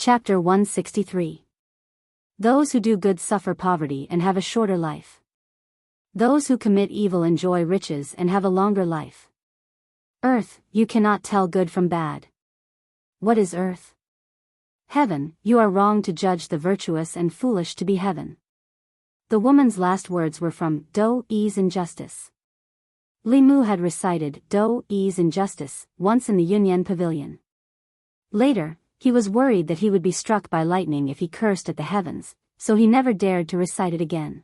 Chapter 163. Those who do good suffer poverty and have a shorter life. Those who commit evil enjoy riches and have a longer life. Earth, you cannot tell good from bad. What is earth? Heaven, you are wrong to judge the virtuous and foolish to be heaven. The woman's last words were from Daoist Injustice. Li Mu had recited Daoist Injustice once in the Yunyan Pavilion. Later, he was worried that he would be struck by lightning if he cursed at the heavens, so he never dared to recite it again.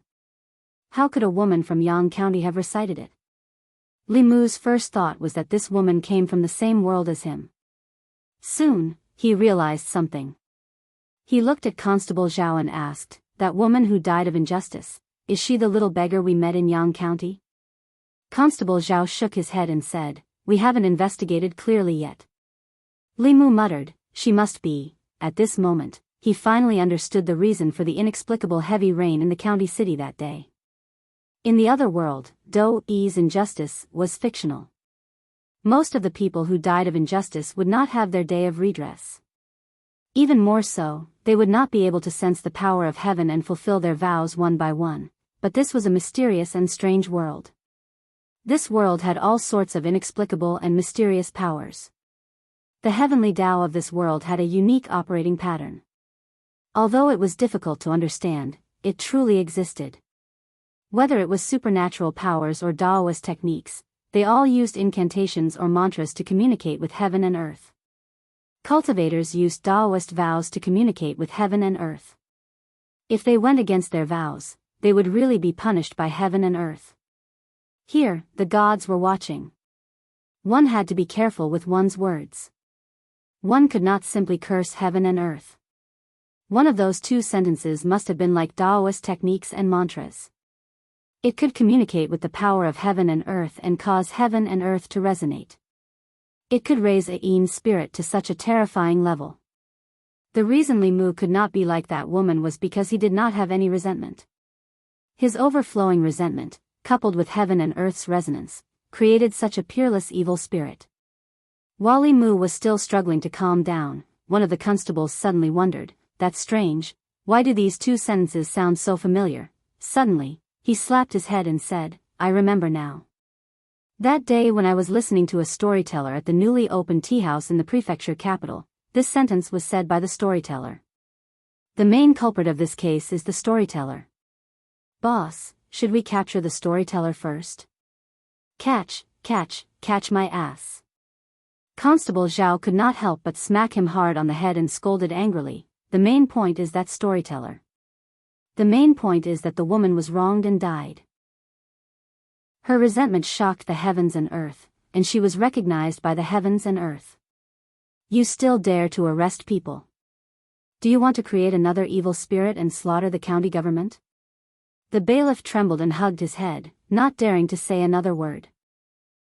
How could a woman from Yang County have recited it? Li Mu's first thought was that this woman came from the same world as him. Soon, he realized something. He looked at Constable Zhao and asked, "That woman who died of injustice, is she the little beggar we met in Yang County?" Constable Zhao shook his head and said, "We haven't investigated clearly yet." Li Mu muttered, "She must be." At this moment, he finally understood the reason for the inexplicable heavy rain in the county city that day. In the other world, Daoist Injustice was fictional. Most of the people who died of injustice would not have their day of redress. Even more so, they would not be able to sense the power of heaven and fulfill their vows one by one, but this was a mysterious and strange world. This world had all sorts of inexplicable and mysterious powers. The heavenly Tao of this world had a unique operating pattern. Although it was difficult to understand, it truly existed. Whether it was supernatural powers or Daoist techniques, they all used incantations or mantras to communicate with heaven and earth. Cultivators used Daoist vows to communicate with heaven and earth. If they went against their vows, they would really be punished by heaven and earth. Here, the gods were watching. One had to be careful with one's words. One could not simply curse heaven and earth. One of those two sentences must have been like Daoist techniques and mantras. It could communicate with the power of heaven and earth and cause heaven and earth to resonate. It could raise a yin spirit to such a terrifying level. The reason Li Mu could not be like that woman was because he did not have any resentment. His overflowing resentment, coupled with heaven and earth's resonance, created such a peerless evil spirit. While Li Mu was still struggling to calm down, one of the constables suddenly wondered, "That's strange, why do these two sentences sound so familiar?" Suddenly, he slapped his head and said, "I remember now. That day when I was listening to a storyteller at the newly opened tea house in the prefecture capital, this sentence was said by the storyteller. The main culprit of this case is the storyteller. Boss, should we capture the storyteller first?" Catch my ass." Constable Zhao could not help but smack him hard on the head and scolded angrily, "The main point is that storyteller. The main point is that the woman was wronged and died. Her resentment shocked the heavens and earth, and she was recognized by the heavens and earth. You still dare to arrest people? Do you want to create another evil spirit and slaughter the county government?" The bailiff trembled and hugged his head, not daring to say another word.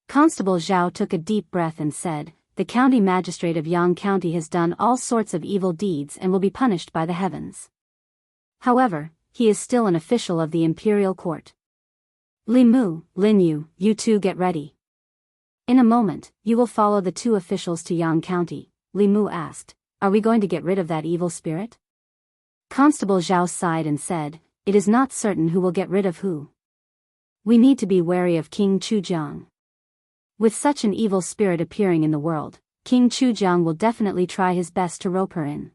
Constable Zhao took a deep breath and said, "The county magistrate of Yang County has done all sorts of evil deeds and will be punished by the heavens. However, he is still an official of the imperial court. Li Mu, Lin Yu, you two get ready. In a moment, you will follow the two officials to Yang County." Li Mu asked, "Are we going to get rid of that evil spirit?" Constable Zhao sighed and said, "It is not certain who will get rid of who. We need to be wary of King Chujiang. With such an evil spirit appearing in the world, King Chujiang will definitely try his best to rope her in.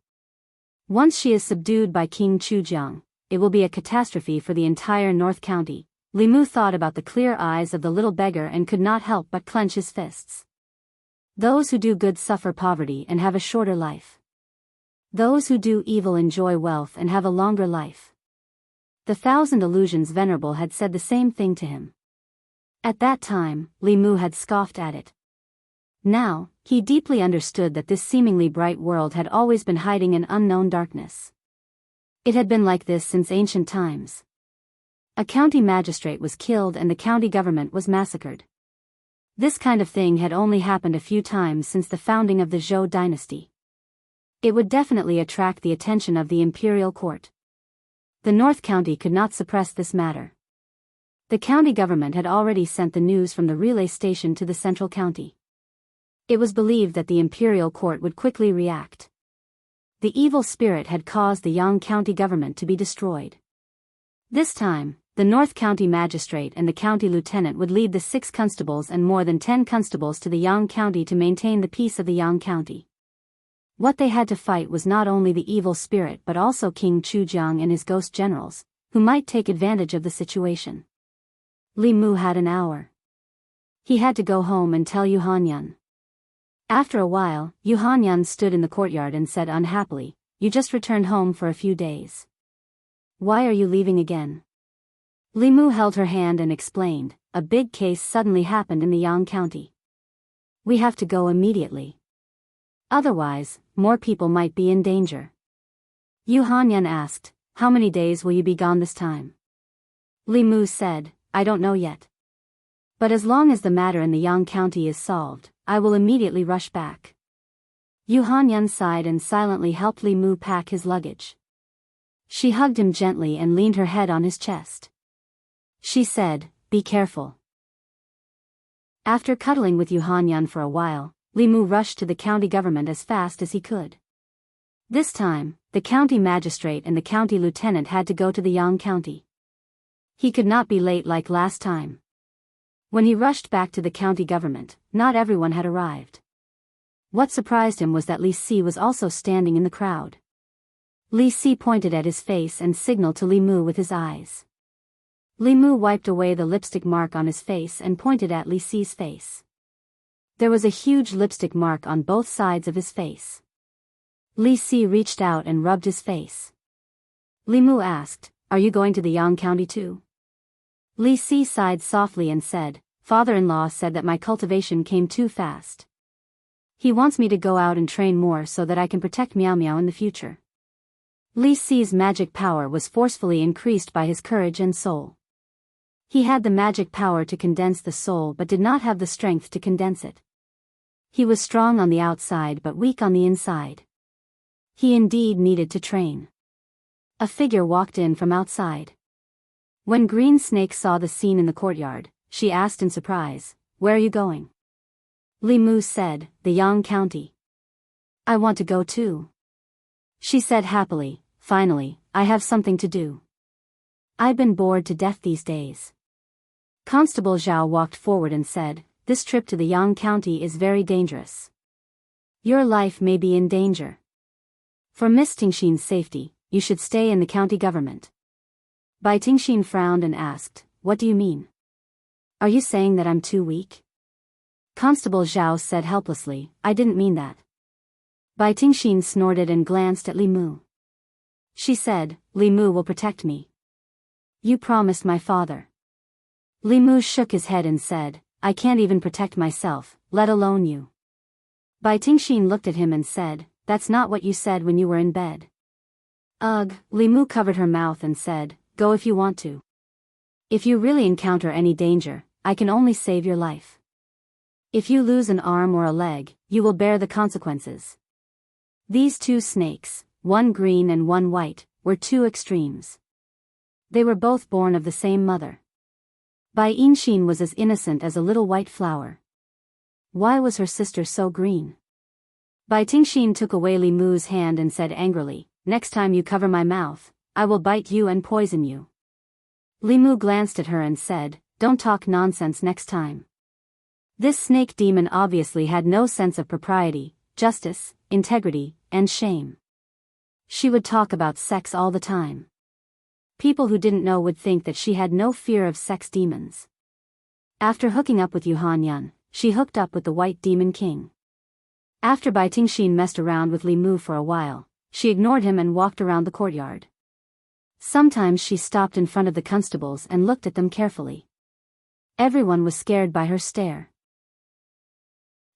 Once she is subdued by King Chujiang, it will be a catastrophe for the entire North County." Li Mu thought about the clear eyes of the little beggar and could not help but clench his fists. Those who do good suffer poverty and have a shorter life. Those who do evil enjoy wealth and have a longer life. The Thousand Illusions Venerable had said the same thing to him. At that time, Li Mu had scoffed at it. Now, he deeply understood that this seemingly bright world had always been hiding an unknown darkness. It had been like this since ancient times. A county magistrate was killed and the county government was massacred. This kind of thing had only happened a few times since the founding of the Zhou dynasty. It would definitely attract the attention of the imperial court. The North County could not suppress this matter. The county government had already sent the news from the relay station to the central county. It was believed that the imperial court would quickly react. The evil spirit had caused the Yang County government to be destroyed. This time, the North County Magistrate and the County Lieutenant would lead the 6 constables and more than 10 constables to the Yang County to maintain the peace of the Yang County. What they had to fight was not only the evil spirit but also King Chujiang and his ghost generals, who might take advantage of the situation. Li Mu had an hour. He had to go home and tell Yu Hanyan. After a while, Yu Hanyan stood in the courtyard and said unhappily, "You just returned home for a few days. Why are you leaving again?" Li Mu held her hand and explained, "A big case suddenly happened in the Yang County. We have to go immediately. Otherwise, more people might be in danger." Yu Hanyan asked, "How many days will you be gone this time?" Li Mu said, "I don't know yet. But as long as the matter in the Yang County is solved, I will immediately rush back." Yu Hanyan sighed and silently helped Li Mu pack his luggage. She hugged him gently and leaned her head on his chest. She said, "Be careful." After cuddling with Yu Hanyan for a while, Li Mu rushed to the county government as fast as he could. This time, the county magistrate and the county lieutenant had to go to the Yang County. He could not be late like last time. When he rushed back to the county government, not everyone had arrived. What surprised him was that Li Si was also standing in the crowd. Li Si pointed at his face and signaled to Li Mu with his eyes. Li Mu wiped away the lipstick mark on his face and pointed at Li Si's face. There was a huge lipstick mark on both sides of his face. Li Si reached out and rubbed his face. Li Mu asked, "Are you going to the Yang County too?" Li Si sighed softly and said, "Father-in-law said that my cultivation came too fast. He wants me to go out and train more so that I can protect Miao Miao in the future." Li Si's magic power was forcefully increased by his courage and soul. He had the magic power to condense the soul but did not have the strength to condense it. He was strong on the outside but weak on the inside. He indeed needed to train. A figure walked in from outside. When Green Snake saw the scene in the courtyard, she asked in surprise, "Where are you going?" Li Mu said, "The Yang County. I want to go too." She said happily, "Finally, I have something to do. I've been bored to death these days." Constable Zhao walked forward and said, "This trip to the Yang County is very dangerous. Your life may be in danger. For Miss Tingxin's safety, you should stay in the county government." Bai Tingxin frowned and asked, "What do you mean? Are you saying that I'm too weak?" Constable Zhao said helplessly, "I didn't mean that." Bai Tingxin snorted and glanced at Li Mu. She said, "Li Mu will protect me. You promised my father." Li Mu shook his head and said, "I can't even protect myself, let alone you." Bai Tingxin looked at him and said, "That's not what you said when you were in bed." Ugh, Li Mu covered her mouth and said, "Go if you want to. If you really encounter any danger, I can only save your life. If you lose an arm or a leg, you will bear the consequences." These 2 snakes, one green and one white, were 2 extremes. They were both born of the same mother. Bai Yinxin was as innocent as a little white flower. Why was her sister so green? Bai Tingxin took away Li Mu's hand and said angrily, "Next time you cover my mouth, I will bite you and poison you." Li Mu glanced at her and said, "Don't talk nonsense next time." This snake demon obviously had no sense of propriety, justice, integrity, and shame. She would talk about sex all the time. People who didn't know would think that she had no fear of sex demons. After hooking up with Yu Hanyan, she hooked up with the White Demon King. After Bai Tingxin messed around with Li Mu for a while, she ignored him and walked around the courtyard. Sometimes she stopped in front of the constables and looked at them carefully. Everyone was scared by her stare.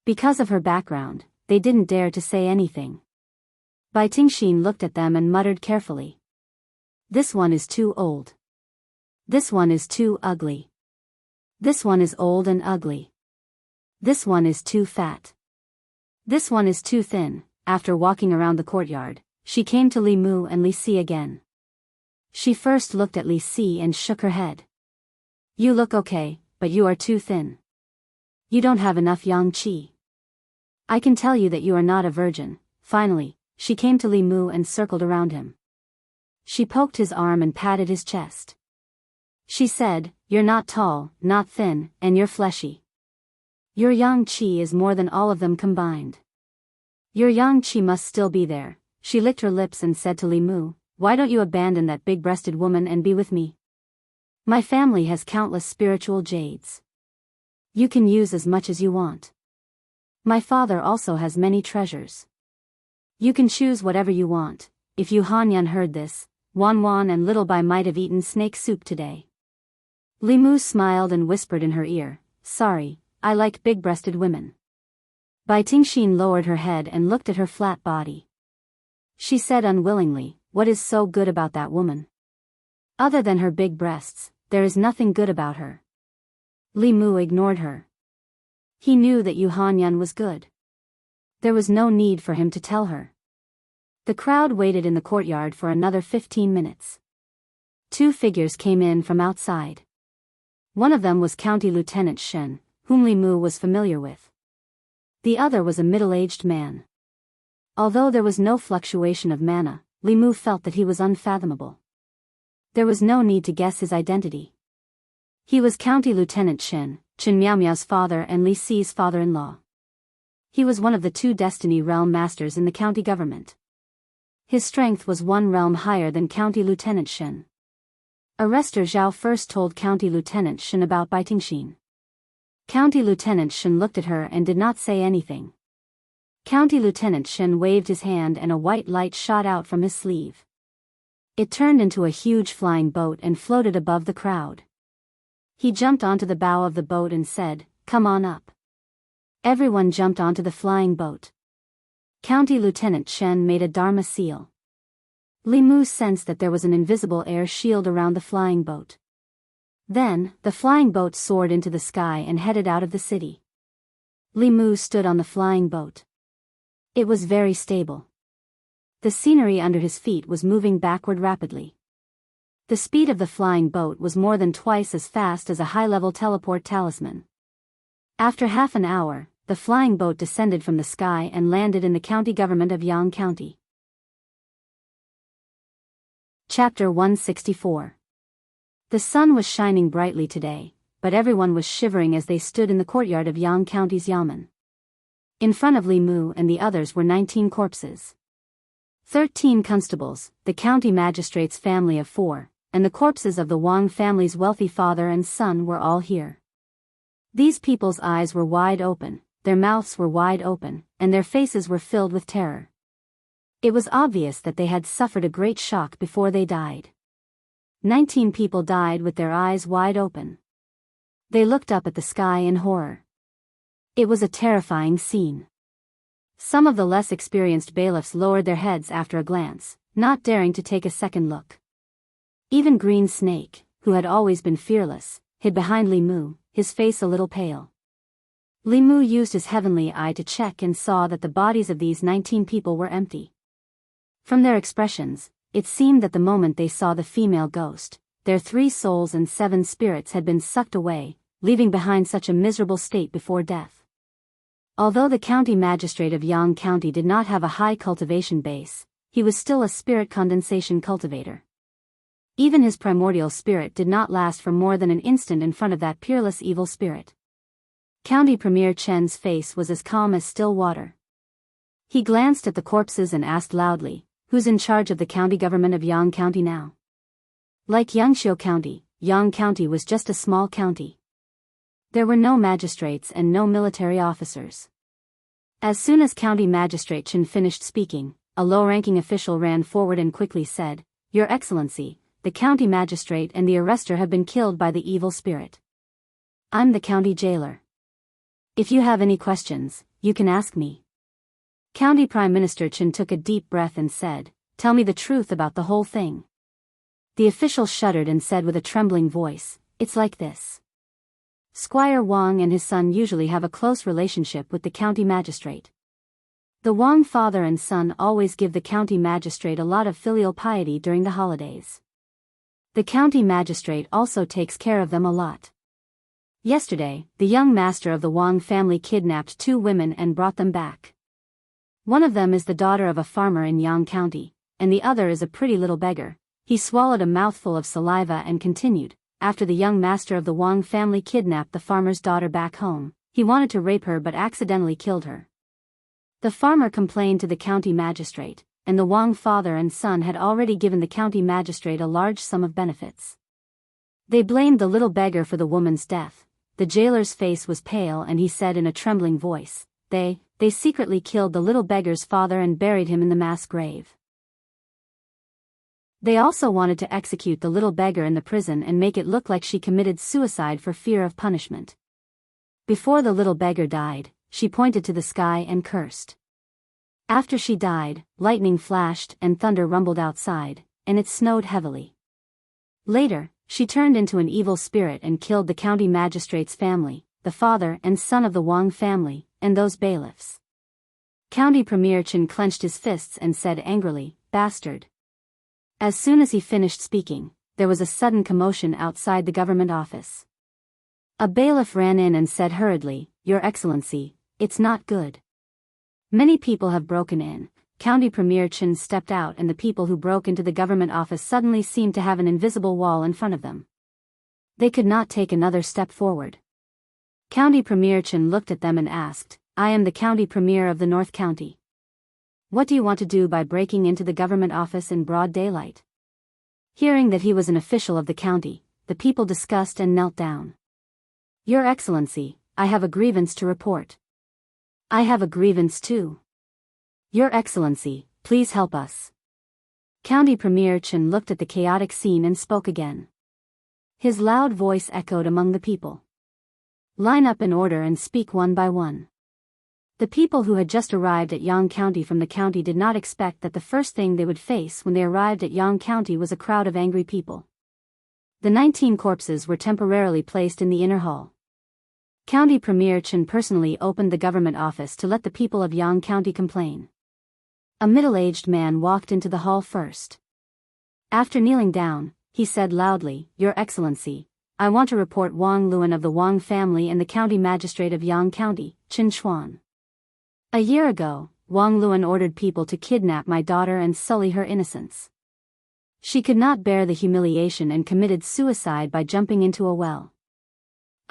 Because of her background, they didn't dare to say anything. Bai Tingxin looked at them and muttered carefully. "This one is too old. This one is too ugly. This one is old and ugly. This one is too fat. This one is too thin." After walking around the courtyard, she came to Li Mu and Li Si again. She first looked at Li Si and shook her head. "You look okay, but you are too thin. You don't have enough yang qi. I can tell you that you are not a virgin." Finally, she came to Li Mu and circled around him. She poked his arm and patted his chest. She said, "You're not tall, not thin, and you're fleshy. Your yang qi is more than all of them combined. Your yang qi must still be there." She licked her lips and said to Li Mu, "Why don't you abandon that big-breasted woman and be with me? My family has countless spiritual jades. You can use as much as you want. My father also has many treasures. You can choose whatever you want." If Yu Hanyan heard this, Wan Wan and Little Bai might have eaten snake soup today. Li Mu smiled and whispered in her ear, "Sorry, I like big-breasted women." Bai Tingxin lowered her head and looked at her flat body. She said unwillingly, "What is so good about that woman? Other than her big breasts, there is nothing good about her." Li Mu ignored her. He knew that Yu Hanyan was good. There was no need for him to tell her. The crowd waited in the courtyard for another 15 minutes. 2 figures came in from outside. One of them was County Lieutenant Shen, whom Li Mu was familiar with. The other was a middle-aged man. Although there was no fluctuation of mana, Li Mu felt that he was unfathomable. There was no need to guess his identity. He was County Lieutenant Shen, Chen Miaomiao's father and Li Si's father-in-law. He was one of the 2 Destiny Realm Masters in the county government. His strength was 1 realm higher than County Lieutenant Shen. Arrestor Zhao first told County Lieutenant Shen about Bai Tingxin. County Lieutenant Shen looked at her and did not say anything. County Lieutenant Shen waved his hand and a white light shot out from his sleeve. It turned into a huge flying boat and floated above the crowd. He jumped onto the bow of the boat and said, "Come on up." Everyone jumped onto the flying boat. County Lieutenant Shen made a Dharma seal. Li Mu sensed that there was an invisible air shield around the flying boat. Then, the flying boat soared into the sky and headed out of the city. Li Mu stood on the flying boat. It was very stable. The scenery under his feet was moving backward rapidly. The speed of the flying boat was more than twice as fast as a high-level teleport talisman. After half an hour, the flying boat descended from the sky and landed in the county government of Yang County. Chapter 164. The sun was shining brightly today, but everyone was shivering as they stood in the courtyard of Yang County's Yamen. In front of Li Mu and the others were 19 corpses. 13 constables, the county magistrate's family of 4, and the corpses of the Wang family's wealthy father and son were all here. These people's eyes were wide open, their mouths were wide open, and their faces were filled with terror. It was obvious that they had suffered a great shock before they died. 19 people died with their eyes wide open. They looked up at the sky in horror. It was a terrifying scene. Some of the less experienced bailiffs lowered their heads after a glance, not daring to take a second look. Even Green Snake, who had always been fearless, hid behind Li Mu, his face a little pale. Li Mu used his heavenly eye to check and saw that the bodies of these 19 people were empty. From their expressions, it seemed that the moment they saw the female ghost, their 3 souls and 7 spirits had been sucked away, leaving behind such a miserable state before death. Although the county magistrate of Yang County did not have a high cultivation base, he was still a spirit condensation cultivator. Even his primordial spirit did not last for more than an instant in front of that peerless evil spirit. County Premier Chen's face was as calm as still water. He glanced at the corpses and asked loudly, "Who's in charge of the county government of Yang County now?" Like Yangqiu County, Yang County was just a small county. There were no magistrates and no military officers. As soon as County Magistrate Chen finished speaking, a low-ranking official ran forward and quickly said, "Your Excellency, the county magistrate and the arrestor have been killed by the evil spirit. I'm the county jailer. If you have any questions, you can ask me." County Prime Minister Chen took a deep breath and said, "Tell me the truth about the whole thing." The official shuddered and said with a trembling voice, "It's like this. Squire Wang and his son usually have a close relationship with the county magistrate. The Wang father and son always give the county magistrate a lot of filial piety during the holidays. The county magistrate also takes care of them a lot. Yesterday, the young master of the Wang family kidnapped 2 women and brought them back. One of them is the daughter of a farmer in Yang County, and the other is a pretty little beggar. He swallowed a mouthful of saliva and continued, after the young master of the Wang family kidnapped the farmer's daughter back home, he wanted to rape her but accidentally killed her. The farmer complained to the county magistrate, and the Wang father and son had already given the county magistrate a large sum of benefits. They blamed the little beggar for the woman's death. The jailer's face was pale and he said in a trembling voice, They secretly killed the little beggar's father and buried him in the mass grave. They also wanted to execute the little beggar in the prison and make it look like she committed suicide for fear of punishment. Before the little beggar died, she pointed to the sky and cursed. After she died, lightning flashed and thunder rumbled outside, and it snowed heavily. Later, she turned into an evil spirit and killed the county magistrate's family, the father and son of the Wang family, and those bailiffs. County Premier Chen clenched his fists and said angrily, Bastard. As soon as he finished speaking, there was a sudden commotion outside the government office. A bailiff ran in and said hurriedly, Your Excellency, it's not good. Many people have broken in. County Premier Chen stepped out and the people who broke into the government office suddenly seemed to have an invisible wall in front of them. They could not take another step forward. County Premier Chen looked at them and asked, I am the County Premier of the North County. What do you want to do by breaking into the government office in broad daylight? Hearing that he was an official of the county, the people discussed and knelt down. Your Excellency, I have a grievance to report. I have a grievance too. Your Excellency, please help us. County Premier Chen looked at the chaotic scene and spoke again. His loud voice echoed among the people. Line up in order and speak one by one. The people who had just arrived at Yang County from the county did not expect that the first thing they would face when they arrived at Yang County was a crowd of angry people. The 19 corpses were temporarily placed in the inner hall. County Premier Chen personally opened the government office to let the people of Yang County complain. A middle-aged man walked into the hall first. After kneeling down, he said loudly, Your Excellency, I want to report Wang Luan of the Wang family and the county magistrate of Yang County, Qin Chuan. A year ago, Wang Luan ordered people to kidnap my daughter and sully her innocence. She could not bear the humiliation and committed suicide by jumping into a well.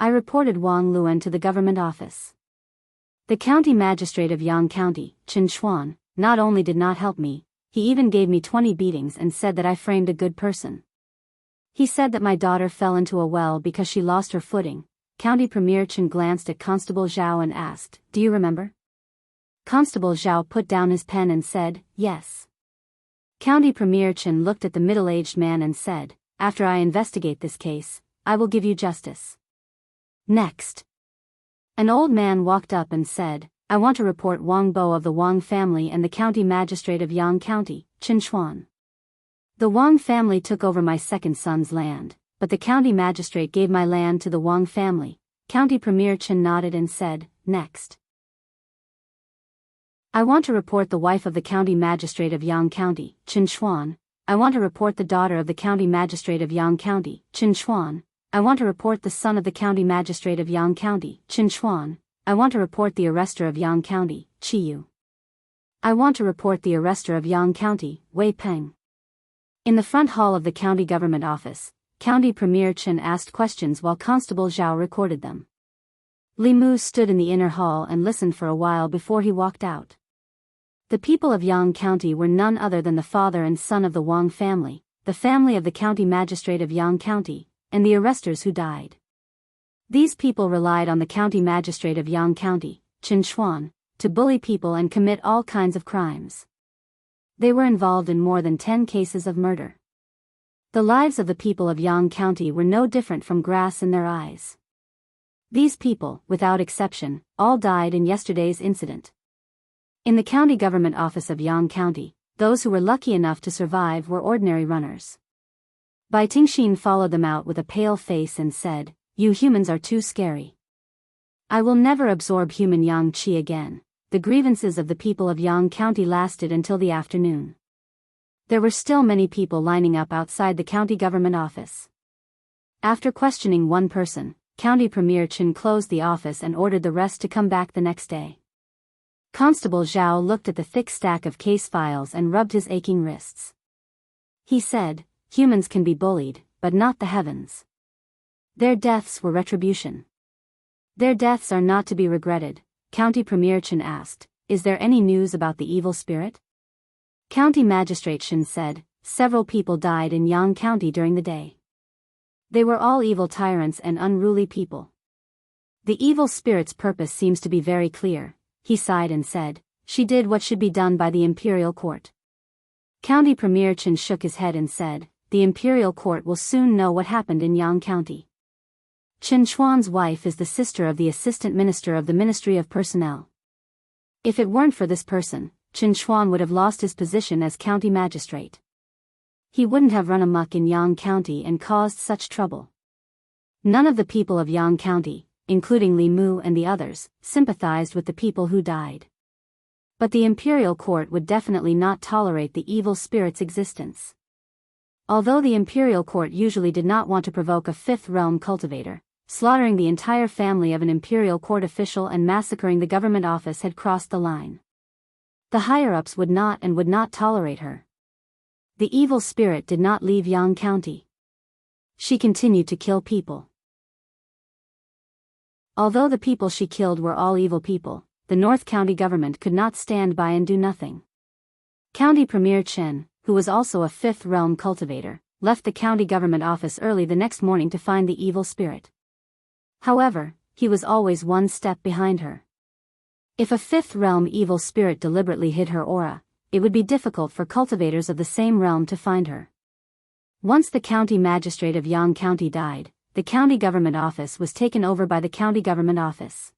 I reported Wang Luan to the government office. The county magistrate of Yang County, Qin Chuan, not only did not help me, he even gave me 20 beatings and said that I framed a good person. He said that my daughter fell into a well because she lost her footing. County Premier Chen glanced at Constable Zhao and asked, Do you remember? Constable Zhao put down his pen and said, Yes. County Premier Chen looked at the middle-aged man and said, After I investigate this case, I will give you justice. Next. An old man walked up and said, I want to report Wang Bo of the Wang family and the county magistrate of Yang County, Qin Chuan. The Wang family took over my second son's land, but the county magistrate gave my land to the Wang family. County Premier Chen nodded and said, Next. I want to report the wife of the county magistrate of Yang County, Qin Chuan. I want to report the daughter of the county magistrate of Yang County, Qin Chuan. I want to report the son of the county magistrate of Yang County, Qin Chuan. I want to report the arrestor of Yang County, Qiyu. I want to report the arrestor of Yang County, Wei Peng. In the front hall of the county government office, County Premier Chen asked questions while Constable Zhao recorded them. Li Mu stood in the inner hall and listened for a while before he walked out. The people of Yang County were none other than the father and son of the Wang family, the family of the county magistrate of Yang County, and the arrestors who died. These people relied on the county magistrate of Yang County, Qin Chuan, to bully people and commit all kinds of crimes. They were involved in more than 10 cases of murder. The lives of the people of Yang County were no different from grass in their eyes. These people, without exception, all died in yesterday's incident. In the county government office of Yang County, those who were lucky enough to survive were ordinary runners. Bai Tingxin followed them out with a pale face and said, You humans are too scary. I will never absorb human yang qi again. The grievances of the people of Yang County lasted until the afternoon. There were still many people lining up outside the county government office. After questioning one person, County Premier Chen closed the office and ordered the rest to come back the next day. Constable Zhao looked at the thick stack of case files and rubbed his aching wrists. He said, humans can be bullied, but not the heavens. Their deaths were retribution. Their deaths are not to be regretted. County Premier Chen asked, is there any news about the evil spirit? County Magistrate Chen said, several people died in Yang County during the day. They were all evil tyrants and unruly people. The evil spirit's purpose seems to be very clear, he sighed and said, she did what should be done by the imperial court. County Premier Chen shook his head and said, the imperial court will soon know what happened in Yang County. Chen Chuan's wife is the sister of the assistant minister of the Ministry of Personnel. If it weren't for this person, Chen Chuan would have lost his position as county magistrate. He wouldn't have run amok in Yang County and caused such trouble. None of the people of Yang County, including Li Mu and the others, sympathized with the people who died. But the imperial court would definitely not tolerate the evil spirit's existence. Although the imperial court usually did not want to provoke a fifth realm cultivator, slaughtering the entire family of an imperial court official and massacring the government office had crossed the line. The higher-ups would not tolerate her. The evil spirit did not leave Yang County. She continued to kill people. Although the people she killed were all evil people, the North County government could not stand by and do nothing. County Premier Chen, who was also a fifth realm cultivator, left the county government office early the next morning to find the evil spirit. However, he was always one step behind her. If a fifth realm evil spirit deliberately hid her aura, it would be difficult for cultivators of the same realm to find her. Once the county magistrate of Yang County died, the county government office was taken over by the county government office.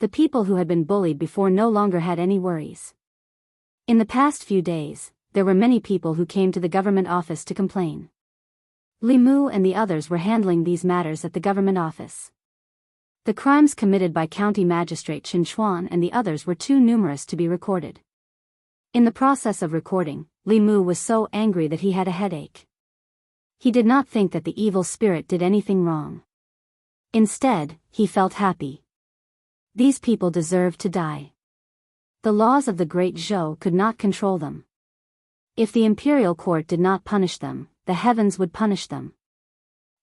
The people who had been bullied before no longer had any worries. In the past few days, there were many people who came to the government office to complain. Li Mu and the others were handling these matters at the government office. The crimes committed by County Magistrate Chen Chuan and the others were too numerous to be recorded. In the process of recording, Li Mu was so angry that he had a headache. He did not think that the evil spirit did anything wrong. Instead, he felt happy. These people deserved to die. The laws of the Great Zhou could not control them. If the imperial court did not punish them, the heavens would punish them.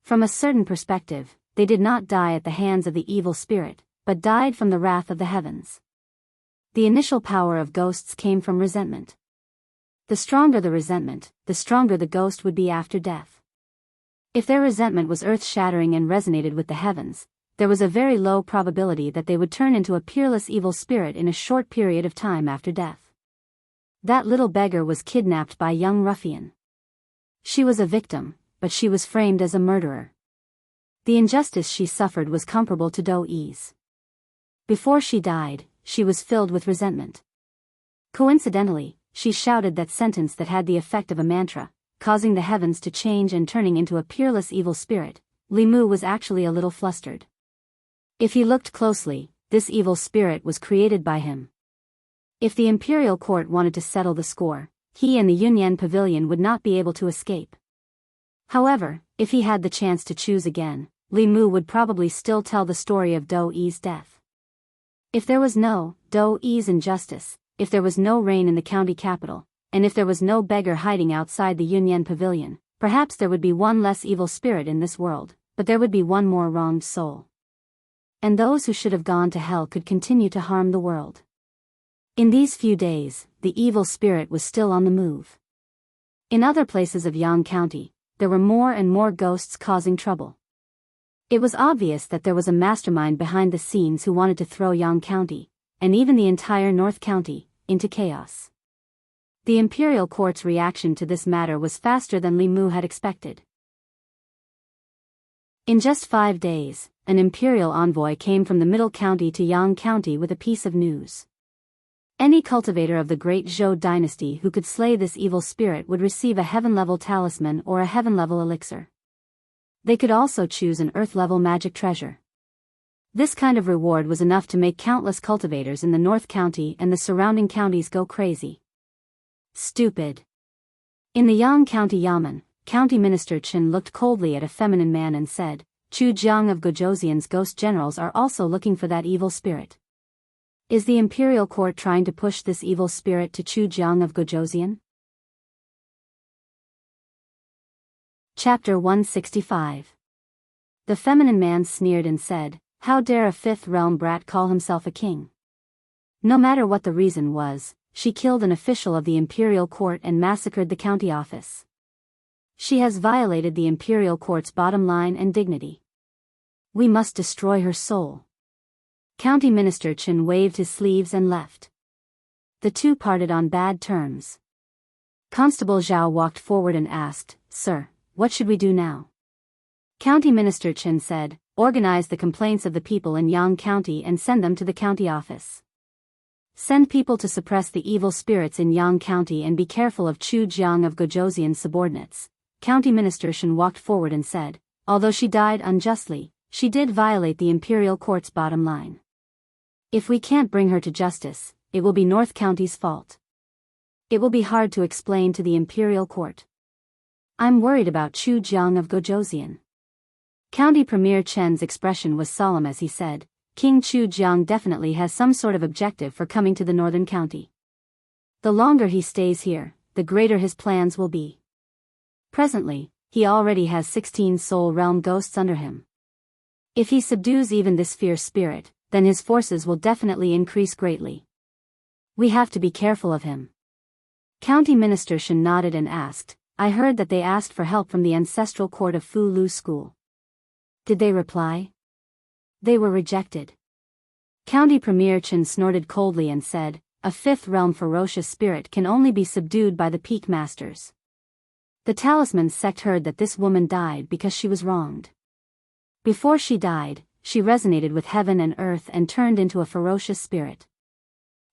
From a certain perspective, they did not die at the hands of the evil spirit, but died from the wrath of the heavens. The initial power of ghosts came from resentment. The stronger the resentment, the stronger the ghost would be after death. If their resentment was earth-shattering and resonated with the heavens, there was a very low probability that they would turn into a peerless evil spirit in a short period of time after death. That little beggar was kidnapped by a young ruffian. She was a victim, but she was framed as a murderer. The injustice she suffered was comparable to Daoist. Before she died, she was filled with resentment. Coincidentally, she shouted that sentence that had the effect of a mantra, causing the heavens to change and turning into a peerless evil spirit. Li Mu was actually a little flustered. If he looked closely, this evil spirit was created by him. If the imperial court wanted to settle the score, he and the Yunyan Pavilion would not be able to escape. However, if he had the chance to choose again, Li Mu would probably still tell the story of Daoist's death. If there was no Daoist injustice, if there was no rain in the county capital, and if there was no beggar hiding outside the Yunyan Pavilion, perhaps there would be one less evil spirit in this world, but there would be one more wronged soul. And those who should have gone to hell could continue to harm the world. In these few days, the evil spirit was still on the move. In other places of Yang County, there were more and more ghosts causing trouble. It was obvious that there was a mastermind behind the scenes who wanted to throw Yang County, and even the entire North County, into chaos. The imperial court's reaction to this matter was faster than Li Mu had expected. In just 5 days, an imperial envoy came from the Middle County to Yang County with a piece of news. Any cultivator of the Great Zhou dynasty who could slay this evil spirit would receive a heaven-level talisman or a heaven-level elixir. They could also choose an earth-level magic treasure. This kind of reward was enough to make countless cultivators in the North County and the surrounding counties go crazy. Stupid. In the Yang County Yamen, County Minister Chen looked coldly at a feminine man and said, Chu Jiang of Gojoseon's ghost generals are also looking for that evil spirit. Is the imperial court trying to push this evil spirit to Jianghu of Gojosian? Chapter 165. The feminine man sneered and said, "How dare a fifth realm brat call himself a king?" No matter what the reason was, she killed an official of the imperial court and massacred the county office. She has violated the imperial court's bottom line and dignity. We must destroy her soul. County Minister Chen waved his sleeves and left. The two parted on bad terms. Constable Zhao walked forward and asked, "Sir, what should we do now?" County Minister Chen said, "Organize the complaints of the people in Yang County and send them to the county office. Send people to suppress the evil spirits in Yang County and be careful of Jianghu of Gojosian's subordinates." County Minister Chen walked forward and said, "Although she died unjustly, she did violate the imperial court's bottom line. If we can't bring her to justice, it will be North County's fault. It will be hard to explain to the imperial court. I'm worried about Jianghu of Gojosian." County Premier Chen's expression was solemn as he said, "King Jianghu definitely has some sort of objective for coming to the northern county. The longer he stays here, the greater his plans will be. Presently, he already has 16 soul realm ghosts under him. If he subdues even this fierce spirit, then his forces will definitely increase greatly. We have to be careful of him." County Minister Shen nodded and asked, "I heard that they asked for help from the ancestral court of Fu Lu School. Did they reply?" "They were rejected." County Premier Chen snorted coldly and said, "A fifth realm ferocious spirit can only be subdued by the peak masters. The talisman sect heard that this woman died because she was wronged. Before she died, she resonated with heaven and earth and turned into a ferocious spirit.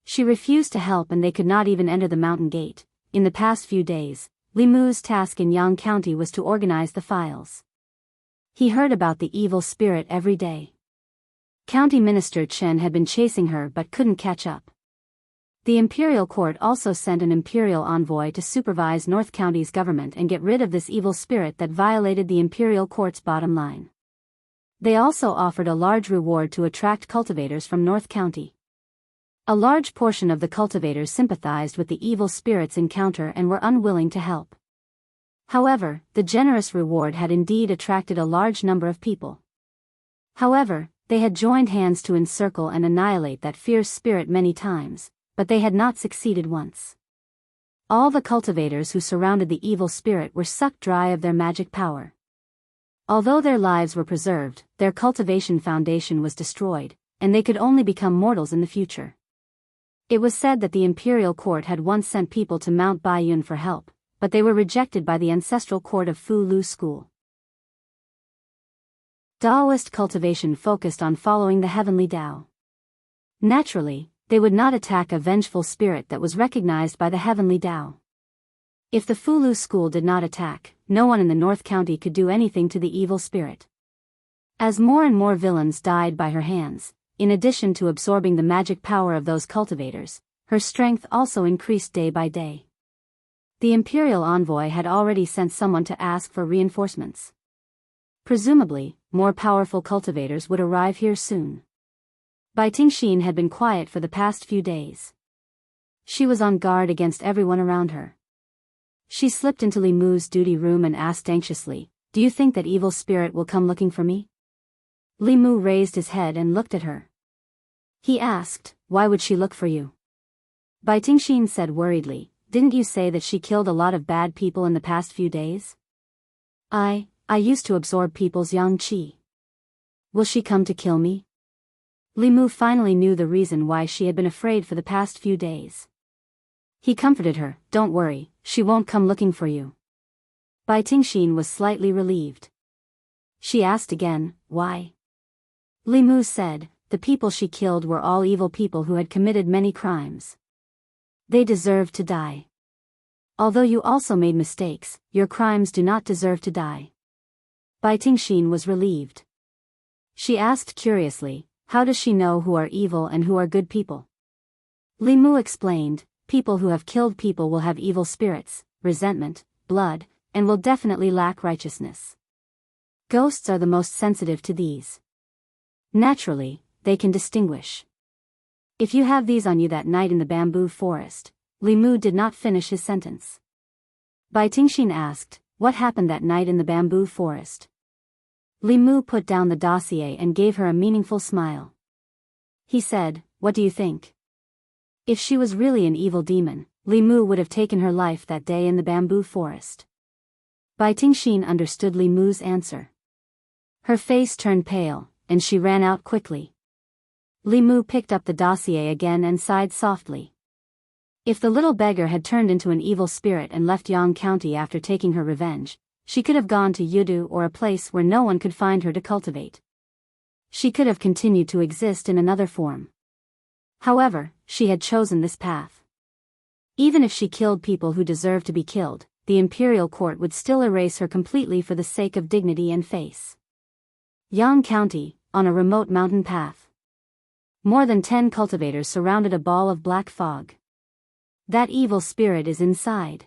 She refused to help and they could not even enter the mountain gate. In the past few days, Li Mu's task in Yang County was to organize the files. He heard about the evil spirit every day. County Minister Chen had been chasing her but couldn't catch up. The imperial court also sent an imperial envoy to supervise North County's government and get rid of this evil spirit that violated the imperial court's bottom line. They also offered a large reward to attract cultivators from North County. A large portion of the cultivators sympathized with the evil spirit's encounter and were unwilling to help. However, the generous reward had indeed attracted a large number of people. However, they had joined hands to encircle and annihilate that fierce spirit many times, but they had not succeeded once. All the cultivators who surrounded the evil spirit were sucked dry of their magic power. Although their lives were preserved, their cultivation foundation was destroyed, and they could only become mortals in the future. It was said that the imperial court had once sent people to Mount Baiyun for help, but they were rejected by the ancestral court of Fu Lu School. Daoist cultivation focused on following the heavenly Tao. Naturally, they would not attack a vengeful spirit that was recognized by the heavenly Tao. If the Fu Lu School did not attack, no one in the North County could do anything to the evil spirit. As more and more villains died by her hands, in addition to absorbing the magic power of those cultivators, her strength also increased day by day. The imperial envoy had already sent someone to ask for reinforcements. Presumably, more powerful cultivators would arrive here soon. Bai Tingxin had been quiet for the past few days. She was on guard against everyone around her. She slipped into Li Mu's duty room and asked anxiously, "Do you think that evil spirit will come looking for me?" Li Mu raised his head and looked at her. He asked, "Why would she look for you?" Bai Tingxin said worriedly, "Didn't you say that she killed a lot of bad people in the past few days?" I used to absorb people's yang qi. Will she come to kill me?" Li Mu finally knew the reason why she had been afraid for the past few days. He comforted her, "Don't worry, she won't come looking for you." Bai Tingxin was slightly relieved. She asked again, "Why?" Li Mu said, "The people she killed were all evil people who had committed many crimes. They deserved to die. Although you also made mistakes, your crimes do not deserve to die." Bai Tingxin was relieved. She asked curiously, "How does she know who are evil and who are good people?" Li Mu explained, "People who have killed people will have evil spirits, resentment, blood, and will definitely lack righteousness. Ghosts are the most sensitive to these. Naturally, they can distinguish. If you have these on you that night in the bamboo forest. Li Mu did not finish his sentence. Bai Tingxin asked, what happened that night in the bamboo forest? Li Mu put down the dossier and gave her a meaningful smile. He said, what do you think? If she was really an evil demon, Li Mu would have taken her life that day in the bamboo forest. Bai Tingxin understood Li Mu's answer. Her face turned pale, and she ran out quickly. Li Mu picked up the dossier again and sighed softly. If the little beggar had turned into an evil spirit and left Yang County after taking her revenge, she could have gone to Yudu or a place where no one could find her to cultivate. She could have continued to exist in another form. However, she had chosen this path. Even if she killed people who deserved to be killed, the imperial court would still erase her completely for the sake of dignity and face. Yang County, on a remote mountain path. More than 10 cultivators surrounded a ball of black fog. That evil spirit is inside.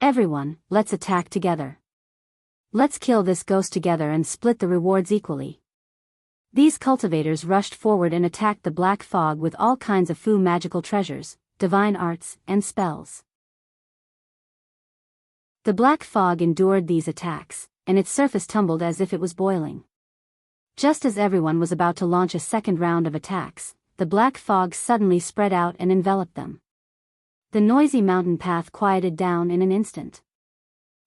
Everyone, let's attack together. Let's kill this ghost together and split the rewards equally. These cultivators rushed forward and attacked the black fog with all kinds of Fu magical treasures, divine arts, and spells. The black fog endured these attacks, and its surface tumbled as if it was boiling. Just as everyone was about to launch a second round of attacks, the black fog suddenly spread out and enveloped them. The noisy mountain path quieted down in an instant.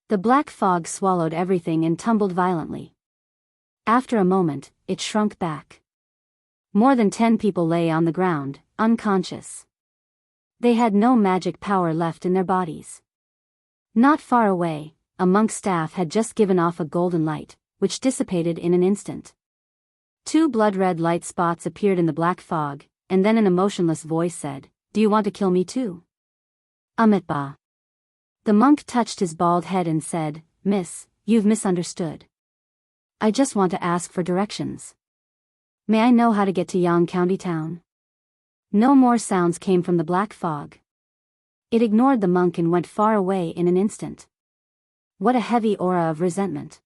The black fog swallowed everything and tumbled violently. After a moment, it shrunk back. More than 10 people lay on the ground, unconscious. They had no magic power left in their bodies. Not far away, a monk's staff had just given off a golden light, which dissipated in an instant. 2 blood-red light spots appeared in the black fog, and then an emotionless voice said, "Do you want to kill me too?" Amitba. The monk touched his bald head and said, "Miss, you've misunderstood. I just want to ask for directions. May I know how to get to Yang County Town?" No more sounds came from the black fog. It ignored the monk and went far away in an instant. What a heavy aura of resentment.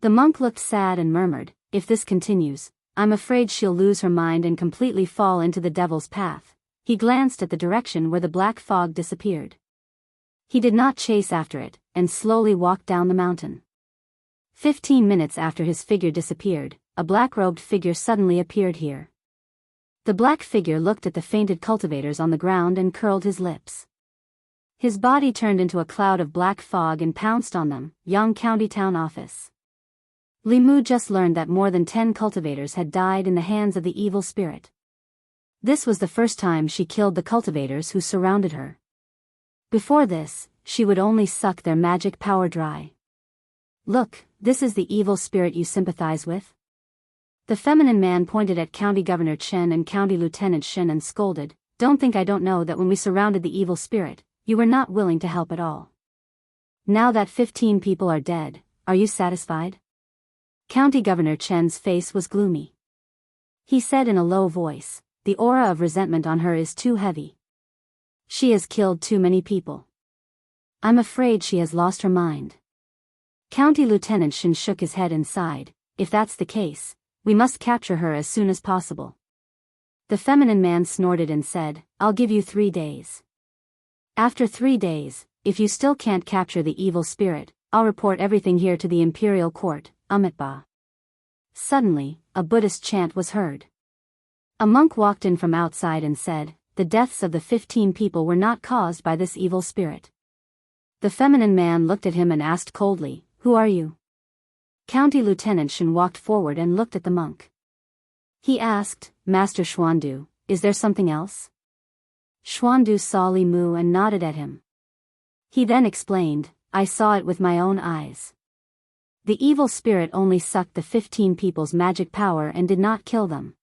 The monk looked sad and murmured, "If this continues, I'm afraid she'll lose her mind and completely fall into the devil's path." He glanced at the direction where the black fog disappeared. He did not chase after it, and slowly walked down the mountain. 15 minutes after his figure disappeared, a black-robed figure suddenly appeared here. The black figure looked at the fainted cultivators on the ground and curled his lips. His body turned into a cloud of black fog and pounced on them. Yang County Town Office. Li Mu just learned that more than 10 cultivators had died in the hands of the evil spirit. This was the first time she killed the cultivators who surrounded her. Before this, she would only suck their magic power dry. "Look, this is the evil spirit you sympathize with?" The feminine man pointed at County Governor Chen and County Lieutenant Shen and scolded, "Don't think I don't know that when we surrounded the evil spirit, you were not willing to help at all. Now that 15 people are dead, are you satisfied?" County Governor Chen's face was gloomy. He said in a low voice, "The aura of resentment on her is too heavy. She has killed too many people. I'm afraid she has lost her mind." County Lieutenant Shen shook his head and sighed, "If that's the case, we must capture her as soon as possible." The feminine man snorted and said, "I'll give you 3 days. After 3 days, if you still can't capture the evil spirit, I'll report everything here to the imperial court, Amitba." Suddenly, a Buddhist chant was heard. A monk walked in from outside and said, "The deaths of the 15 people were not caused by this evil spirit." The feminine man looked at him and asked coldly, "Who are you?" County Lieutenant Shen walked forward and looked at the monk. He asked, "Master Xuandu, is there something else?" Xuandu saw Li Mu and nodded at him. He then explained, "I saw it with my own eyes. The evil spirit only sucked the 15 people's magic power and did not kill them.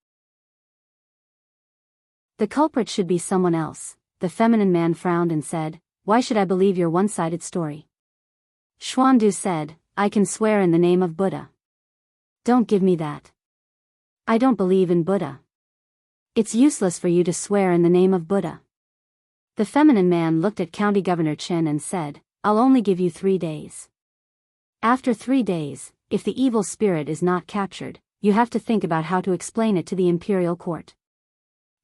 The culprit should be someone else." The feminine man frowned and said, "Why should I believe your one-sided story?" Xuandu said, "I can swear in the name of Buddha." "Don't give me that. I don't believe in Buddha. It's useless for you to swear in the name of Buddha." The feminine man looked at County Governor Chen and said, "I'll only give you 3 days. After 3 days, if the evil spirit is not captured, you have to think about how to explain it to the imperial court.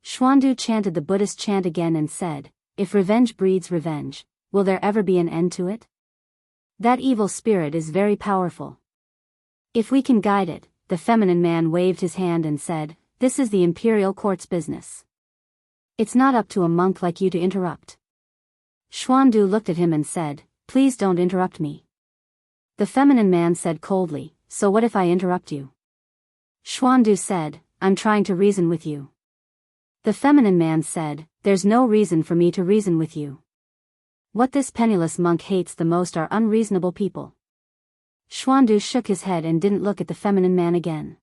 Xuandu chanted the Buddhist chant again and said, "If revenge breeds revenge, will there ever be an end to it? That evil spirit is very powerful. If we can guide it," the feminine man waved his hand and said, "This is the imperial court's business. It's not up to a monk like you to interrupt." Xuandu looked at him and said, "Please don't interrupt me." The feminine man said coldly, "So what if I interrupt you?" Xuandu said, "I'm trying to reason with you." The feminine man said, "There's no reason for me to reason with you. What this penniless monk hates the most are unreasonable people." Xuandu shook his head and didn't look at the feminine man again.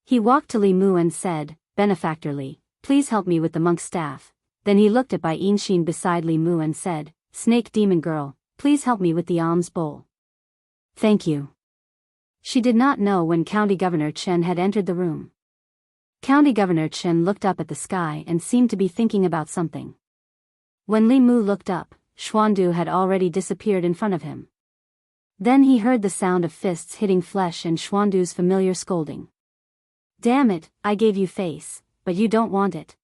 He walked to Li Mu and said, "Benefactor Li, please help me with the monk's staff." Then he looked at Bai Yinxin beside Li Mu and said, "Snake demon girl, please help me with the alms bowl." "Thank you." She did not know when County Governor Chen had entered the room. County Governor Chen looked up at the sky and seemed to be thinking about something. When Li Mu looked up, Xuandu had already disappeared in front of him. Then he heard the sound of fists hitting flesh and Xuandu's familiar scolding. "Damn it, I gave you face, but you don't want it.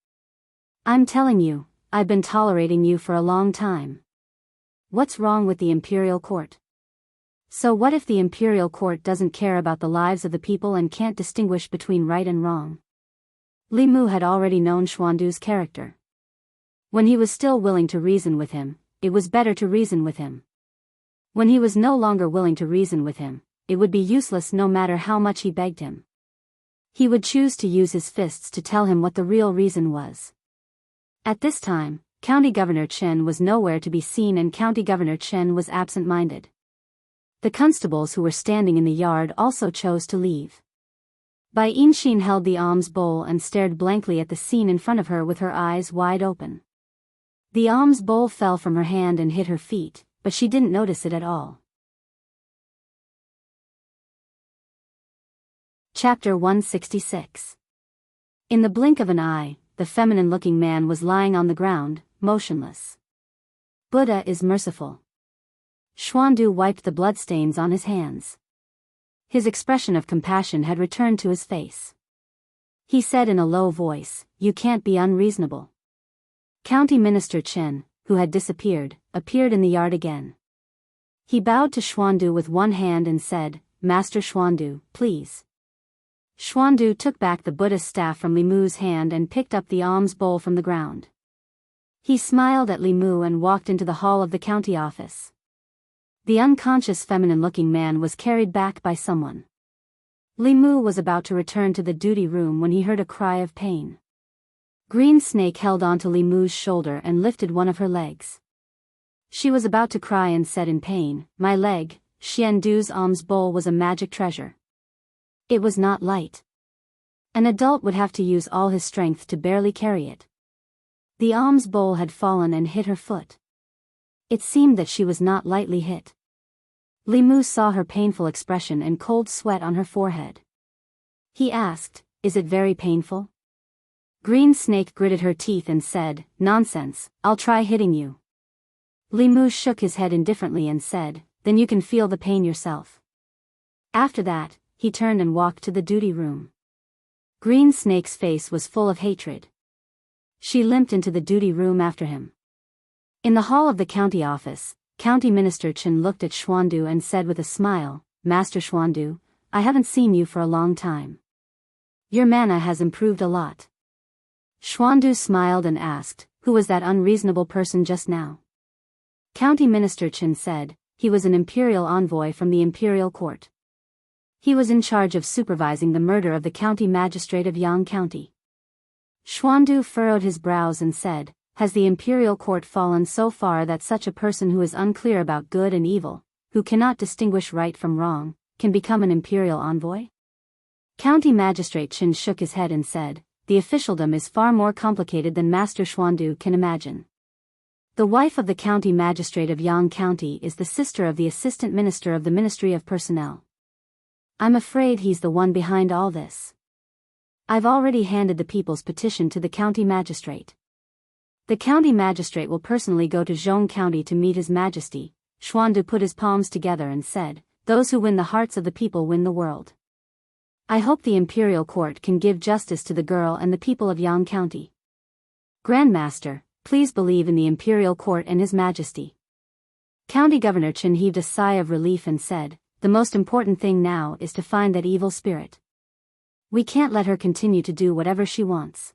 I'm telling you, I've been tolerating you for a long time. What's wrong with the imperial court? So what if the imperial court doesn't care about the lives of the people and can't distinguish between right and wrong?" Li Mu had already known Xuandu's character. When he was still willing to reason with him, it was better to reason with him. When he was no longer willing to reason with him, it would be useless no matter how much he begged him. He would choose to use his fists to tell him what the real reason was. At this time, County Governor Chen was nowhere to be seen and County Governor Chen was absent-minded. The constables who were standing in the yard also chose to leave. Bai Yinxin held the alms bowl and stared blankly at the scene in front of her with her eyes wide open. The alms bowl fell from her hand and hit her feet, but she didn't notice it at all. Chapter 166. In the blink of an eye, the feminine-looking man was lying on the ground, motionless. Buddha is merciful. Xuandu wiped the bloodstains on his hands. His expression of compassion had returned to his face. He said in a low voice, "You can't be unreasonable." County Minister Chen, who had disappeared, appeared in the yard again. He bowed to Xuandu with one hand and said, "Master Xuandu, please." Xuandu took back the Buddhist staff from Li Mu's hand and picked up the alms bowl from the ground. He smiled at Li Mu and walked into the hall of the county office. The unconscious feminine-looking man was carried back by someone. Li Mu was about to return to the duty room when he heard a cry of pain. Green Snake held onto Li Mu's shoulder and lifted one of her legs. She was about to cry and said in pain, "My leg." Xiandu's alms bowl was a magic treasure. It was not light. An adult would have to use all his strength to barely carry it. The alms bowl had fallen and hit her foot. It seemed that she was not lightly hit. Li Mu saw her painful expression and cold sweat on her forehead. He asked, "Is it very painful?" Green Snake gritted her teeth and said, "Nonsense, I'll try hitting you." Li Mu shook his head indifferently and said, "Then you can feel the pain yourself." After that, he turned and walked to the duty room. Green Snake's face was full of hatred. She limped into the duty room after him. In the hall of the county office, County Minister Chen looked at Xuandu and said with a smile, "Master Xuandu, I haven't seen you for a long time. Your mana has improved a lot." Xuandu smiled and asked, "Who was that unreasonable person just now?" County Minister Chen said, "He was an imperial envoy from the imperial court. He was in charge of supervising the murder of the county magistrate of Yang County." Xuandu furrowed his brows and said, "Has the imperial court fallen so far that such a person who is unclear about good and evil, who cannot distinguish right from wrong, can become an imperial envoy?" County Magistrate Chen shook his head and said, "The officialdom is far more complicated than Master Xuandu can imagine. The wife of the county magistrate of Yang County is the sister of the assistant minister of the Ministry of Personnel. I'm afraid he's the one behind all this. I've already handed the people's petition to the county magistrate. The county magistrate will personally go to Zhong County to meet His Majesty." Xuandu put his palms together and said, "Those who win the hearts of the people win the world. I hope the imperial court can give justice to the girl and the people of Yang County." Grandmaster, please believe in the imperial court and His Majesty. County Governor Chen heaved a sigh of relief and said, the most important thing now is to find that evil spirit. We can't let her continue to do whatever she wants.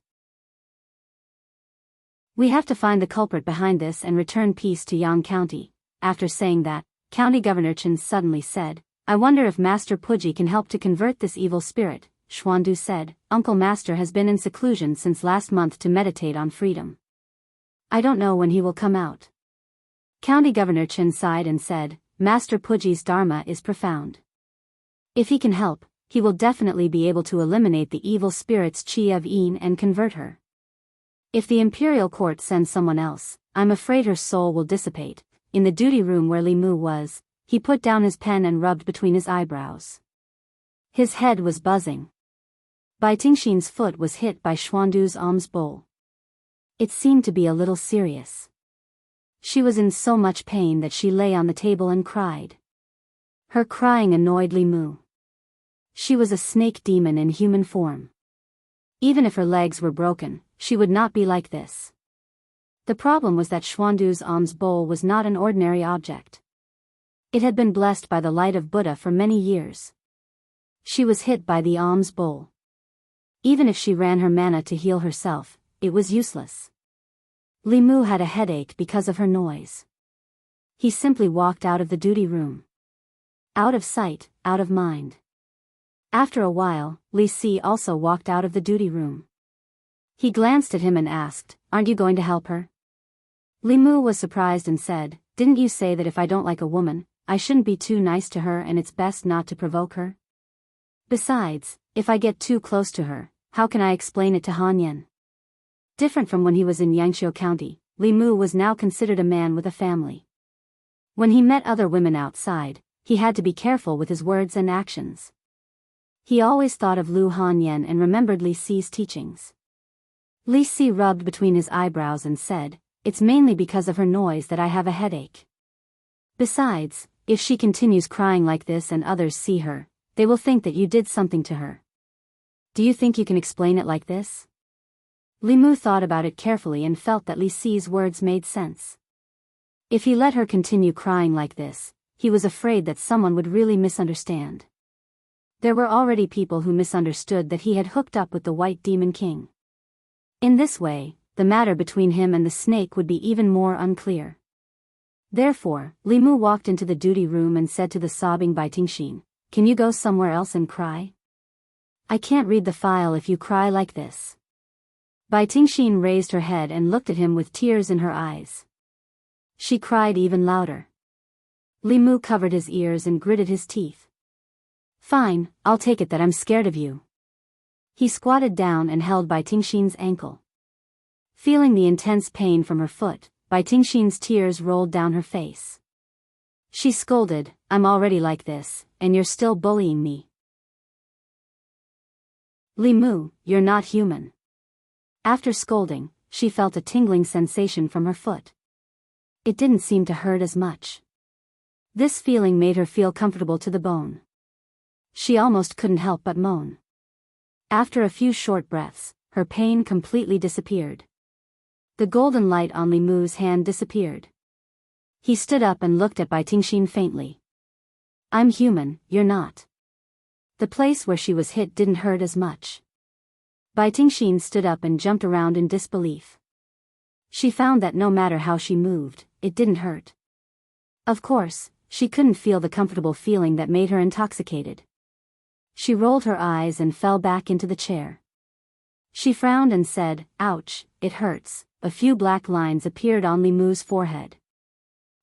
We have to find the culprit behind this and return peace to Yang County. After saying that, County Governor Chen suddenly said, I wonder if Master Puji can help to convert this evil spirit. Xuandu said, Uncle Master has been in seclusion since last month to meditate on freedom. I don't know when he will come out. County Governor Chen sighed and said, Master Puji's dharma is profound. If he can help, he will definitely be able to eliminate the evil spirit's chi of Yin and convert her. If the imperial court sends someone else, I'm afraid her soul will dissipate. In the duty room where Li Mu was, he put down his pen and rubbed between his eyebrows. His head was buzzing. Bai Tingxin's foot was hit by Xuandu's alms bowl. It seemed to be a little serious. She was in so much pain that she lay on the table and cried. Her crying annoyed Li Mu. She was a snake demon in human form. Even if her legs were broken, she would not be like this. The problem was that Xuandu's alms bowl was not an ordinary object. It had been blessed by the light of Buddha for many years. She was hit by the alms bowl. Even if she ran her mana to heal herself, it was useless. Li Mu had a headache because of her noise. He simply walked out of the duty room. Out of sight, out of mind. After a while, Li Si also walked out of the duty room. He glanced at him and asked, Aren't you going to help her? Li Mu was surprised and said, Didn't you say that if I don't like a woman, I shouldn't be too nice to her and it's best not to provoke her? Besides, if I get too close to her, how can I explain it to Han Yan? Different from when he was in Yangqiu County, Li Mu was now considered a man with a family. When he met other women outside, he had to be careful with his words and actions. He always thought of Lu Hanyan and remembered Li Si's teachings. Li Si rubbed between his eyebrows and said, It's mainly because of her noise that I have a headache. Besides, if she continues crying like this and others see her, they will think that you did something to her. Do you think you can explain it like this? Li Mu thought about it carefully and felt that Li Si's words made sense. If he let her continue crying like this, he was afraid that someone would really misunderstand. There were already people who misunderstood that he had hooked up with the White Demon King. In this way, the matter between him and the snake would be even more unclear. Therefore, Li Mu walked into the duty room and said to the sobbing Bai Tingxin, Can you go somewhere else and cry? I can't read the file if you cry like this. Bai Tingxin raised her head and looked at him with tears in her eyes. She cried even louder. Li Mu covered his ears and gritted his teeth. Fine, I'll take it that I'm scared of you. He squatted down and held Bai Tingxin's ankle. Feeling the intense pain from her foot, Bai Tingxin's tears rolled down her face. She scolded, I'm already like this, and you're still bullying me. Li Mu, you're not human. After scolding, she felt a tingling sensation from her foot. It didn't seem to hurt as much. This feeling made her feel comfortable to the bone. She almost couldn't help but moan. After a few short breaths, her pain completely disappeared. The golden light on Li Mu's hand disappeared. He stood up and looked at Bai Tingxin faintly. I'm human, you're not. The place where she was hit didn't hurt as much. Bai Tingxin stood up and jumped around in disbelief. She found that no matter how she moved, it didn't hurt. Of course, she couldn't feel the comfortable feeling that made her intoxicated. She rolled her eyes and fell back into the chair. She frowned and said, Ouch, it hurts. A few black lines appeared on Li Mu's forehead.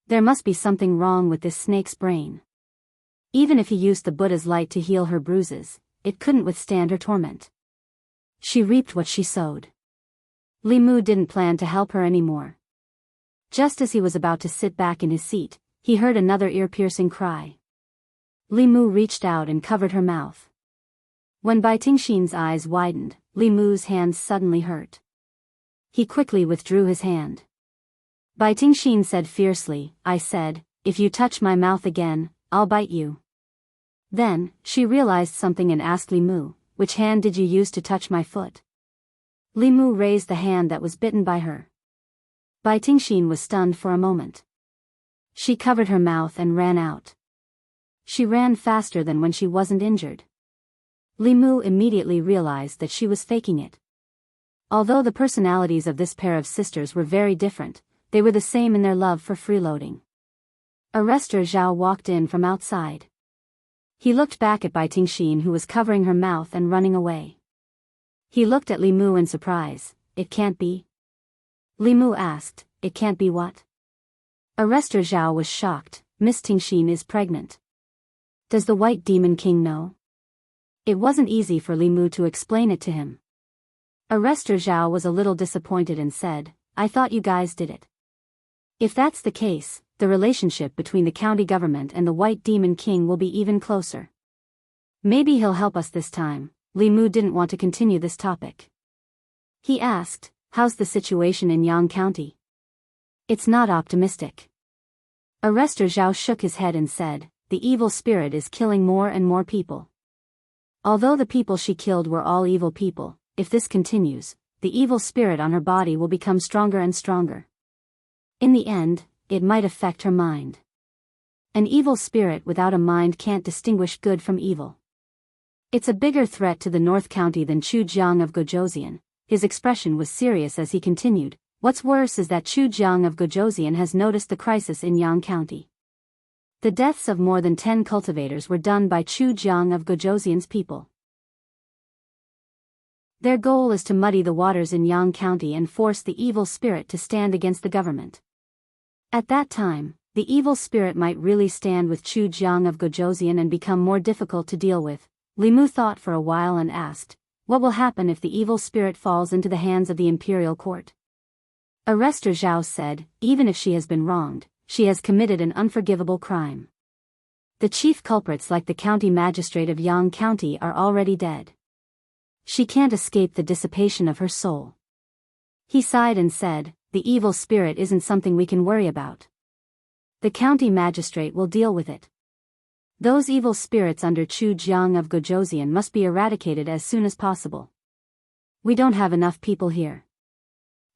There must be something wrong with this snake's brain. Even if he used the Buddha's light to heal her bruises, it couldn't withstand her torment. She reaped what she sowed. Li Mu didn't plan to help her anymore. Just as he was about to sit back in his seat, he heard another ear-piercing cry. Li Mu reached out and covered her mouth. When Bai Tingxin's eyes widened, Li Mu's hands suddenly hurt. He quickly withdrew his hand. Bai Tingxin said fiercely, I said, if you touch my mouth again, I'll bite you. Then, she realized something and asked Li Mu, which hand did you use to touch my foot? Li Mu raised the hand that was bitten by her. Bai Tingxin was stunned for a moment. She covered her mouth and ran out. She ran faster than when she wasn't injured. Li Mu immediately realized that she was faking it. Although the personalities of this pair of sisters were very different, they were the same in their love for freeloading. Arrestor Zhao walked in from outside. He looked back at Bai Tingxin, who was covering her mouth and running away. He looked at Li Mu in surprise. It can't be? Li Mu asked, it can't be what? Arrestor Zhao was shocked. Miss Tingxin is pregnant. Does the White Demon King know? It wasn't easy for Li Mu to explain it to him. Arrestor Zhao was a little disappointed and said, I thought you guys did it. If that's the case, the relationship between the county government and the White Demon King will be even closer. Maybe he'll help us this time. Li Mu didn't want to continue this topic. He asked, how's the situation in Yang County? It's not optimistic. Arrestor Zhao shook his head and said, the evil spirit is killing more and more people. Although the people she killed were all evil people, if this continues, the evil spirit on her body will become stronger and stronger. In the end, it might affect her mind. An evil spirit without a mind can't distinguish good from evil. It's a bigger threat to the North County than Chu Jiang of Gojosian. His expression was serious as he continued, what's worse is that Chu Jiang of Gojosian has noticed the crisis in Yang County. The deaths of more than 10 cultivators were done by Chu Jiang of Gojosian's people. Their goal is to muddy the waters in Yang County and force the evil spirit to stand against the government. At that time, the evil spirit might really stand with Chu Jiang of Gojosian and become more difficult to deal with. Li Mu thought for a while and asked, what will happen if the evil spirit falls into the hands of the imperial court? Arrestor Zhao said, even if she has been wronged, she has committed an unforgivable crime. The chief culprits like the county magistrate of Yang County are already dead. She can't escape the dissipation of her soul. He sighed and said, the evil spirit isn't something we can worry about. The county magistrate will deal with it. Those evil spirits under Chu Jiang of Gojosian must be eradicated as soon as possible. We don't have enough people here.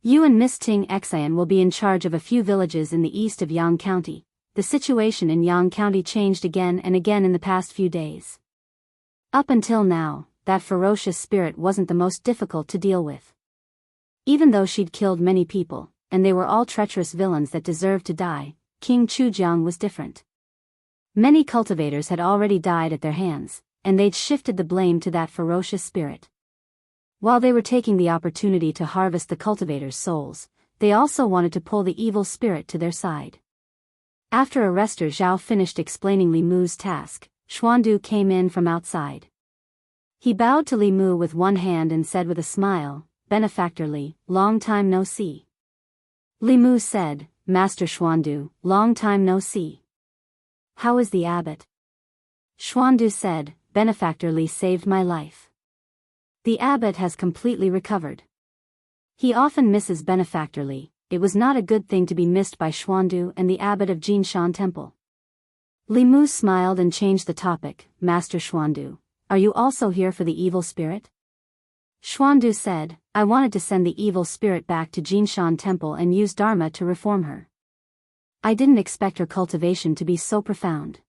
You and Miss Ting Xian will be in charge of a few villages in the east of Yang County. The situation in Yang County changed again and again in the past few days. Up until now, that ferocious spirit wasn't the most difficult to deal with. Even though she'd killed many people, and they were all treacherous villains that deserved to die, King Chu Jiang was different. Many cultivators had already died at their hands, and they'd shifted the blame to that ferocious spirit. While they were taking the opportunity to harvest the cultivators' souls, they also wanted to pull the evil spirit to their side. After Arrestor Zhao finished explaining Li Mu's task, Xuandu came in from outside. He bowed to Li Mu with one hand and said with a smile, Benefactor Li, long time no see. Li Mu said, Master Xuandu, long time no see. How is the abbot? Xuandu said, Benefactor Li saved my life. The abbot has completely recovered. He often misses Benefactor Li. It was not a good thing to be missed by Xuandu and the abbot of Jinshan Temple. Li Mu smiled and changed the topic, Master Xuandu, are you also here for the evil spirit? Xuandu said, I wanted to send the evil spirit back to Jinshan Temple and use Dharma to reform her. I didn't expect her cultivation to be so profound.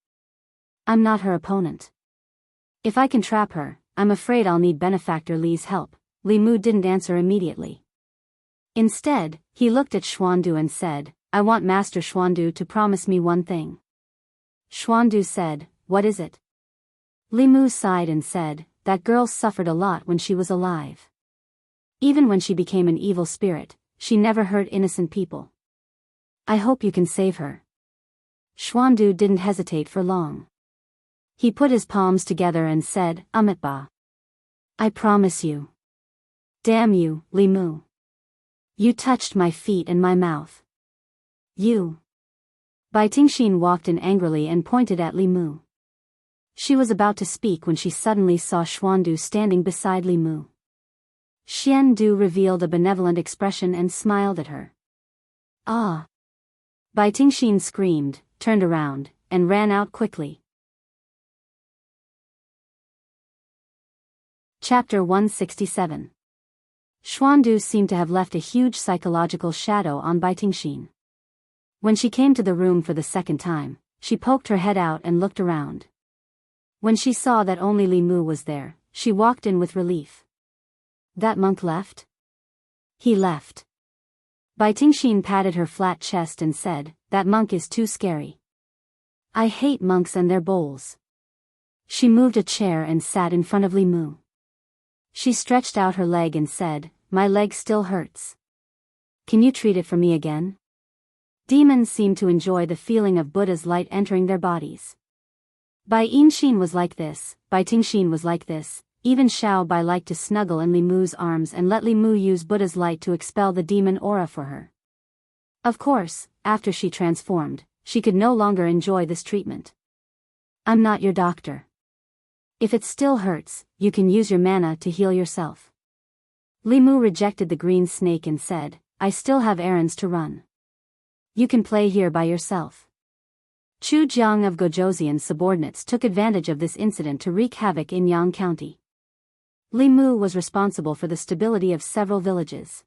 I'm not her opponent. If I can trap her, I'm afraid I'll need Benefactor Li's help. Li Mu didn't answer immediately. Instead, he looked at Xuandu and said, I want Master Xuandu to promise me one thing. Xuandu said, what is it? Li Mu sighed and said, that girl suffered a lot when she was alive. Even when she became an evil spirit, she never hurt innocent people. I hope you can save her. Xuandu didn't hesitate for long. He put his palms together and said, Amitba. I promise you. Damn you, Li Mu. You touched my feet and my mouth. You. Bai Tingxin walked in angrily and pointed at Li Mu. She was about to speak when she suddenly saw Xuandu standing beside Li Mu. Xian Du revealed a benevolent expression and smiled at her. Ah! Bai Tingxin screamed, turned around, and ran out quickly. Chapter 167. Xuandu seemed to have left a huge psychological shadow on Bai Tingxin. When she came to the room for the second time, she poked her head out and looked around. When she saw that only Li Mu was there, she walked in with relief. That monk left? He left. Bai Tingxin patted her flat chest and said, that monk is too scary. I hate monks and their bowls. She moved a chair and sat in front of Li Mu. She stretched out her leg and said, my leg still hurts. Can you treat it for me again? Demons seemed to enjoy the feeling of Buddha's light entering their bodies. Bai Yinxin was like this, Bai Tingxin was like this, even Xiao Bai liked to snuggle in Li Mu's arms and let Li Mu use Buddha's light to expel the demon aura for her. Of course, after she transformed, she could no longer enjoy this treatment. I'm not your doctor. If it still hurts, you can use your mana to heal yourself. Li Mu rejected the green snake and said, I still have errands to run. You can play here by yourself. Chu Jiang of Gojoseon's subordinates took advantage of this incident to wreak havoc in Yang County. Li Mu was responsible for the stability of several villages.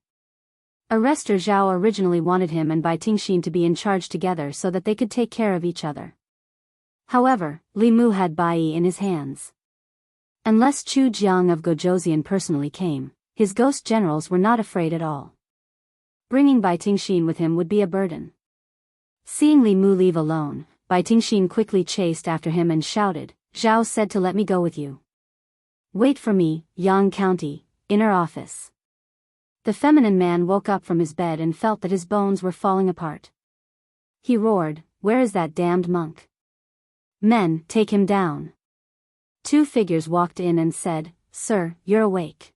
Arrestor Zhao originally wanted him and Bai Tingxin to be in charge together so that they could take care of each other. However, Li Mu had Bai Yi in his hands. Unless Chu Jiang of Gojoseon personally came, his ghost generals were not afraid at all. Bringing Bai Tingxin with him would be a burden. Seeing Li Mu leave alone, Bai Tingxin quickly chased after him and shouted, Zhao said to let me go with you. Wait for me, Yang County, inner office. The feminine man woke up from his bed and felt that his bones were falling apart. He roared, where is that damned monk? Men, take him down. Two figures walked in and said, Sir, you're awake.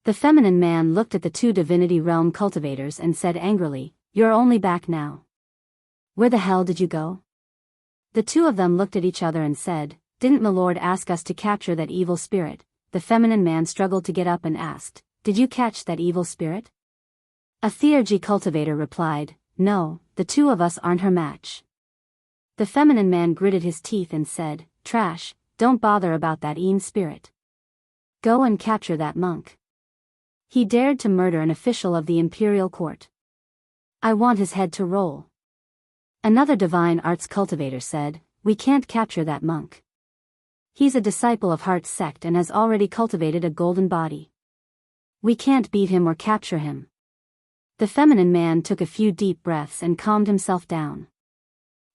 The feminine man looked at the two divinity realm cultivators and said angrily, you're only back now. Where the hell did you go? The two of them looked at each other and said, didn't my lord ask us to capture that evil spirit? The feminine man struggled to get up and asked, did you catch that evil spirit? A theurgy cultivator replied, no, the two of us aren't her match. The feminine man gritted his teeth and said, trash, don't bother about that Een spirit. Go and capture that monk. He dared to murder an official of the imperial court. I want his head to roll. Another divine arts cultivator said, we can't capture that monk. He's a disciple of Heart's sect and has already cultivated a golden body. We can't beat him or capture him. The feminine man took a few deep breaths and calmed himself down.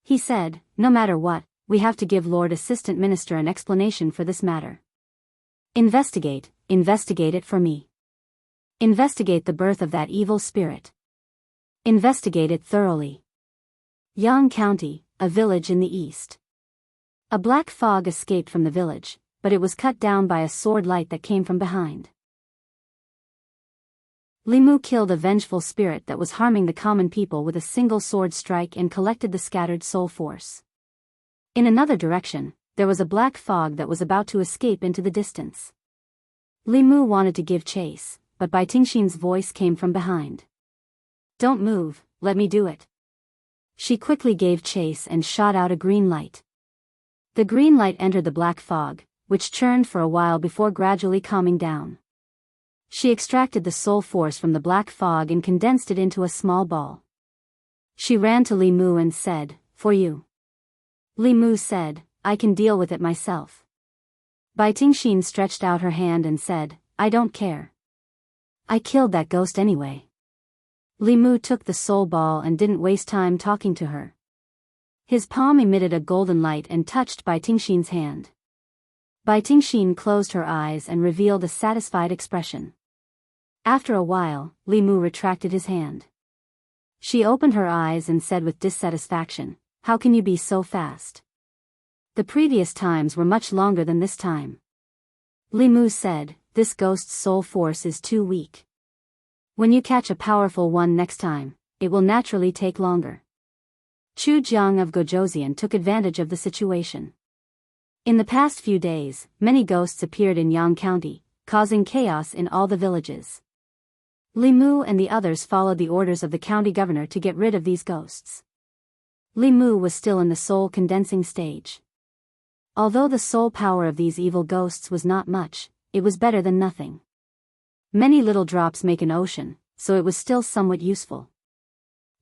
He said, no matter what, we have to give Lord Assistant Minister an explanation for this matter. Investigate it for me. Investigate the birth of that evil spirit. Investigate it thoroughly. Yang County, a village in the east. A black fog escaped from the village, but it was cut down by a sword light that came from behind. Li Mu killed a vengeful spirit that was harming the common people with a single sword strike and collected the scattered soul force. In another direction, there was a black fog that was about to escape into the distance. Li Mu wanted to give chase, but Bai Tingxin's voice came from behind. Don't move, let me do it. She quickly gave chase and shot out a green light. The green light entered the black fog, which churned for a while before gradually calming down. She extracted the soul force from the black fog and condensed it into a small ball. She ran to Li Mu and said, for you. Li Mu said, I can deal with it myself. Bai Tingxin stretched out her hand and said, I don't care. I killed that ghost anyway. Li Mu took the soul ball and didn't waste time talking to her. His palm emitted a golden light and touched Bai Tingxin's hand. Bai Tingxin closed her eyes and revealed a satisfied expression. After a while, Li Mu retracted his hand. She opened her eyes and said with dissatisfaction, how can you be so fast? The previous times were much longer than this time. Li Mu said, this ghost's soul force is too weak. When you catch a powerful one next time, it will naturally take longer. Chu Jiang of Gojoseon took advantage of the situation. In the past few days, many ghosts appeared in Yang County, causing chaos in all the villages. Li Mu and the others followed the orders of the county governor to get rid of these ghosts. Li Mu was still in the soul condensing stage. Although the soul power of these evil ghosts was not much, it was better than nothing. Many little drops make an ocean, so it was still somewhat useful.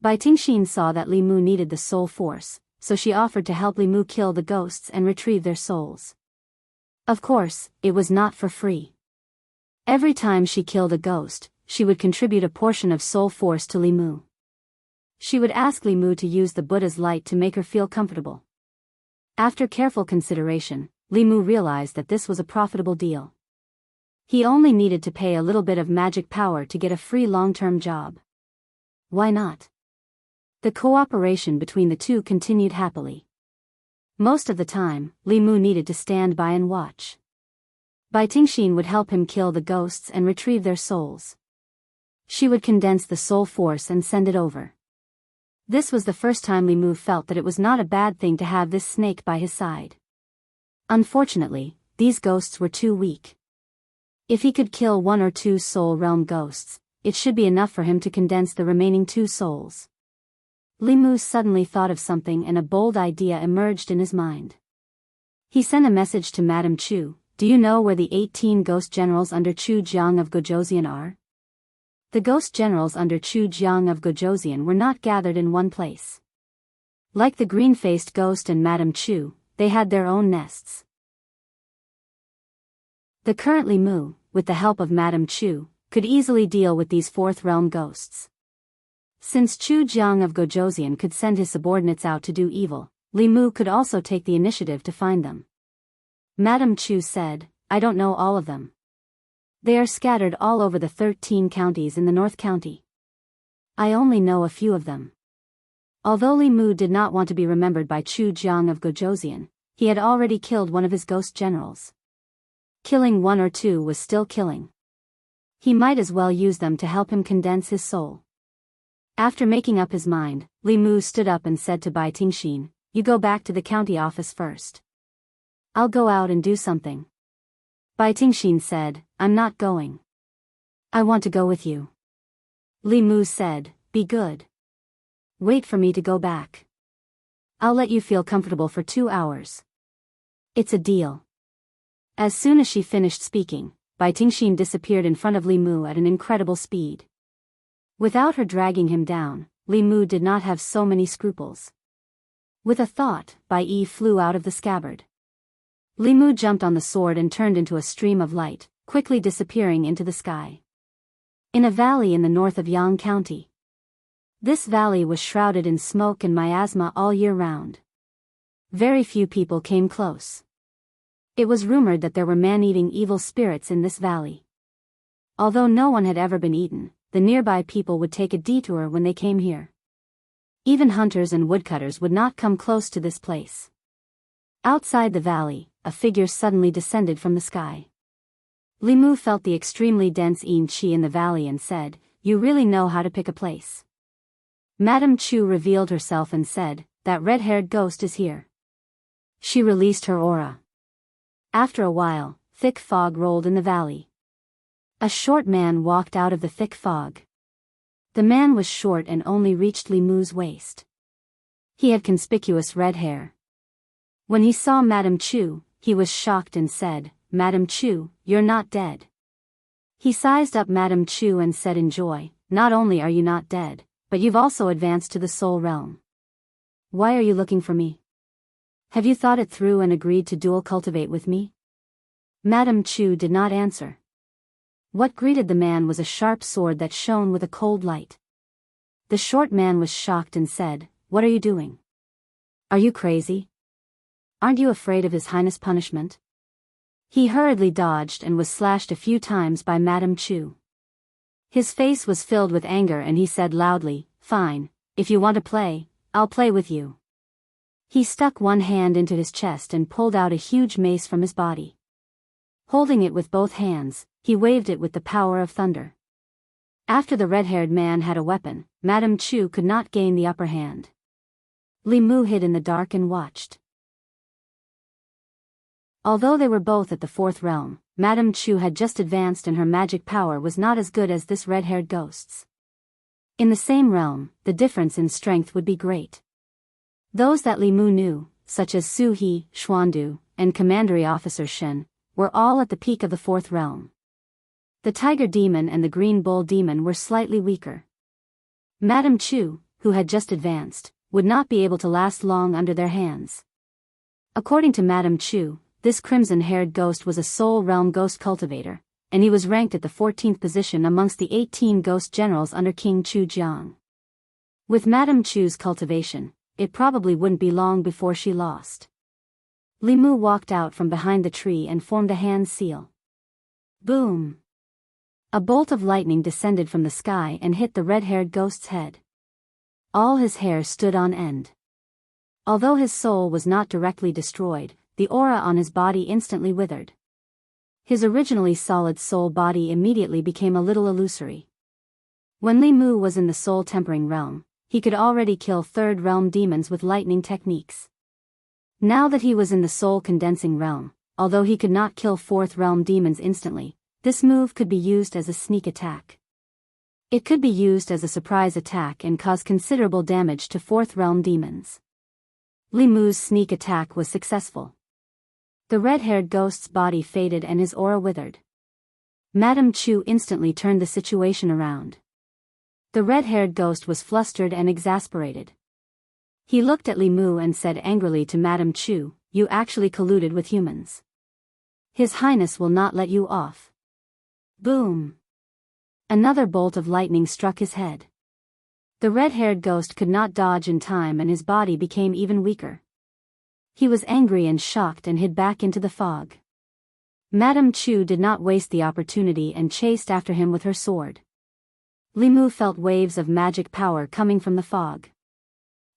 Bai Tingxin saw that Li Mu needed the soul force, so she offered to help Li Mu kill the ghosts and retrieve their souls. Of course, it was not for free. Every time she killed a ghost, she would contribute a portion of soul force to Li Mu. She would ask Li Mu to use the Buddha's light to make her feel comfortable. After careful consideration, Li Mu realized that this was a profitable deal. He only needed to pay a little bit of magic power to get a free long-term job. Why not? The cooperation between the two continued happily. Most of the time, Li Mu needed to stand by and watch. Bai Tingxin would help him kill the ghosts and retrieve their souls. She would condense the soul force and send it over. This was the first time Li Mu felt that it was not a bad thing to have this snake by his side. Unfortunately, these ghosts were too weak. If he could kill 1 or 2 soul realm ghosts, it should be enough for him to condense the remaining 2 souls. Li Mu suddenly thought of something and a bold idea emerged in his mind. He sent a message to Madame Chu. Do you know where the 18 ghost generals under Chu Jiang of Gojosian are? The ghost generals under Chu Jiang of Gojosian were not gathered in one place. Like the green-faced ghost and Madame Chu, they had their own nests. The current Li Mu, with the help of Madame Chu, could easily deal with these 4th realm ghosts. Since Chu Jiang of Gojosian could send his subordinates out to do evil, Li Mu could also take the initiative to find them. Madame Chu said, I don't know all of them. They are scattered all over the 13 counties in the North County. I only know a few of them. Although Li Mu did not want to be remembered by Chu Jiang of Gojosian, he had already killed one of his ghost generals. Killing 1 or 2 was still killing. He might as well use them to help him condense his soul. After making up his mind, Li Mu stood up and said to Bai Tingxin, You go back to the county office first. I'll go out and do something. Bai Tingxin said, I'm not going. I want to go with you. Li Mu said, Be good. Wait for me to go back. I'll let you feel comfortable for 2 hours. It's a deal. As soon as she finished speaking, Bai Tingxin disappeared in front of Li Mu at an incredible speed. Without her dragging him down, Li Mu did not have so many scruples. With a thought, Bai Yi flew out of the scabbard. Li Mu jumped on the sword and turned into a stream of light, quickly disappearing into the sky. In a valley in the north of Yang County. This valley was shrouded in smoke and miasma all year round. Very few people came close. It was rumored that there were man-eating evil spirits in this valley. Although no one had ever been eaten, the nearby people would take a detour when they came here. Even hunters and woodcutters would not come close to this place. Outside the valley, a figure suddenly descended from the sky. Li Mu felt the extremely dense yin qi in the valley and said, You really know how to pick a place. Madame Chu revealed herself and said, That red-haired ghost is here. She released her aura. After a while, thick fog rolled in the valley. A short man walked out of the thick fog. The man was short and only reached Li Mu's waist. He had conspicuous red hair. When he saw Madame Chu, he was shocked and said, Madame Chu, you're not dead. He sized up Madame Chu and said in joy, Not only are you not dead, but you've also advanced to the soul realm. Why are you looking for me? Have you thought it through and agreed to dual cultivate with me? Madame Chu did not answer. What greeted the man was a sharp sword that shone with a cold light. The short man was shocked and said, What are you doing? Are you crazy? Aren't you afraid of His Highness' punishment? He hurriedly dodged and was slashed a few times by Madame Chu. His face was filled with anger and he said loudly, Fine, if you want to play, I'll play with you. He stuck one hand into his chest and pulled out a huge mace from his body. Holding it with both hands, he waved it with the power of thunder. After the red-haired man had a weapon, Madame Chu could not gain the upper hand. Li Mu hid in the dark and watched. Although they were both at the 4th realm, Madame Chu had just advanced and her magic power was not as good as this red-haired ghost's. In the same realm, the difference in strength would be great. Those that Li Mu knew, such as Su He, Xuandu, and Commandery Officer Shen, were all at the peak of the 4th realm. The tiger demon and the green bull demon were slightly weaker. Madame Chu, who had just advanced, would not be able to last long under their hands. According to Madame Chu, this crimson-haired ghost was a soul realm ghost cultivator, and he was ranked at the 14th position amongst the 18 ghost generals under King Chu Jiang. With Madame Chu's cultivation, it probably wouldn't be long before she lost. Li Mu walked out from behind the tree and formed a hand seal. Boom! A bolt of lightning descended from the sky and hit the red-haired ghost's head. All his hair stood on end. Although his soul was not directly destroyed, the aura on his body instantly withered. His originally solid soul body immediately became a little illusory. When Li Mu was in the soul-tempering realm, he could already kill third-realm demons with lightning techniques. Now that he was in the soul-condensing realm, although he could not kill fourth-realm demons instantly, this move could be used as a sneak attack. It could be used as a surprise attack and cause considerable damage to fourth-realm demons. Li Mu's sneak attack was successful. The red-haired ghost's body faded and his aura withered. Madame Chu instantly turned the situation around. The red-haired ghost was flustered and exasperated. He looked at Li Mu and said angrily to Madame Chu, "You actually colluded with humans. His Highness will not let you off." Boom! Another bolt of lightning struck his head. The red-haired ghost could not dodge in time and his body became even weaker. He was angry and shocked and hid back into the fog. Madame Chu did not waste the opportunity and chased after him with her sword. Li Mu felt waves of magic power coming from the fog.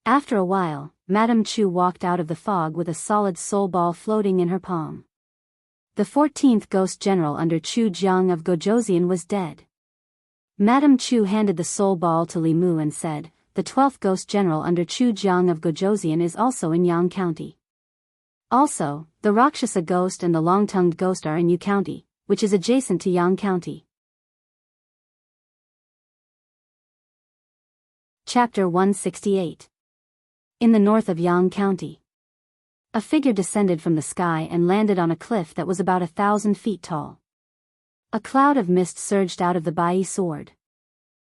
After a while, Madame Chu walked out of the fog with a solid soul ball floating in her palm. The 14th ghost general under Chu Jiang of Gojoseon was dead. Madame Chu handed the soul ball to Li Mu and said, "The 12th ghost general under Chu Jiang of Gojoseon is also in Yang County. Also, the Rakshasa ghost and the long-tongued ghost are in Yu County, which is adjacent to Yang County." Chapter 168. In the north of Yang County. A figure descended from the sky and landed on a cliff that was about 1,000 feet tall. A cloud of mist surged out of the Bai sword.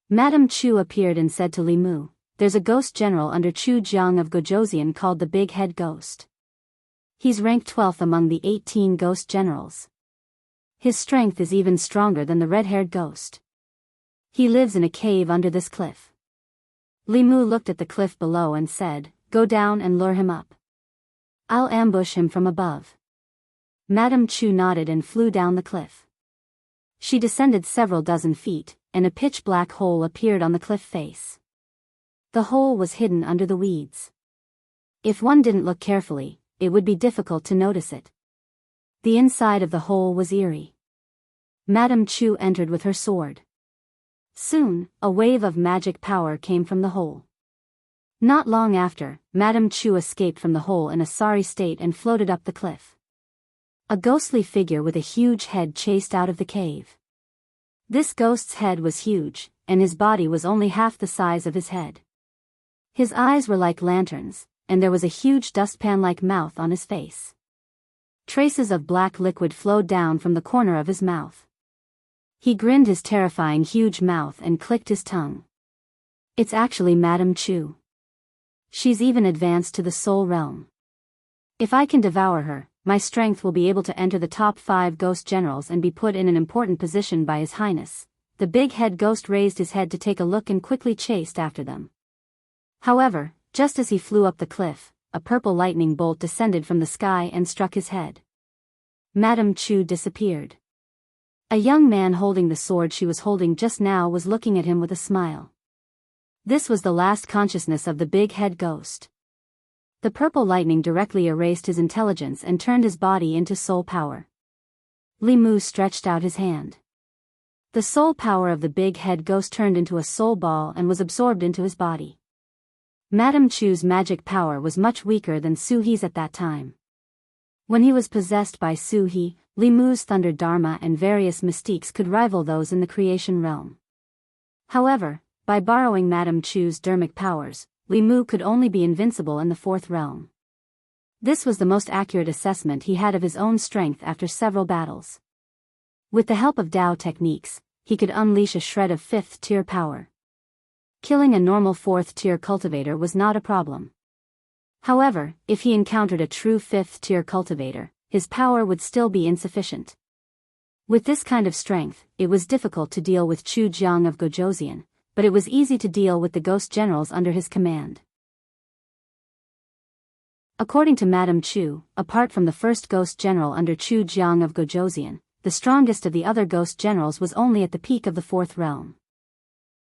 Madame Chu appeared and said to Li Mu, "There's a ghost general under Chu Jiang of Gojoseon called the Big Head Ghost. He's ranked 12th among the 18 ghost generals. His strength is even stronger than the red-haired ghost. He lives in a cave under this cliff." Li Mu looked at the cliff below and said, "Go down and lure him up. I'll ambush him from above." Madame Chu nodded and flew down the cliff. She descended several dozen feet, and a pitch-black hole appeared on the cliff face. The hole was hidden under the weeds. If one didn't look carefully, it would be difficult to notice it. The inside of the hole was eerie. Madame Chu entered with her sword. Soon, a wave of magic power came from the hole. Not long after, Madame Chu escaped from the hole in a sorry state and floated up the cliff. A ghostly figure with a huge head chased out of the cave. This ghost's head was huge, and his body was only half the size of his head. His eyes were like lanterns, and there was a huge dustpan-like mouth on his face. Traces of black liquid flowed down from the corner of his mouth. He grinned his terrifying huge mouth and clicked his tongue. "It's actually Madame Chu. She's even advanced to the soul realm. If I can devour her, my strength will be able to enter the top 5 ghost generals and be put in an important position by His Highness." The big head ghost raised his head to take a look and quickly chased after them. However, just as he flew up the cliff, a purple lightning bolt descended from the sky and struck his head. Madame Chu disappeared. A young man holding the sword she was holding just now was looking at him with a smile. This was the last consciousness of the big head ghost. The purple lightning directly erased his intelligence and turned his body into soul power. Li Mu stretched out his hand. The soul power of the big head ghost turned into a soul ball and was absorbed into his body. Madame Chu's magic power was much weaker than Su He's at that time. When he was possessed by Su He, Li Mu's thunder dharma and various mystiques could rival those in the creation realm. However, by borrowing Madame Chu's dharmic powers, Li Mu could only be invincible in the 4th realm. This was the most accurate assessment he had of his own strength after several battles. With the help of Dao techniques, he could unleash a shred of 5th-tier power. Killing a normal 4th-tier cultivator was not a problem. However, if he encountered a true 5th-tier cultivator, his power would still be insufficient. With this kind of strength, it was difficult to deal with Chu Jiang of Gojoseon, but it was easy to deal with the ghost generals under his command. According to Madame Chu, apart from the first ghost general under Chu Jiang of Gojoseon, the strongest of the other ghost generals was only at the peak of the 4th realm.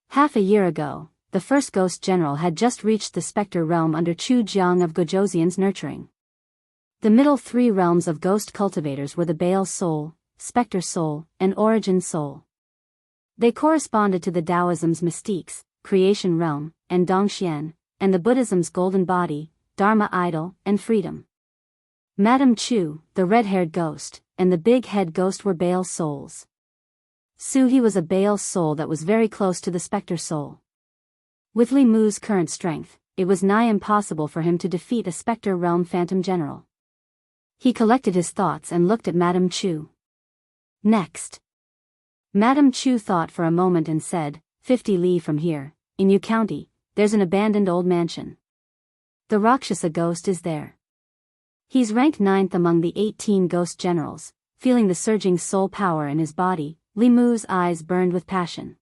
Half a year ago, the first ghost general had just reached the specter realm under Chu Jiang of Gojoseon's nurturing. The middle 3 realms of ghost cultivators were the Baal Soul, Spectre Soul, and Origin Soul. They corresponded to the Taoism's mystiques, Creation Realm, and Dongxian, and the Buddhism's Golden Body, Dharma Idol, and Freedom. Madame Chu, the red-haired ghost, and the big-head ghost were Baal Souls. Suhi was a Baal Soul that was very close to the Spectre Soul. With Li Mu's current strength, it was nigh impossible for him to defeat a Spectre Realm Phantom General. He collected his thoughts and looked at Madame Chu. Next. Madame Chu thought for a moment and said, 50 li from here, in Yu County, there's an abandoned old mansion. The Rakshasa ghost is there. He's ranked 9th among the 18 ghost generals. Feeling the surging soul power in his body, Li Mu's eyes burned with passion.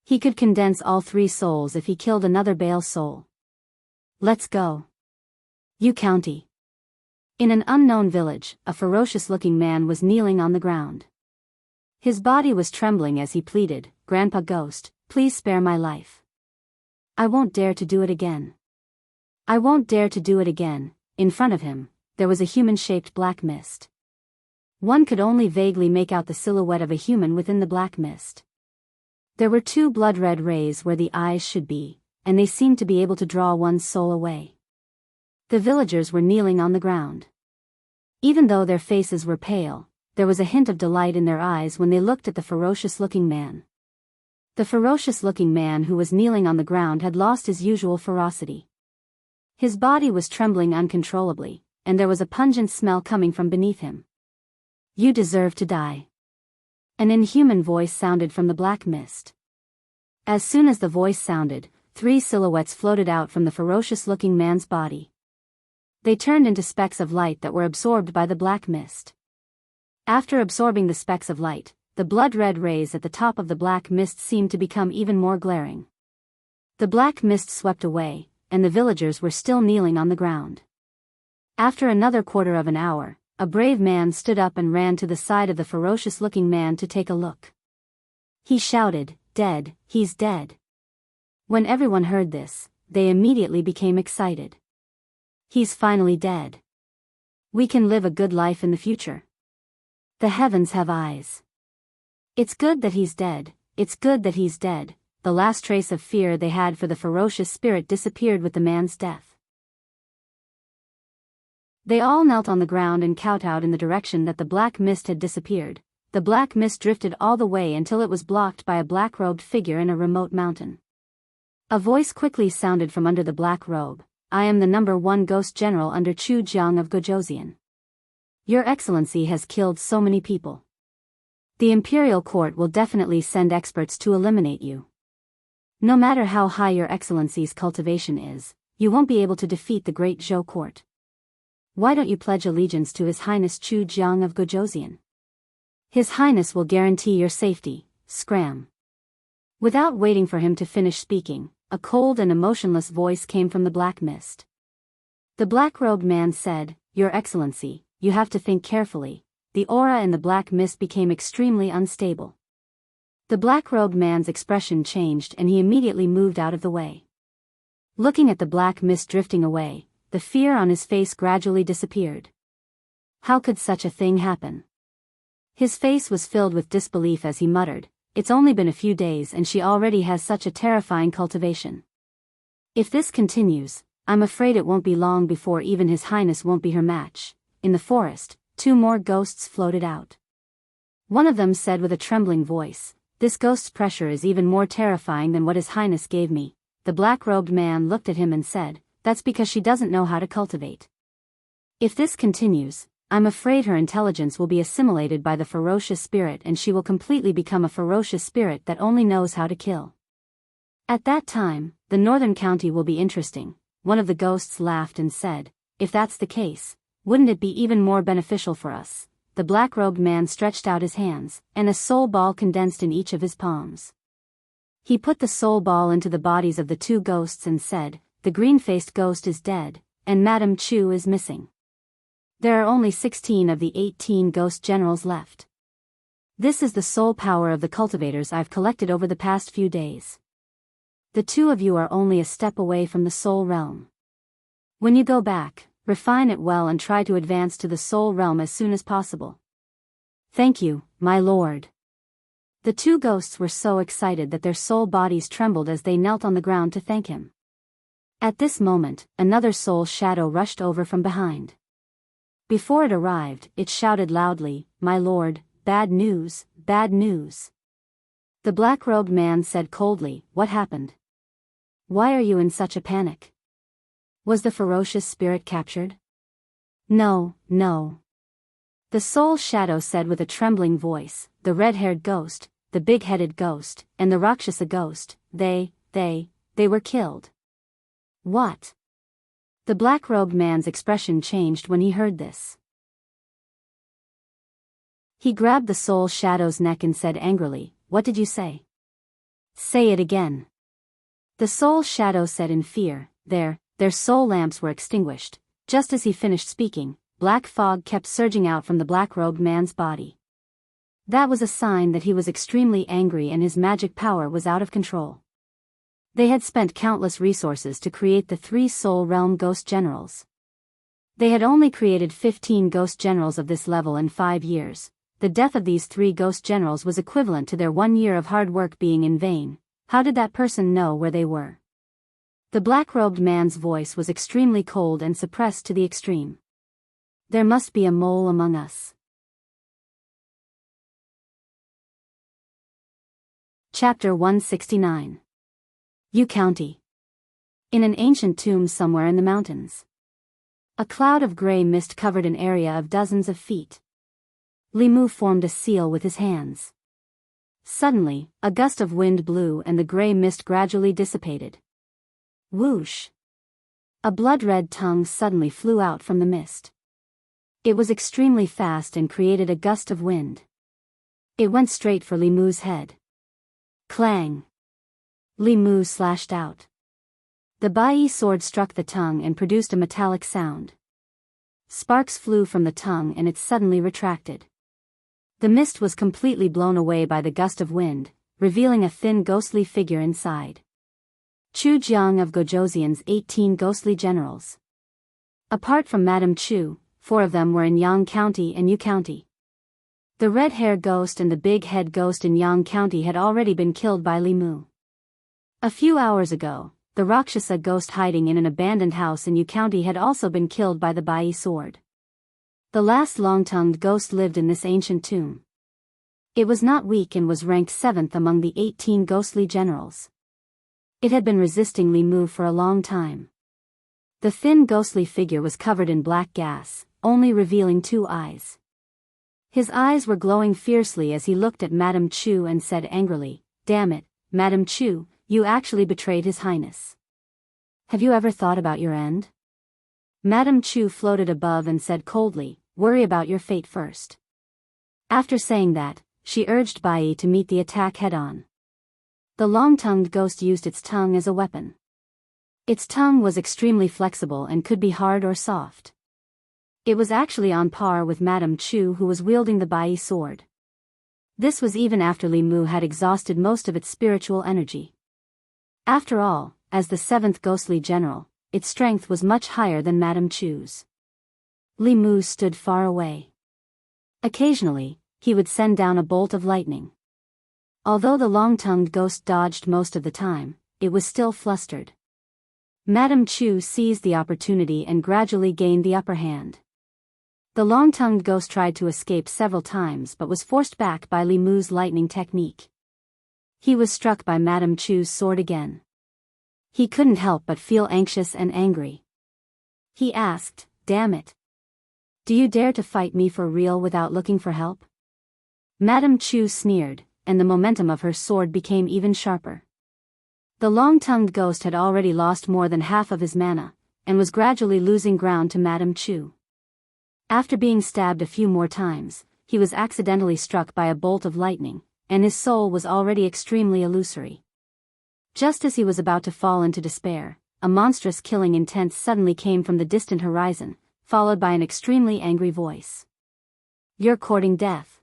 He could condense all 3 souls if he killed another Baal soul. Let's go. Yu County. In an unknown village, a ferocious-looking man was kneeling on the ground. His body was trembling as he pleaded, "Grandpa Ghost, please spare my life. I won't dare to do it again. I won't dare to do it again." In front of him, there was a human-shaped black mist. One could only vaguely make out the silhouette of a human within the black mist. There were 2 blood-red rays where the eyes should be, and they seemed to be able to draw one's soul away. The villagers were kneeling on the ground. Even though their faces were pale, there was a hint of delight in their eyes when they looked at the ferocious-looking man. The ferocious-looking man who was kneeling on the ground had lost his usual ferocity. His body was trembling uncontrollably, and there was a pungent smell coming from beneath him. "You deserve to die." An inhuman voice sounded from the black mist. As soon as the voice sounded, 3 silhouettes floated out from the ferocious-looking man's body. They turned into specks of light that were absorbed by the black mist. After absorbing the specks of light, the blood-red rays at the top of the black mist seemed to become even more glaring. The black mist swept away, and the villagers were still kneeling on the ground. After another quarter of an hour, a brave man stood up and ran to the side of the ferocious-looking man to take a look. He shouted, "Dead, he's dead." When everyone heard this, they immediately became excited. "He's finally dead. We can live a good life in the future. The heavens have eyes. It's good that he's dead, it's good that he's dead." The last trace of fear they had for the ferocious spirit disappeared with the man's death. They all knelt on the ground and kowtowed in the direction that the black mist had disappeared. The black mist drifted all the way until it was blocked by a black-robed figure in a remote mountain. A voice quickly sounded from under the black robe. "I am the number 1 ghost general under Chu Jiang of Gojoseon. Your Excellency has killed so many people. The Imperial Court will definitely send experts to eliminate you. No matter how high your Excellency's cultivation is, you won't be able to defeat the great Zhou court. Why don't you pledge allegiance to His Highness Chu Jiang of Gojoseon? His Highness will guarantee your safety." Scram. Without waiting for him to finish speaking, a cold and emotionless voice came from the black mist. The black-robed man said, "Your Excellency, you have to think carefully." The aura in the black mist became extremely unstable. The black-robed man's expression changed and he immediately moved out of the way. Looking at the black mist drifting away, the fear on his face gradually disappeared. How could such a thing happen? His face was filled with disbelief as he muttered, "It's only been a few days and she already has such a terrifying cultivation. If this continues, I'm afraid it won't be long before even His Highness won't be her match." In the forest, 2 more ghosts floated out. One of them said with a trembling voice, "This ghost's pressure is even more terrifying than what His Highness gave me." The black-robed man looked at him and said, "That's because she doesn't know how to cultivate. If this continues, I'm afraid her intelligence will be assimilated by the ferocious spirit and she will completely become a ferocious spirit that only knows how to kill. At that time, the northern county will be interesting. One of the ghosts laughed and said, if that's the case, wouldn't it be even more beneficial for us? The black-robed man stretched out his hands, and a soul ball condensed in each of his palms. He put the soul ball into the bodies of the two ghosts and said, the green-faced ghost is dead, and Madame Chu is missing. There are only 16 of the 18 ghost generals left. This is the soul power of the cultivators I've collected over the past few days. The two of you are only a step away from the soul realm. When you go back, refine it well and try to advance to the soul realm as soon as possible. Thank you, my lord. The two ghosts were so excited that their soul bodies trembled as they knelt on the ground to thank him. At this moment, another soul shadow rushed over from behind. Before it arrived, it shouted loudly, my lord, bad news, bad news. The black-robed man said coldly, what happened? Why are you in such a panic? Was the ferocious spirit captured? No, no. The soul shadow said with a trembling voice, the red-haired ghost, the big-headed ghost, and the Rakshasa ghost, they were killed. What? The black-robed man's expression changed when he heard this. He grabbed the soul shadow's neck and said angrily, what did you say? Say it again. The soul shadow said in fear, their soul lamps were extinguished. Just as he finished speaking, black fog kept surging out from the black-robed man's body. That was a sign that he was extremely angry and his magic power was out of control. They had spent countless resources to create the 3 soul realm ghost generals. They had only created 15 ghost generals of this level in 5 years. The death of these 3 ghost generals was equivalent to their 1 year of hard work being in vain. How did that person know where they were? The black-robed man's voice was extremely cold and suppressed to the extreme. There must be a mole among us. Chapter 169. Yu County. In an ancient tomb somewhere in the mountains. A cloud of gray mist covered an area of dozens of feet. Li Mu formed a seal with his hands. Suddenly, a gust of wind blew and the gray mist gradually dissipated. Whoosh! A blood-red tongue suddenly flew out from the mist. It was extremely fast and created a gust of wind. It went straight for Li Mu's head. Clang! Li Mu slashed out. The Bai sword struck the tongue and produced a metallic sound. Sparks flew from the tongue and it suddenly retracted. The mist was completely blown away by the gust of wind, revealing a thin ghostly figure inside. Chu Jiang of Gojoseon's 18 ghostly generals. Apart from Madame Chu, 4 of them were in Yang County and Yu County. The red-hair ghost and the big-head ghost in Yang County had already been killed by Li Mu. A few hours ago, the Rakshasa ghost hiding in an abandoned house in Yu County had also been killed by the Bai sword. The last long-tongued ghost lived in this ancient tomb. It was not weak and was ranked 7th among the 18 ghostly generals. It had been resisting Li Mu for a long time. The thin ghostly figure was covered in black gas, only revealing 2 eyes. His eyes were glowing fiercely as he looked at Madame Chu and said angrily, "Damn it, Madame Chu, you actually betrayed His Highness. Have you ever thought about your end?" Madame Chu floated above and said coldly, "Worry about your fate first." After saying that, she urged Bai to meet the attack head-on. The long-tongued ghost used its tongue as a weapon. Its tongue was extremely flexible and could be hard or soft. It was actually on par with Madame Chu, who was wielding the Bai sword. This was even after Li Mu had exhausted most of its spiritual energy. After all, as the 7th ghostly general, its strength was much higher than Madame Chu's. Li Mu stood far away. Occasionally, he would send down a bolt of lightning. Although the long-tongued ghost dodged most of the time, it was still flustered. Madame Chu seized the opportunity and gradually gained the upper hand. The long-tongued ghost tried to escape several times but was forced back by Li Mu's lightning technique. He was struck by Madame Chu's sword again. He couldn't help but feel anxious and angry. He asked, "Damn it. Do you dare to fight me for real without looking for help? Madame Chu sneered, and the momentum of her sword became even sharper. The long-tongued ghost had already lost more than half of his mana, and was gradually losing ground to Madame Chu. After being stabbed a few more times, he was accidentally struck by a bolt of lightning, and his soul was already extremely illusory. Just as he was about to fall into despair, a monstrous killing intent suddenly came from the distant horizon, followed by an extremely angry voice. You're courting death.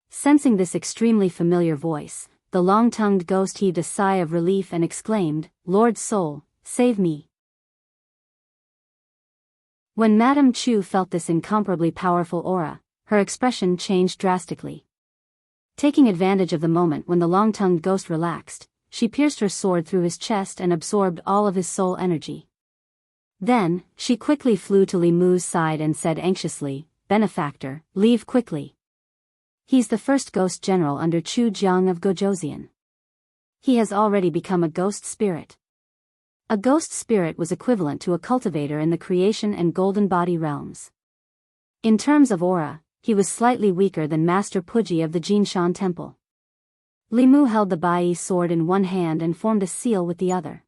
Sensing this extremely familiar voice, the long-tongued ghost heaved a sigh of relief and exclaimed, Lord Soul, save me. When Madame Chu felt this incomparably powerful aura, her expression changed drastically. Taking advantage of the moment when the long-tongued ghost relaxed, she pierced her sword through his chest and absorbed all of his soul energy. Then, she quickly flew to Li Mu's side and said anxiously, Benefactor, leave quickly. He's the first ghost general under Chu Jiang of Gojosian. He has already become a ghost spirit. A ghost spirit was equivalent to a cultivator in the creation and golden body realms. In terms of aura, he was slightly weaker than Master Puji of the Jinshan Temple. Li Mu held the Bai sword in one hand and formed a seal with the other.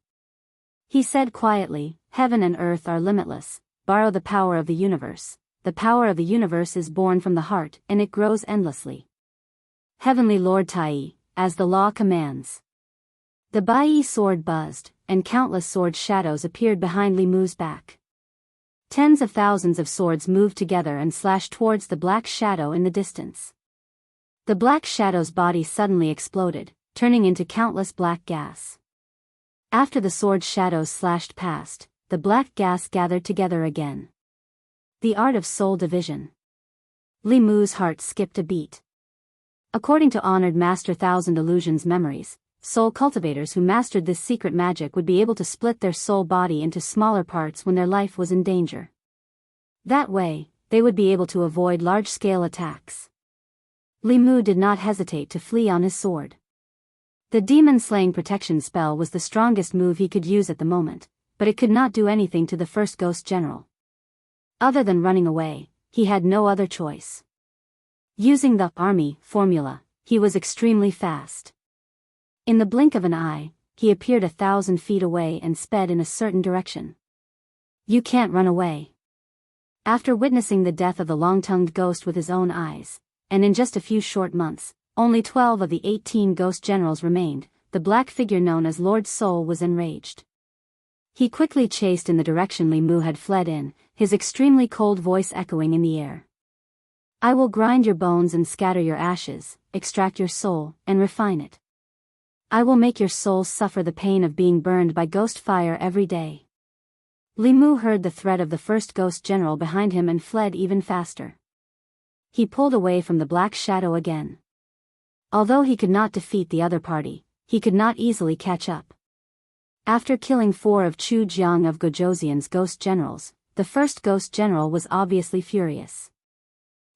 He said quietly, Heaven and earth are limitless, borrow the power of the universe. The power of the universe is born from the heart and it grows endlessly. Heavenly Lord Tai, as the law commands. The Bai sword buzzed, and countless sword shadows appeared behind Li Mu's back. Tens of thousands of swords moved together and slashed towards the black shadow in the distance. The black shadow's body suddenly exploded, turning into countless black gas. After the sword shadows slashed past, the black gas gathered together again. The art of soul division. Li Mu's heart skipped a beat. According to honored Master Thousand Illusions memories, soul cultivators who mastered this secret magic would be able to split their soul body into smaller parts when their life was in danger. That way, they would be able to avoid large-scale attacks. Li Mu did not hesitate to flee on his sword. The demon-slaying protection spell was the strongest move he could use at the moment, but it could not do anything to the first ghost general. Other than running away, he had no other choice. Using the army formula, he was extremely fast. In the blink of an eye, he appeared 1,000 feet away and sped in a certain direction. You can't run away. After witnessing the death of the long-tongued ghost with his own eyes, and in just a few short months, only 12 of the 18 ghost generals remained, the black figure known as Lord Soul was enraged. He quickly chased in the direction Li Mu had fled in, his extremely cold voice echoing in the air. I will grind your bones and scatter your ashes, extract your soul, and refine it. I will make your soul suffer the pain of being burned by ghost fire every day. Li Mu heard the threat of the first ghost general behind him and fled even faster. He pulled away from the black shadow again. Although he could not defeat the other party, he could not easily catch up. After killing 4 of Chu Jiang of Gojosian's ghost generals, the first ghost general was obviously furious.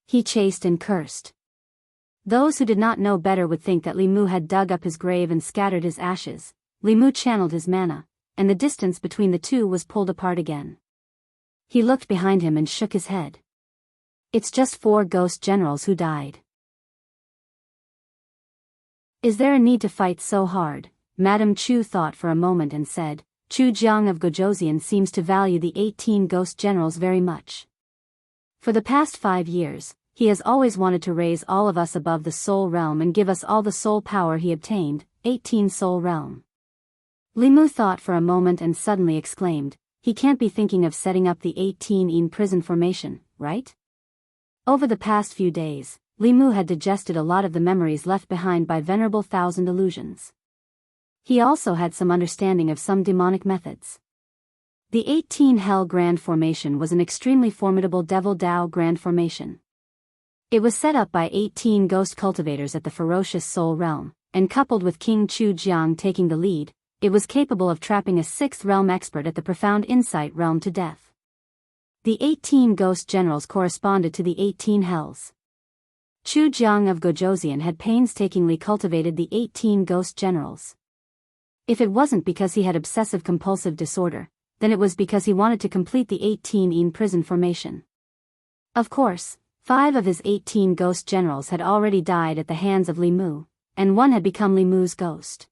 He chased and cursed. Those who did not know better would think that Li Mu had dug up his grave and scattered his ashes. Li Mu channeled his mana, and the distance between the two was pulled apart again. He looked behind him and shook his head. It's just 4 ghost generals who died. Is there a need to fight so hard? Madame Chu thought for a moment and said, Chu Jiang of Gojosian seems to value the 18 ghost generals very much. For the past 5 years, he has always wanted to raise all of us above the soul realm and give us all the soul power he obtained, 18 soul realm. Li Mu thought for a moment and suddenly exclaimed, he can't be thinking of setting up the 18 prison formation, right? Over the past few days, Li Mu had digested a lot of the memories left behind by Venerable Thousand Illusions. He also had some understanding of some demonic methods. The 18 Hell Grand Formation was an extremely formidable Devil Dao Grand Formation. It was set up by 18 ghost cultivators at the ferocious soul realm, and coupled with King Chu Jiang taking the lead, it was capable of trapping a 6th realm expert at the profound insight realm to death. The 18 ghost generals corresponded to the 18 hells. Chu Jiang of Gojosian had painstakingly cultivated the 18 ghost generals. If it wasn't because he had obsessive-compulsive disorder, then it was because he wanted to complete the 18 prison formation. Of course, 5 of his 18 ghost generals had already died at the hands of Li Mu, and 1 had become Li Mu's ghost.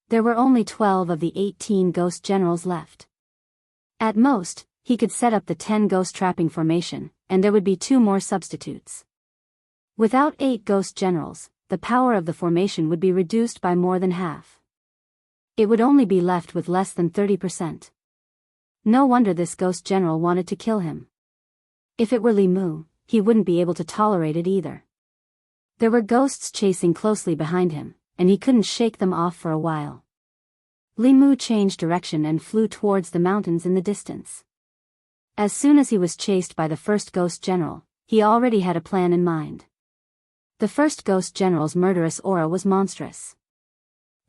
There were only 12 of the 18 ghost generals left. At most, he could set up the 10 ghost trapping formation, and there would be 2 more substitutes. Without 8 ghost generals, the power of the formation would be reduced by more than half. It would only be left with less than 30%. No wonder this ghost general wanted to kill him. If it were Li Mu, he wouldn't be able to tolerate it either. There were ghosts chasing closely behind him, and he couldn't shake them off for a while. Li Mu changed direction and flew towards the mountains in the distance. As soon as he was chased by the first ghost general, he already had a plan in mind. The first ghost general's murderous aura was monstrous.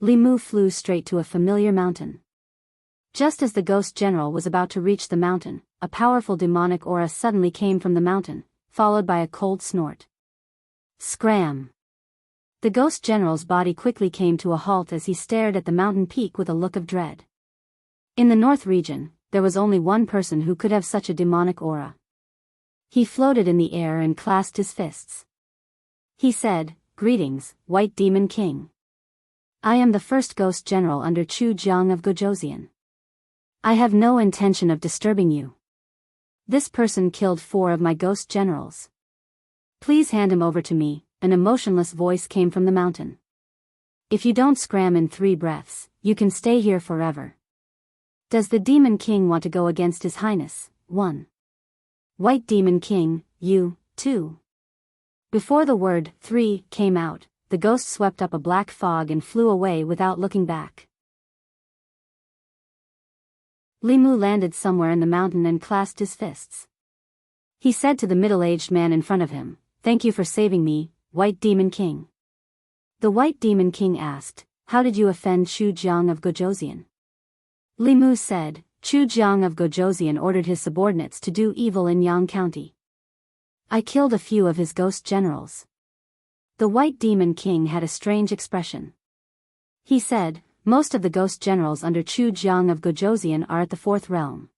Li Mu flew straight to a familiar mountain. Just as the ghost general was about to reach the mountain, a powerful demonic aura suddenly came from the mountain, followed by a cold snort. Scram! The ghost general's body quickly came to a halt as he stared at the mountain peak with a look of dread. In the north region, there was only one person who could have such a demonic aura. He floated in the air and clasped his fists. He said, "Greetings, White Demon King. I am the first ghost general under Chu Jiang of Gojosian. I have no intention of disturbing you. This person killed 4 of my ghost generals. Please hand him over to me." An emotionless voice came from the mountain. "If you don't scram in 3 breaths, you can stay here forever. Does the Demon King want to go against His Highness?" 1. White Demon King, you, too. Before the word 3 came out, the ghost swept up a black fog and flew away without looking back. Li Mu landed somewhere in the mountain and clasped his fists. He said to the middle-aged man in front of him, "Thank you for saving me, White Demon King." The White Demon King asked, "How did you offend Chu Jiang of Gojosian?" Li Mu said, "Chu Jiang of Gojosian ordered his subordinates to do evil in Yang County. I killed a few of his ghost generals." The White Demon King had a strange expression. He said, "Most of the ghost generals under Chu Jiang of Gojosian are at the 4th realm.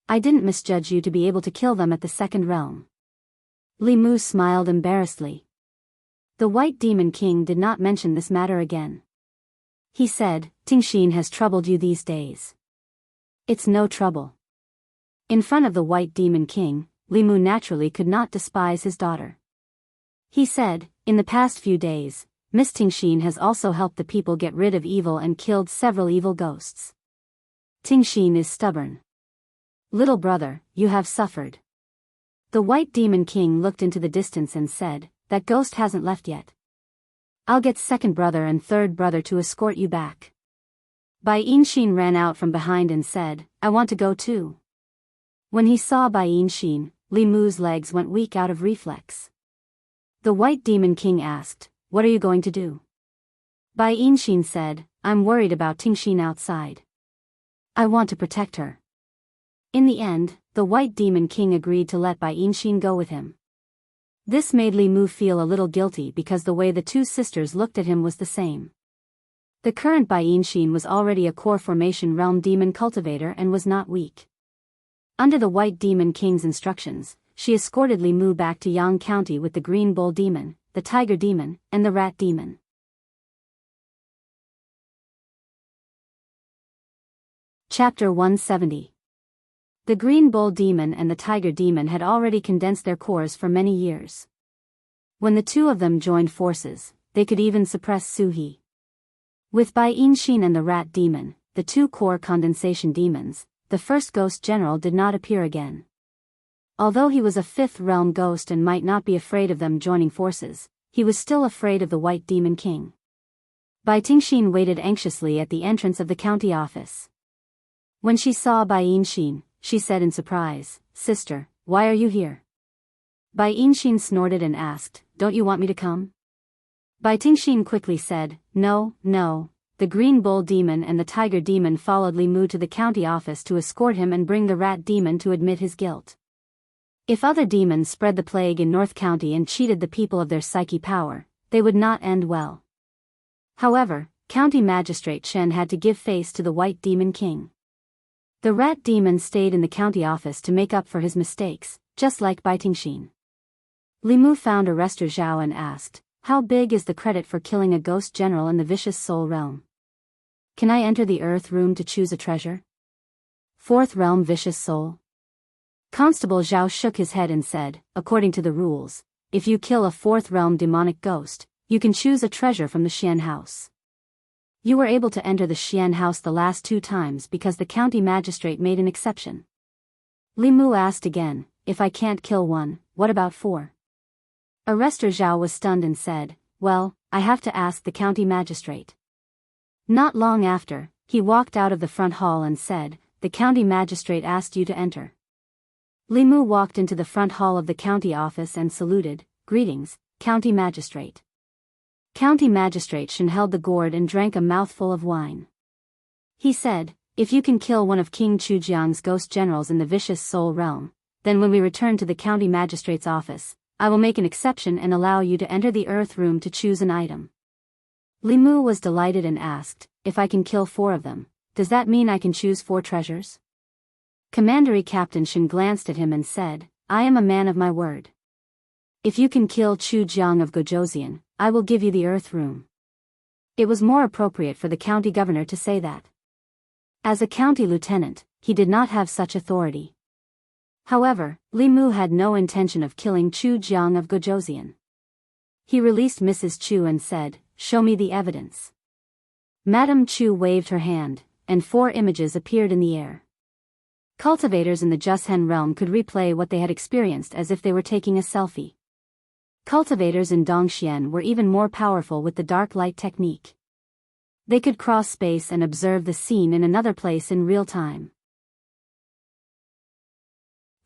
I didn't misjudge you to be able to kill them at the 2nd realm." Li Mu smiled embarrassedly. The White Demon King did not mention this matter again. He said, "Tingxin has troubled you these days." "It's no trouble." In front of the White Demon King, Li Mu naturally could not despise his daughter. He said, "In the past few days, Miss Tingxin has also helped the people get rid of evil and killed several evil ghosts. Tingxin is stubborn. Little brother, you have suffered." The White Demon King looked into the distance and said, "That ghost hasn't left yet. I'll get 2nd brother and 3rd brother to escort you back." Bai Yinxin ran out from behind and said, "I want to go too." When he saw Bai Yinxin, Li Mu's legs went weak out of reflex. The White Demon King asked, "What are you going to do?" Bai Yinxin said, "I'm worried about Tingxin outside. I want to protect her." In the end, the White Demon King agreed to let Bai Yinxin go with him. This made Li Mu feel a little guilty because the way the 2 sisters looked at him was the same. The current Bai Yinxin was already a core formation realm demon cultivator and was not weak. Under the White Demon King's instructions, she escorted Li Mu back to Yang County with the Green Bull Demon, the Tiger Demon, and the Rat Demon. Chapter 170. The Green Bull Demon and the Tiger Demon had already condensed their cores for many years. When the 2 of them joined forces, they could even suppress Suhi. With Bai Yinxin and the Rat Demon, the 2 core condensation demons, the first ghost general did not appear again. Although he was a 5th realm ghost and might not be afraid of them joining forces, he was still afraid of the White Demon King. Bai Tingxin waited anxiously at the entrance of the county office. When she saw Bai Yinxin, she said in surprise, "Sister, why are you here?" Bai Yinxin snorted and asked, "Don't you want me to come?" Bai Tingxin quickly said, "No, no." The Green Bull Demon and the Tiger Demon followed Li Mu to the county office to escort him and bring the Rat Demon to admit his guilt. If other demons spread the plague in North County and cheated the people of their psyche power, they would not end well. However, County Magistrate Shen had to give face to the White Demon King. The Rat Demon stayed in the county office to make up for his mistakes, just like Bai Tingxin. Li Mu found Arrestor Zhao and asked, "How big is the credit for killing a ghost general in the vicious soul realm? Can I enter the earth room to choose a treasure?" Fourth realm vicious soul. Constable Zhao shook his head and said, "According to the rules, if you kill a fourth realm demonic ghost, you can choose a treasure from the Xian house. You were able to enter the Xian house the last 2 times because the county magistrate made an exception." Li Mu asked again, "If I can't kill one, what about 4? Arrestor Zhao was stunned and said, "Well, I have to ask the county magistrate." Not long after, he walked out of the front hall and said, "The county magistrate asked you to enter." Li Mu walked into the front hall of the county office and saluted, "Greetings, county magistrate." County Magistrate Shen held the gourd and drank a mouthful of wine. He said, "If you can kill one of King Chujiang's ghost generals in the vicious soul realm, then when we return to the county magistrate's office, I will make an exception and allow you to enter the earth room to choose an item." Li Mu was delighted and asked, "If I can kill 4 of them, does that mean I can choose 4 treasures?" Commandery Captain Shen glanced at him and said, "I am a man of my word. If you can kill Chu Jiang of Gojozian, I will give you the earth room." It was more appropriate for the county governor to say that. As a county lieutenant, he did not have such authority. However, Li Mu had no intention of killing Chu Jiang of Gojozian. He released Mrs. Chu and said, "Show me the evidence." Madame Chu waved her hand, and 4 images appeared in the air. Cultivators in the Jushen realm could replay what they had experienced as if they were taking a selfie. Cultivators in Dongxian were even more powerful with the dark light technique. They could cross space and observe the scene in another place in real time.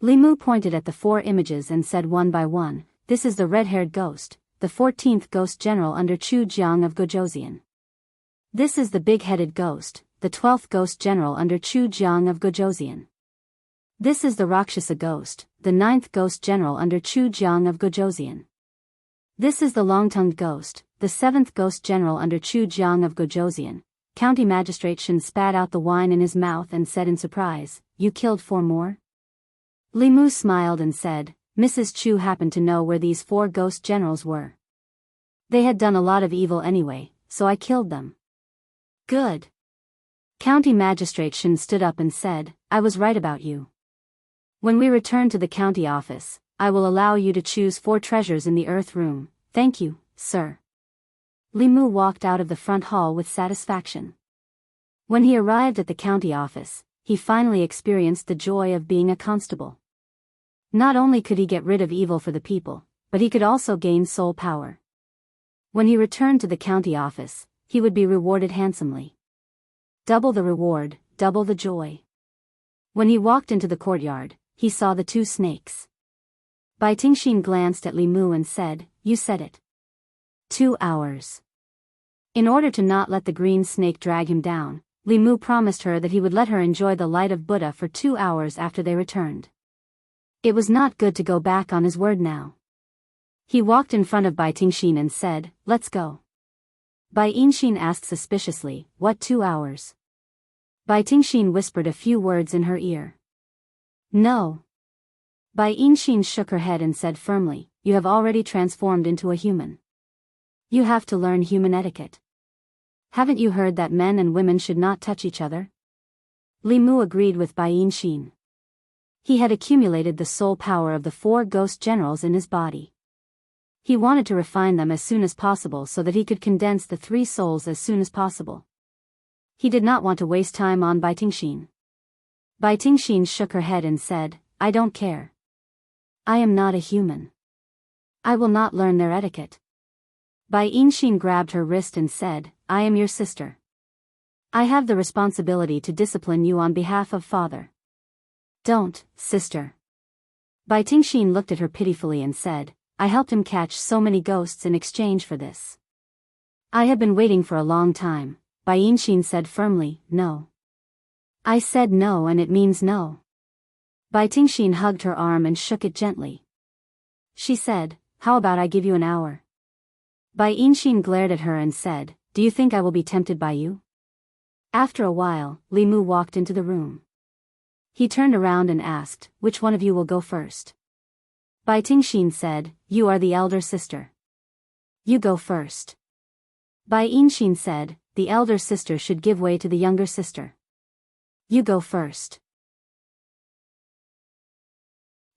Li Mu pointed at the 4 images and said one by one, "This is the red-haired ghost, the 14th ghost general under Chu Jiang of Gojozian. This is the big-headed ghost, the 12th ghost general under Chu Jiang of Gojozian. This is the Rakshasa ghost, the 9th ghost general under Chu Jiang of Gojozian. This is the long-tongued ghost, the 7th ghost general under Chu Jiang of Gojozian." County Magistrate Shen spat out the wine in his mouth and said in surprise, "You killed 4 more?" Li Mu smiled and said, "Mrs. Chu happened to know where these 4 ghost generals were. They had done a lot of evil anyway, so I killed them." "Good." County Magistrate Shen stood up and said, "I was right about you. When we return to the county office, I will allow you to choose 4 treasures in the earth room. Thank you, sir." Li Mu walked out of the front hall with satisfaction. When he arrived at the county office, he finally experienced the joy of being a constable. Not only could he get rid of evil for the people, but he could also gain soul power. When he returned to the county office, he would be rewarded handsomely. Double the reward, double the joy. When he walked into the courtyard, he saw the 2 snakes. Bai Tingxin glanced at Li Mu and said, "You said it. 2 hours." In order to not let the green snake drag him down, Li Mu promised her that he would let her enjoy the light of Buddha for 2 hours after they returned. It was not good to go back on his word now. He walked in front of Bai Tingxin and said, "Let's go." Bai Yinxin asked suspiciously, "What 2 hours?" Bai Tingxin whispered a few words in her ear. "No." Bai Yinxin shook her head and said firmly, "You have already transformed into a human. You have to learn human etiquette. Haven't you heard that men and women should not touch each other?" Li Mu agreed with Bai Yinxin. He had accumulated the soul power of the 4 ghost generals in his body. He wanted to refine them as soon as possible so that he could condense the 3 souls as soon as possible. He did not want to waste time on Bai Tingxin. Bai Tingxin shook her head and said, "I don't care. I am not a human. I will not learn their etiquette." Bai Yinxin grabbed her wrist and said, "I am your sister. I have the responsibility to discipline you on behalf of father." "Don't, sister." Bai Tingxin looked at her pitifully and said, "I helped him catch so many ghosts in exchange for this. I have been waiting for a long time." Bai Yinxin said firmly, "No. I said no and it means no." Bai Tingxin hugged her arm and shook it gently. She said, "How about I give you an hour?" Bai Yinxin glared at her and said, "Do you think I will be tempted by you?" After a while, Li Mu walked into the room. He turned around and asked, "Which one of you will go first?" Bai Tingxin said, "You are the elder sister. You go first." Bai Yinxin said, "The elder sister should give way to the younger sister. You go first."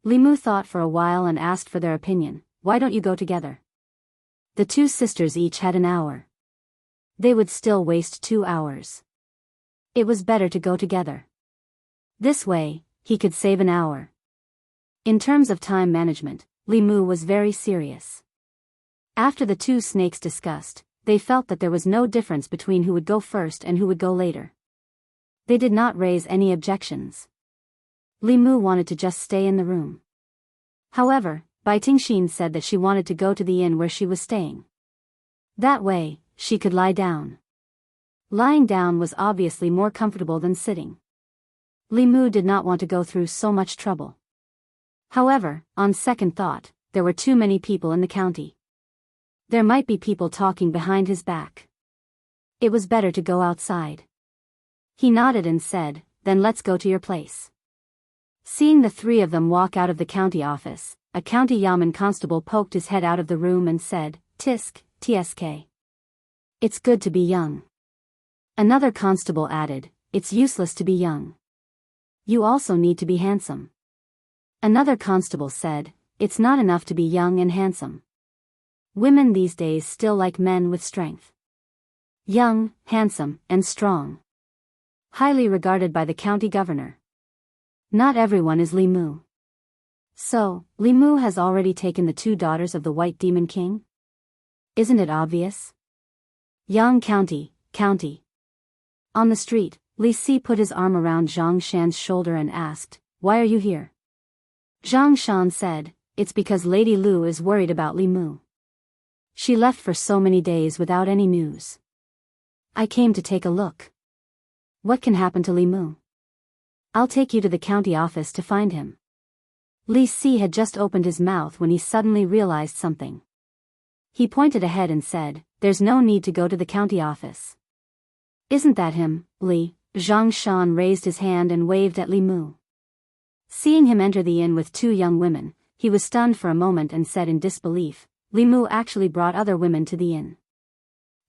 Li Mu thought for a while and asked for their opinion. "Why don't you go together?" The two sisters each had an hour. They would still waste 2 hours. It was better to go together. This way, he could save an hour. In terms of time management, Li Mu was very serious. After the two snakes discussed, they felt that there was no difference between who would go first and who would go later. They did not raise any objections. Li Mu wanted to just stay in the room. However, Bai Tingxin said that she wanted to go to the inn where she was staying. That way, she could lie down. Lying down was obviously more comfortable than sitting. Li Mu did not want to go through so much trouble. However, on second thought, there were too many people in the county. There might be people talking behind his back. It was better to go outside. He nodded and said, "Then let's go to your place." Seeing the three of them walk out of the county office, a county yamen constable poked his head out of the room and said, "Tisk, tsk. It's good to be young." Another constable added, "It's useless to be young. You also need to be handsome." Another constable said, "It's not enough to be young and handsome. Women these days still like men with strength. Young, handsome, and strong. Highly regarded by the county governor. Not everyone is Li Mu. So, Li Mu has already taken the 2 daughters of the White Demon King? Isn't it obvious? Yang County. On the street, Li Si put his arm around Zhang Shan's shoulder and asked, "Why are you here?" Zhang Shan said, "It's because Lady Lu is worried about Li Mu. She left for so many days without any news. I came to take a look. What can happen to Li Mu? I'll take you to the county office to find him." Li Si had just opened his mouth when he suddenly realized something. He pointed ahead and said, "There's no need to go to the county office." "Isn't that him, Li?" Zhang Shan raised his hand and waved at Li Mu. Seeing him enter the inn with 2 young women, he was stunned for a moment and said in disbelief, "Li Mu actually brought other women to the inn.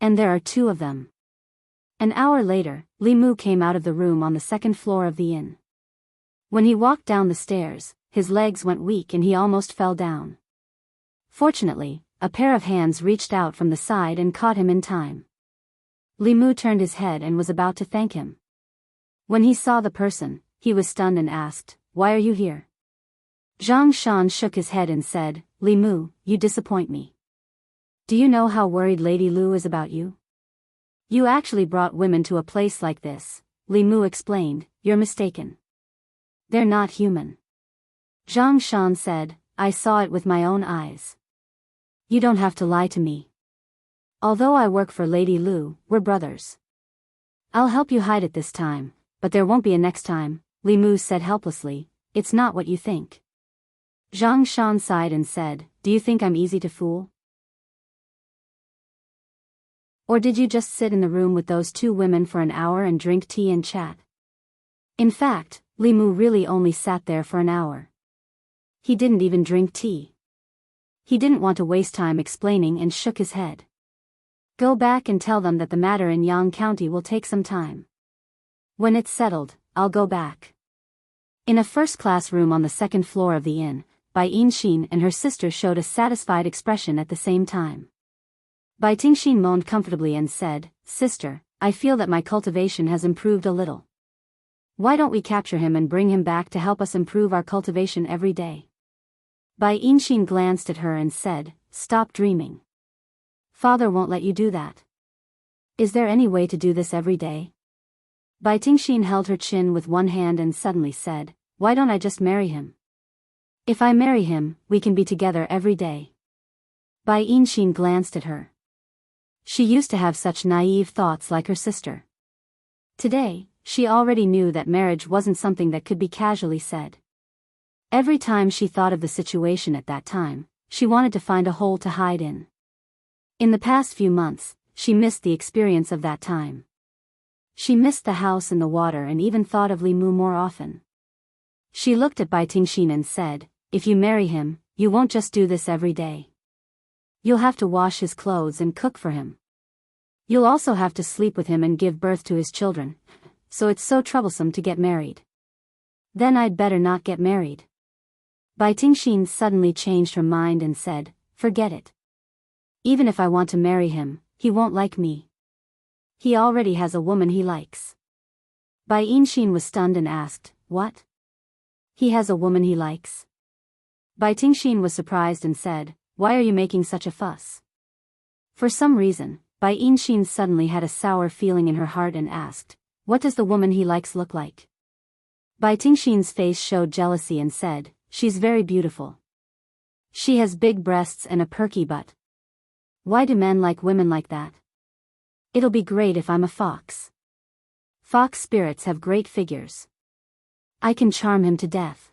And there are 2 of them." An hour later, Li Mu came out of the room on the 2nd floor of the inn. When he walked down the stairs, his legs went weak and he almost fell down. Fortunately, a pair of hands reached out from the side and caught him in time. Li Mu turned his head and was about to thank him. When he saw the person, he was stunned and asked, "Why are you here?" Zhang Shan shook his head and said, "Li Mu, you disappoint me. Do you know how worried Lady Lu is about you? You actually brought women to a place like this." Li Mu explained, "You're mistaken. They're not human." Zhang Shan said, "I saw it with my own eyes. You don't have to lie to me. Although I work for Lady Lu, we're brothers. I'll help you hide it this time, but there won't be a next time," Li Mu said helplessly. "It's not what you think." Zhang Shan sighed and said, "Do you think I'm easy to fool? Or did you just sit in the room with those 2 women for an hour and drink tea and chat?" In fact, Li Mu really only sat there for an hour. He didn't even drink tea. He didn't want to waste time explaining and shook his head. "Go back and tell them that the matter in Yang County will take some time. When it's settled, I'll go back." In a first-class room on the 2nd floor of the inn, Bai Yinxin and her sister showed a satisfied expression at the same time. Bai Tingxin moaned comfortably and said, "Sister, I feel that my cultivation has improved a little. Why don't we capture him and bring him back to help us improve our cultivation every day?" Bai Yinxin glanced at her and said, "Stop dreaming. Father won't let you do that. Is there any way to do this every day?" Bai Tingxin held her chin with one hand and suddenly said, "Why don't I just marry him? If I marry him, we can be together every day." Bai Yinxin glanced at her. She used to have such naive thoughts like her sister. Today, she already knew that marriage wasn't something that could be casually said. Every time she thought of the situation at that time, she wanted to find a hole to hide in. In the past few months, she missed the experience of that time. She missed the house and the water and even thought of Li Mu more often. She looked at Bai Tingxin and said, "If you marry him, you won't just do this every day. You'll have to wash his clothes and cook for him. You'll also have to sleep with him and give birth to his children, so it's so troublesome to get married. Then I'd better not get married. Bai Tingxin suddenly changed her mind and said, forget it. Even if I want to marry him, he won't like me. He already has a woman he likes. Bai Yinxin was stunned and asked, what? He has a woman he likes? Bai Tingxin was surprised and said, why are you making such a fuss? For some reason, Bai Yinxin suddenly had a sour feeling in her heart and asked, what does the woman he likes look like? Bai Tingxin's face showed jealousy and said, she's very beautiful. She has big breasts and a perky butt. Why do men like women like that? It'll be great if I'm a fox. Fox spirits have great figures. I can charm him to death.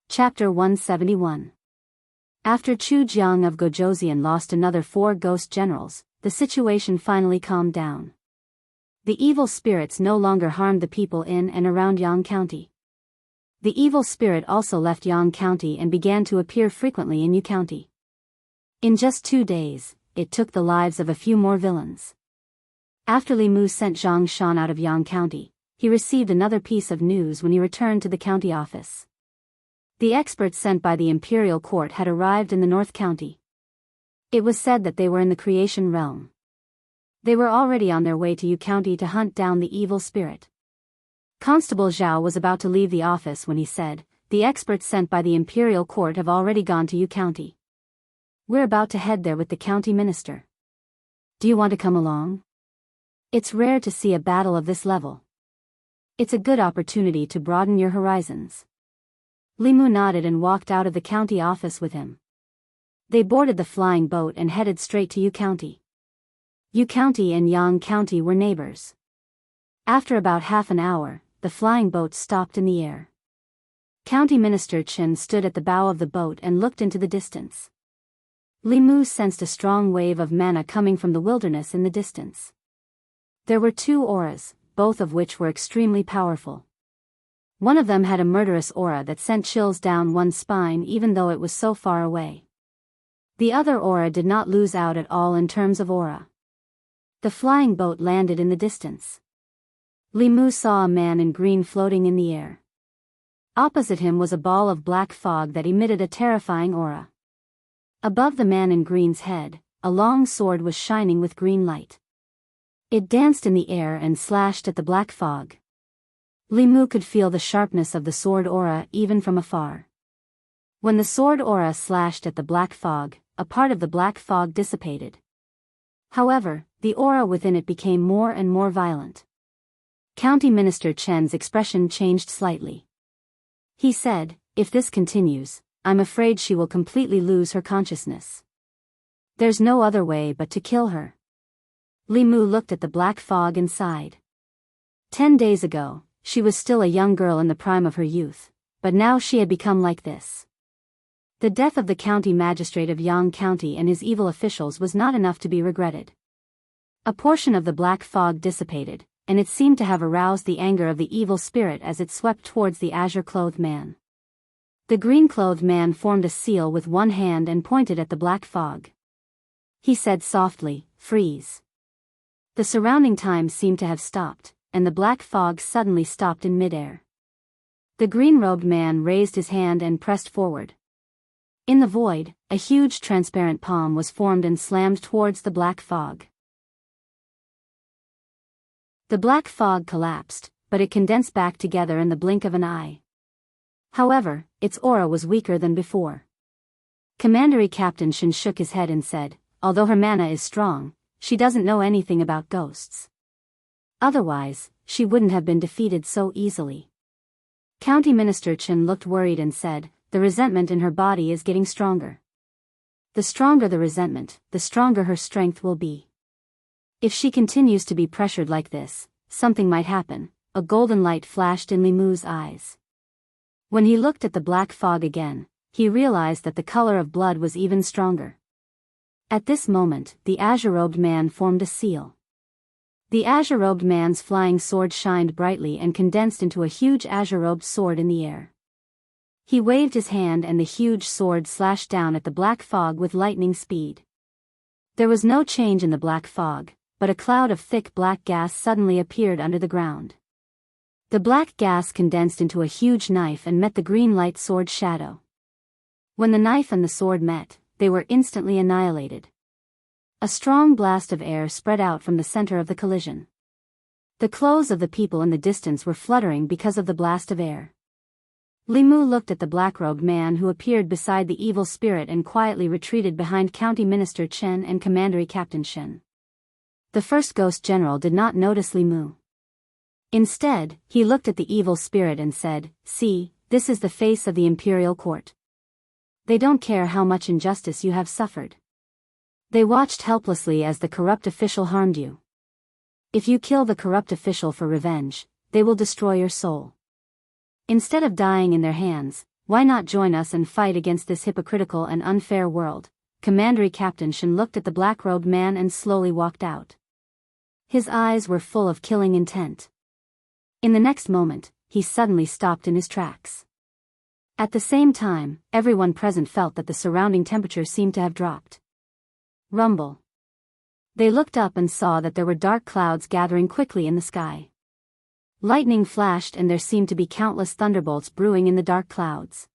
Chapter 171. After Chu Jiang of Gojoseon lost another 4 ghost generals, the situation finally calmed down. The evil spirits no longer harmed the people in and around Yang County. The evil spirit also left Yang County and began to appear frequently in Yu County. In just 2 days, it took the lives of a few more villains. After Li Mu sent Zhang Shan out of Yang County, he received another piece of news when he returned to the county office. The experts sent by the imperial court had arrived in the North County. It was said that they were in the creation realm. They were already on their way to Yu County to hunt down the evil spirit. Constable Zhao was about to leave the office when he said, the experts sent by the imperial court have already gone to Yu County. We're about to head there with the county minister. Do you want to come along? It's rare to see a battle of this level. It's a good opportunity to broaden your horizons. Li Mu nodded and walked out of the county office with him. They boarded the flying boat and headed straight to Yu County. Yu County and Yang County were neighbors. After about half an hour, the flying boat stopped in the air. County Minister Chen stood at the bow of the boat and looked into the distance. Li Mu sensed a strong wave of mana coming from the wilderness in the distance. There were 2 auras, both of which were extremely powerful. One of them had a murderous aura that sent chills down one's spine even though it was so far away. The other aura did not lose out at all in terms of aura. The flying boat landed in the distance. Li Mu saw a man in green floating in the air. Opposite him was a ball of black fog that emitted a terrifying aura. Above the man in green's head, a long sword was shining with green light. It danced in the air and slashed at the black fog. Li Mu could feel the sharpness of the sword aura even from afar. When the sword aura slashed at the black fog, a part of the black fog dissipated. However, the aura within it became more and more violent. County Minister Chen's expression changed slightly. He said, if this continues, I'm afraid she will completely lose her consciousness. There's no other way but to kill her. Li Mu looked at the black fog and sighed. 10 days ago, she was still a young girl in the prime of her youth, but now she had become like this. The death of the county magistrate of Yang County and his evil officials was not enough to be regretted. A portion of the black fog dissipated, and it seemed to have aroused the anger of the evil spirit as it swept towards the azure-clothed man. The green-clothed man formed a seal with one hand and pointed at the black fog. He said softly, freeze. The surrounding time seemed to have stopped, and the black fog suddenly stopped in midair. The green-robed man raised his hand and pressed forward. In the void, a huge transparent palm was formed and slammed towards the black fog. The black fog collapsed, but it condensed back together in the blink of an eye. However, its aura was weaker than before. Commandery Captain Shin shook his head and said, although her mana is strong, she doesn't know anything about ghosts. Otherwise, she wouldn't have been defeated so easily. County Minister Chen looked worried and said, the resentment in her body is getting stronger. The stronger the resentment, the stronger her strength will be. If she continues to be pressured like this, something might happen. A golden light flashed in Li Mu's eyes. When he looked at the black fog again, he realized that the color of blood was even stronger. At this moment, the azure-robed man formed a seal. The azure-robed man's flying sword shined brightly and condensed into a huge azure-robed sword in the air. He waved his hand and the huge sword slashed down at the black fog with lightning speed. There was no change in the black fog, but a cloud of thick black gas suddenly appeared under the ground. The black gas condensed into a huge knife and met the green light sword shadow. When the knife and the sword met, they were instantly annihilated. A strong blast of air spread out from the center of the collision. The clothes of the people in the distance were fluttering because of the blast of air. Li Mu looked at the black-robed man who appeared beside the evil spirit and quietly retreated behind County Minister Chen and Commandery Captain Shen. The first ghost general did not notice Li Mu. Instead, he looked at the evil spirit and said, "See, this is the face of the imperial court. They don't care how much injustice you have suffered. They watched helplessly as the corrupt official harmed you. If you kill the corrupt official for revenge, they will destroy your soul. Instead of dying in their hands, why not join us and fight against this hypocritical and unfair world?" Commandery Captain Shen looked at the black-robed man and slowly walked out. His eyes were full of killing intent. In the next moment, he suddenly stopped in his tracks. At the same time, everyone present felt that the surrounding temperature seemed to have dropped. Rumble. They looked up and saw that there were dark clouds gathering quickly in the sky. Lightning flashed and there seemed to be countless thunderbolts brewing in the dark clouds.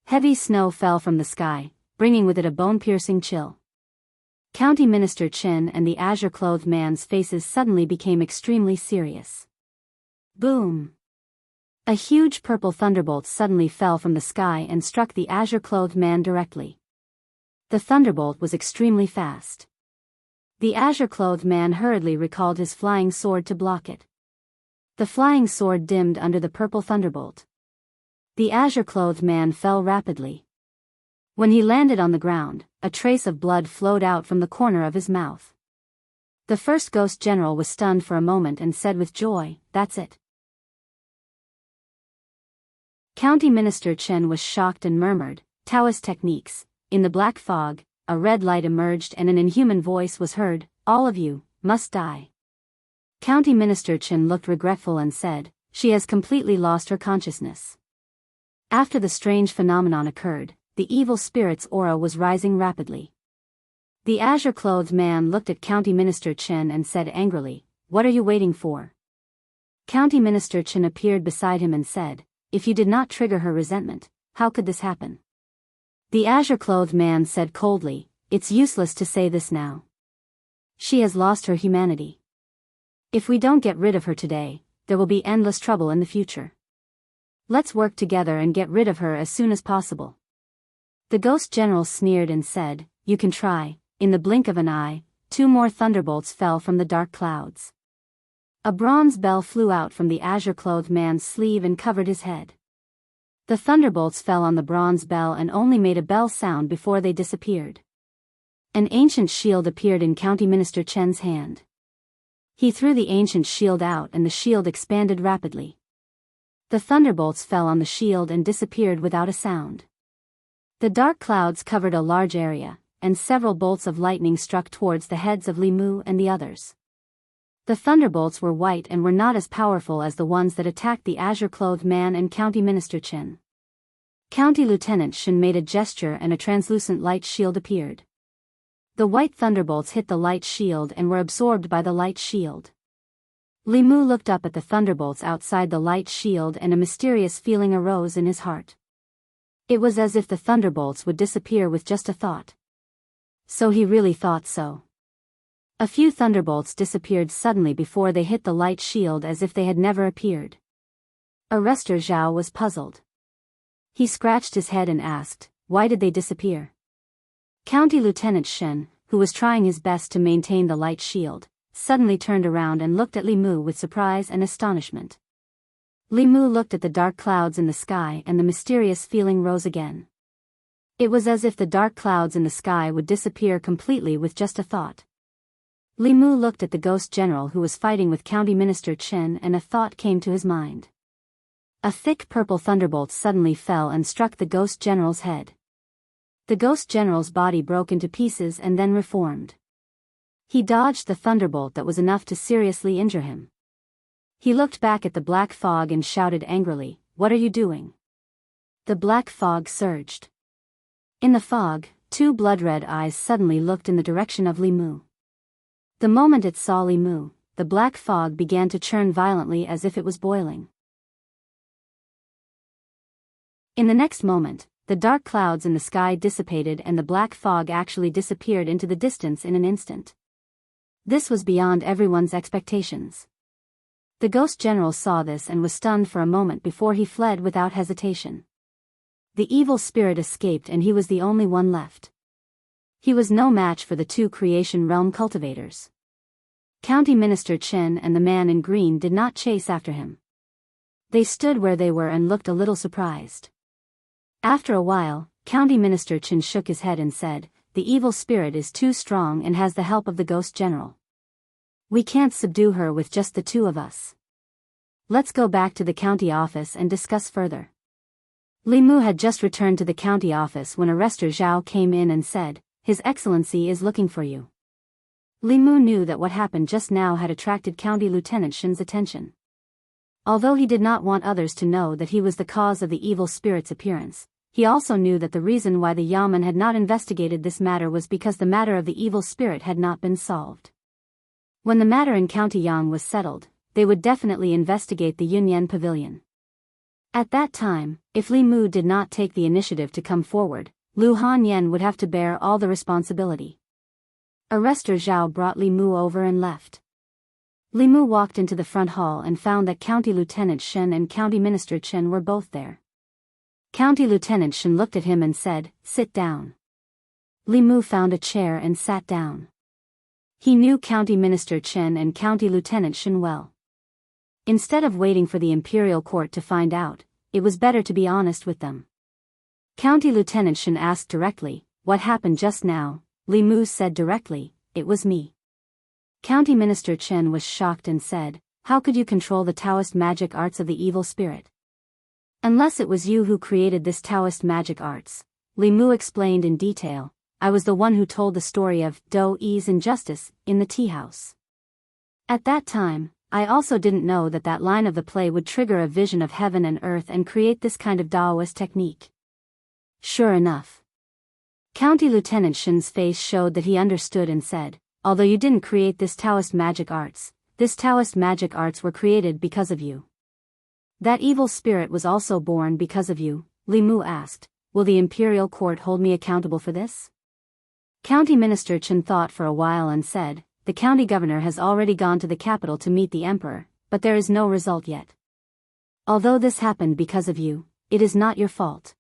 Heavy snow fell from the sky, bringing with it a bone-piercing chill. County Minister Chen and the azure-clothed man's faces suddenly became extremely serious. Boom! A huge purple thunderbolt suddenly fell from the sky and struck the azure-clothed man directly. The thunderbolt was extremely fast. The azure-clothed man hurriedly recalled his flying sword to block it. The flying sword dimmed under the purple thunderbolt. The azure-clothed man fell rapidly. When he landed on the ground, a trace of blood flowed out from the corner of his mouth. The first ghost general was stunned for a moment and said with joy, "That's it." County Minister Chen was shocked and murmured, "Daoist techniques." In the black fog, a red light emerged and an inhuman voice was heard, "All of you must die." County Minister Chen looked regretful and said, "She has completely lost her consciousness." After the strange phenomenon occurred, the evil spirit's aura was rising rapidly. The azure-clothed man looked at County Minister Chen and said angrily, "What are you waiting for?" County Minister Chen appeared beside him and said, "If you did not trigger her resentment, how could this happen?" The azure-clothed man said coldly, "It's useless to say this now. She has lost her humanity. If we don't get rid of her today, there will be endless trouble in the future. Let's work together and get rid of her as soon as possible." The ghost general sneered and said, "You can try." In the blink of an eye, 2 more thunderbolts fell from the dark clouds. A bronze bell flew out from the azure-clothed man's sleeve and covered his head. The thunderbolts fell on the bronze bell and only made a bell sound before they disappeared. An ancient shield appeared in County Minister Chen's hand. He threw the ancient shield out and the shield expanded rapidly. The thunderbolts fell on the shield and disappeared without a sound. The dark clouds covered a large area, and several bolts of lightning struck towards the heads of Li Mu and the others. The thunderbolts were white and were not as powerful as the ones that attacked the azure-clothed man and County Minister Chen. County Lieutenant Shen made a gesture and a translucent light shield appeared. The white thunderbolts hit the light shield and were absorbed by the light shield. Li Mu looked up at the thunderbolts outside the light shield and a mysterious feeling arose in his heart. It was as if the thunderbolts would disappear with just a thought. So he really thought so. A few thunderbolts disappeared suddenly before they hit the light shield as if they had never appeared. Arrestor Zhao was puzzled. He scratched his head and asked, "Why did they disappear?" County Lieutenant Shen, who was trying his best to maintain the light shield, suddenly turned around and looked at Li Mu with surprise and astonishment. Li Mu looked at the dark clouds in the sky and the mysterious feeling rose again. It was as if the dark clouds in the sky would disappear completely with just a thought. Li Mu looked at the ghost general who was fighting with County Minister Chen and a thought came to his mind. A thick purple thunderbolt suddenly fell and struck the ghost general's head. The ghost general's body broke into pieces and then reformed. He dodged the thunderbolt that was enough to seriously injure him. He looked back at the black fog and shouted angrily, "What are you doing?" The black fog surged. In the fog, two blood-red eyes suddenly looked in the direction of Li Mu. The moment it saw Li Mu, the black fog began to churn violently as if it was boiling. In the next moment, the dark clouds in the sky dissipated and the black fog actually disappeared into the distance in an instant. This was beyond everyone's expectations. The Ghost General saw this and was stunned for a moment before he fled without hesitation. The evil spirit escaped and he was the only one left. He was no match for the two Creation Realm cultivators. County Minister Chen and the man in green did not chase after him. They stood where they were and looked a little surprised. After a while, County Minister Chen shook his head and said, "The evil spirit is too strong and has the help of the Ghost General. We can't subdue her with just the two of us. Let's go back to the county office and discuss further." Li Mu had just returned to the county office when Arrestor Zhao came in and said, "His Excellency is looking for you." Li Mu knew that what happened just now had attracted County Lieutenant Shen's attention. Although he did not want others to know that he was the cause of the evil spirit's appearance, he also knew that the reason why the Yamen had not investigated this matter was because the matter of the evil spirit had not been solved. When the matter in County Yang was settled, they would definitely investigate the Yunyan Pavilion. At that time, if Li Mu did not take the initiative to come forward, Lu Hanyan would have to bear all the responsibility. Arrestor Zhao brought Li Mu over and left. Li Mu walked into the front hall and found that County Lieutenant Shen and County Minister Chen were both there. County Lieutenant Shen looked at him and said, "Sit down." Li Mu found a chair and sat down. He knew County Minister Chen and County Lieutenant Shen well. Instead of waiting for the Imperial Court to find out, it was better to be honest with them. County Lieutenant Shen asked directly, "What happened just now?" Li Mu said directly, "It was me." County Minister Chen was shocked and said, "How could you control the Taoist magic arts of the evil spirit?" "Unless it was you who created this Taoist magic arts," Li Mu explained in detail, "I was the one who told the story of Daoist's injustice in the tea house. At that time, I also didn't know that that line of the play would trigger a vision of heaven and earth and create this kind of Daoist technique." Sure enough. County Lieutenant Shen's face showed that he understood and said, "Although you didn't create this Taoist magic arts, this Taoist magic arts were created because of you. That evil spirit was also born because of you." Li Mu asked, "Will the Imperial Court hold me accountable for this?" County Minister Chen thought for a while and said, "The county governor has already gone to the capital to meet the emperor, but there is no result yet. Although this happened because of you, it is not your fault.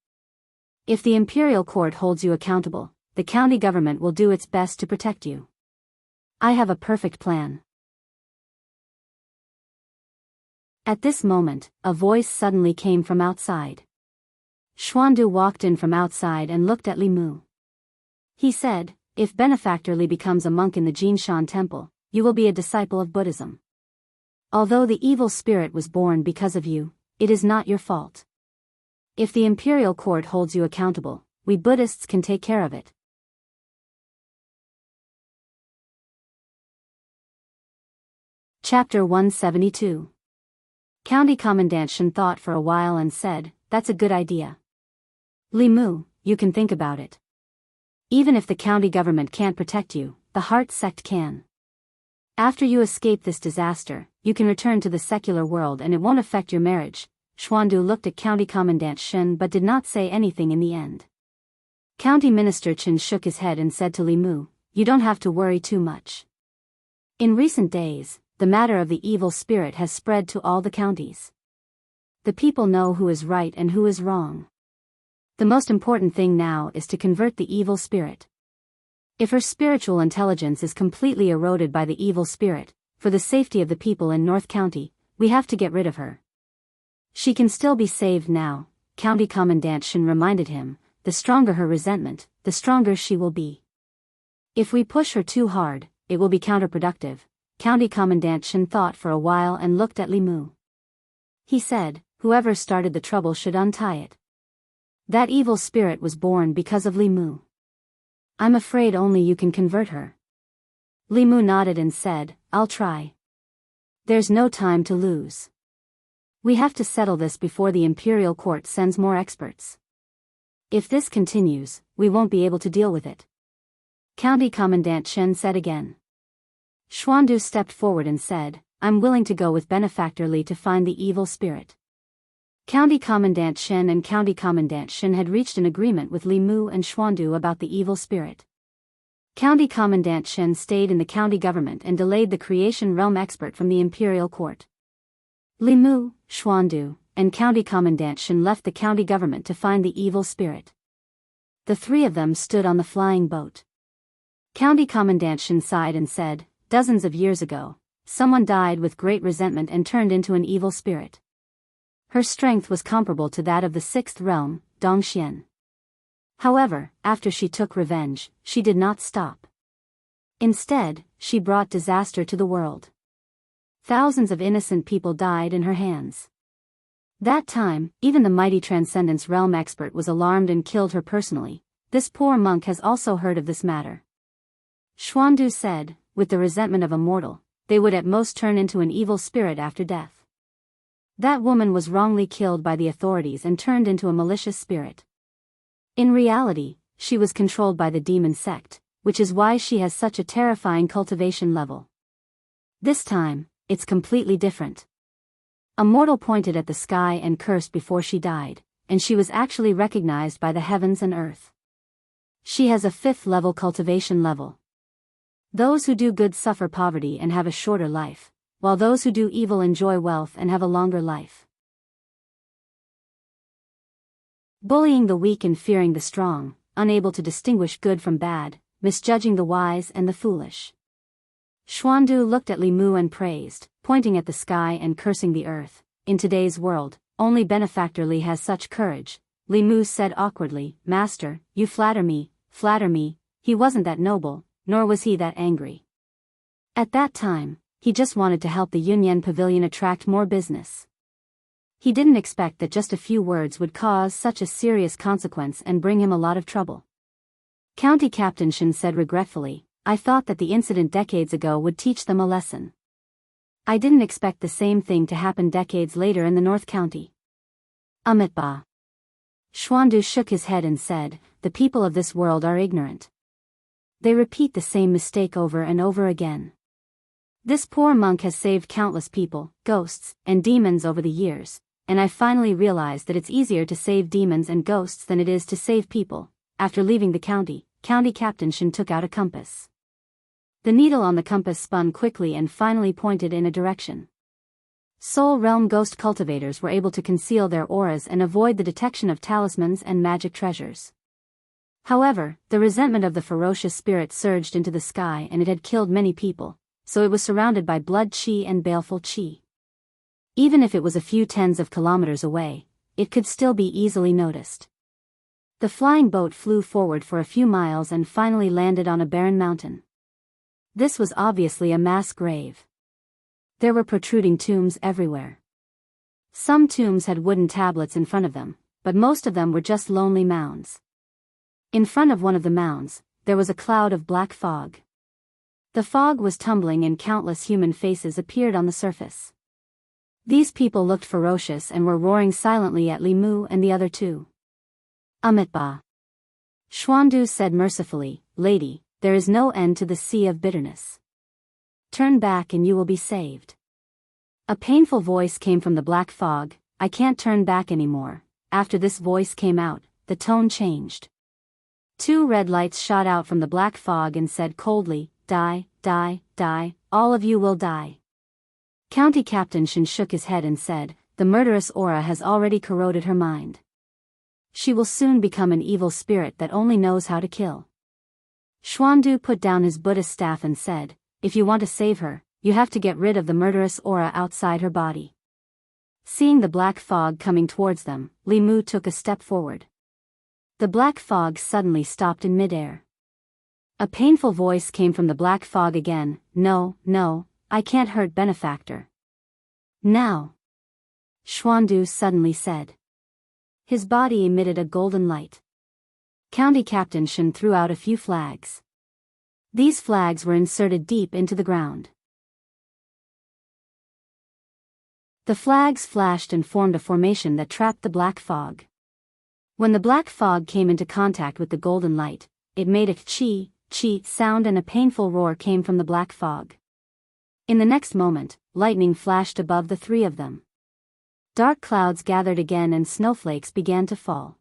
If the Imperial Court holds you accountable, the county government will do its best to protect you. I have a perfect plan." At this moment, a voice suddenly came from outside. Xuandu walked in from outside and looked at Li Mu. He said, "If Benefactor Li becomes a monk in the Jinshan Temple, you will be a disciple of Buddhism. Although the evil spirit was born because of you, it is not your fault. If the Imperial Court holds you accountable, we Buddhists can take care of it." Chapter 172. County Commandant Shen thought for a while and said, "That's a good idea. Li Mu, you can think about it. Even if the county government can't protect you, the Heart Sect can. After you escape this disaster, you can return to the secular world and it won't affect your marriage." Xuandu looked at County Commandant Shen but did not say anything in the end. County Minister Chen shook his head and said to Li Mu, "You don't have to worry too much. In recent days, the matter of the evil spirit has spread to all the counties. The people know who is right and who is wrong. The most important thing now is to convert the evil spirit. If her spiritual intelligence is completely eroded by the evil spirit, for the safety of the people in North County, we have to get rid of her. She can still be saved now," County Commandant Shen reminded him. "The stronger her resentment, the stronger she will be. If we push her too hard, it will be counterproductive." County Commandant Shen thought for a while and looked at Li Mu. He said, "Whoever started the trouble should untie it. That evil spirit was born because of Li Mu. I'm afraid only you can convert her." Li Mu nodded and said, I'll try. There's no time to lose. We have to settle this before the imperial court sends more experts. If this continues, we won't be able to deal with it. County Commandant Shen said again. Xuandu stepped forward and said, I'm willing to go with Benefactor Li to find the evil spirit. County Commandant Shen and County Commandant Shen had reached an agreement with Li Mu and Xuandu about the evil spirit. County Commandant Shen stayed in the county government and delayed the creation realm expert from the imperial court. Li Mu, Xuandu, and County Commandant Shen left the county government to find the evil spirit. The three of them stood on the flying boat. County Commandant Shen sighed and said, dozens of years ago, someone died with great resentment and turned into an evil spirit. Her strength was comparable to that of the sixth realm, Dongxian. However, after she took revenge, she did not stop. Instead, she brought disaster to the world. Thousands of innocent people died in her hands. That time, even the mighty Transcendence Realm expert was alarmed and killed her personally. This poor monk has also heard of this matter. Xuandu said, with the resentment of a mortal, they would at most turn into an evil spirit after death. That woman was wrongly killed by the authorities and turned into a malicious spirit. In reality, she was controlled by the demon sect, which is why she has such a terrifying cultivation level. This time, it's completely different. A mortal pointed at the sky and cursed before she died, and she was actually recognized by the heavens and earth. She has a 5th level cultivation level. Those who do good suffer poverty and have a shorter life, while those who do evil enjoy wealth and have a longer life. Bullying the weak and fearing the strong, unable to distinguish good from bad, misjudging the wise and the foolish. Xuandu looked at Li Mu and praised, pointing at the sky and cursing the earth. In today's world, only Benefactor Li has such courage. Li Mu said awkwardly, Master, you flatter me. He wasn't that noble, nor was he that angry. At that time, he just wanted to help the Yunyan Pavilion attract more business. He didn't expect that just a few words would cause such a serious consequence and bring him a lot of trouble. County Captain Shen said regretfully, I thought that the incident decades ago would teach them a lesson. I didn't expect the same thing to happen decades later in the North County. Amitba. Xuandu shook his head and said, the people of this world are ignorant. They repeat the same mistake over and over again. This poor monk has saved countless people, ghosts, and demons over the years, and I finally realized that it's easier to save demons and ghosts than it is to save people. After leaving the county, County Captain Shen took out a compass. The needle on the compass spun quickly and finally pointed in a direction. Soul Realm ghost cultivators were able to conceal their auras and avoid the detection of talismans and magic treasures. However, the resentment of the ferocious spirit surged into the sky and it had killed many people, so it was surrounded by blood qi and baleful qi. Even if it was a few tens of kilometers away, it could still be easily noticed. The flying boat flew forward for a few miles and finally landed on a barren mountain. This was obviously a mass grave. There were protruding tombs everywhere. Some tombs had wooden tablets in front of them, but most of them were just lonely mounds. In front of one of the mounds, there was a cloud of black fog. The fog was tumbling and countless human faces appeared on the surface. These people looked ferocious and were roaring silently at Li Mu and the other two. Amitba. Xuandu said mercifully, Lady, there is no end to the sea of bitterness. Turn back and you will be saved. A painful voice came from the black fog, I can't turn back anymore. After this voice came out, the tone changed. 2 red lights shot out from the black fog and said coldly, Die, die, die, all of you will die. County Captain Shen shook his head and said, the murderous aura has already corroded her mind. She will soon become an evil spirit that only knows how to kill. Xuandu put down his Buddhist staff and said, if you want to save her, you have to get rid of the murderous aura outside her body. Seeing the black fog coming towards them, Li Mu took a step forward. The black fog suddenly stopped in midair. A painful voice came from the black fog again, No, I can't hurt Benefactor. Now. Xuandu suddenly said. His body emitted a golden light. County Captain Shen threw out a few flags. These flags were inserted deep into the ground. The flags flashed and formed a formation that trapped the black fog. When the black fog came into contact with the golden light, it made a chi sound and a painful roar came from the black fog. In the next moment, lightning flashed above the three of them. Dark clouds gathered again and snowflakes began to fall.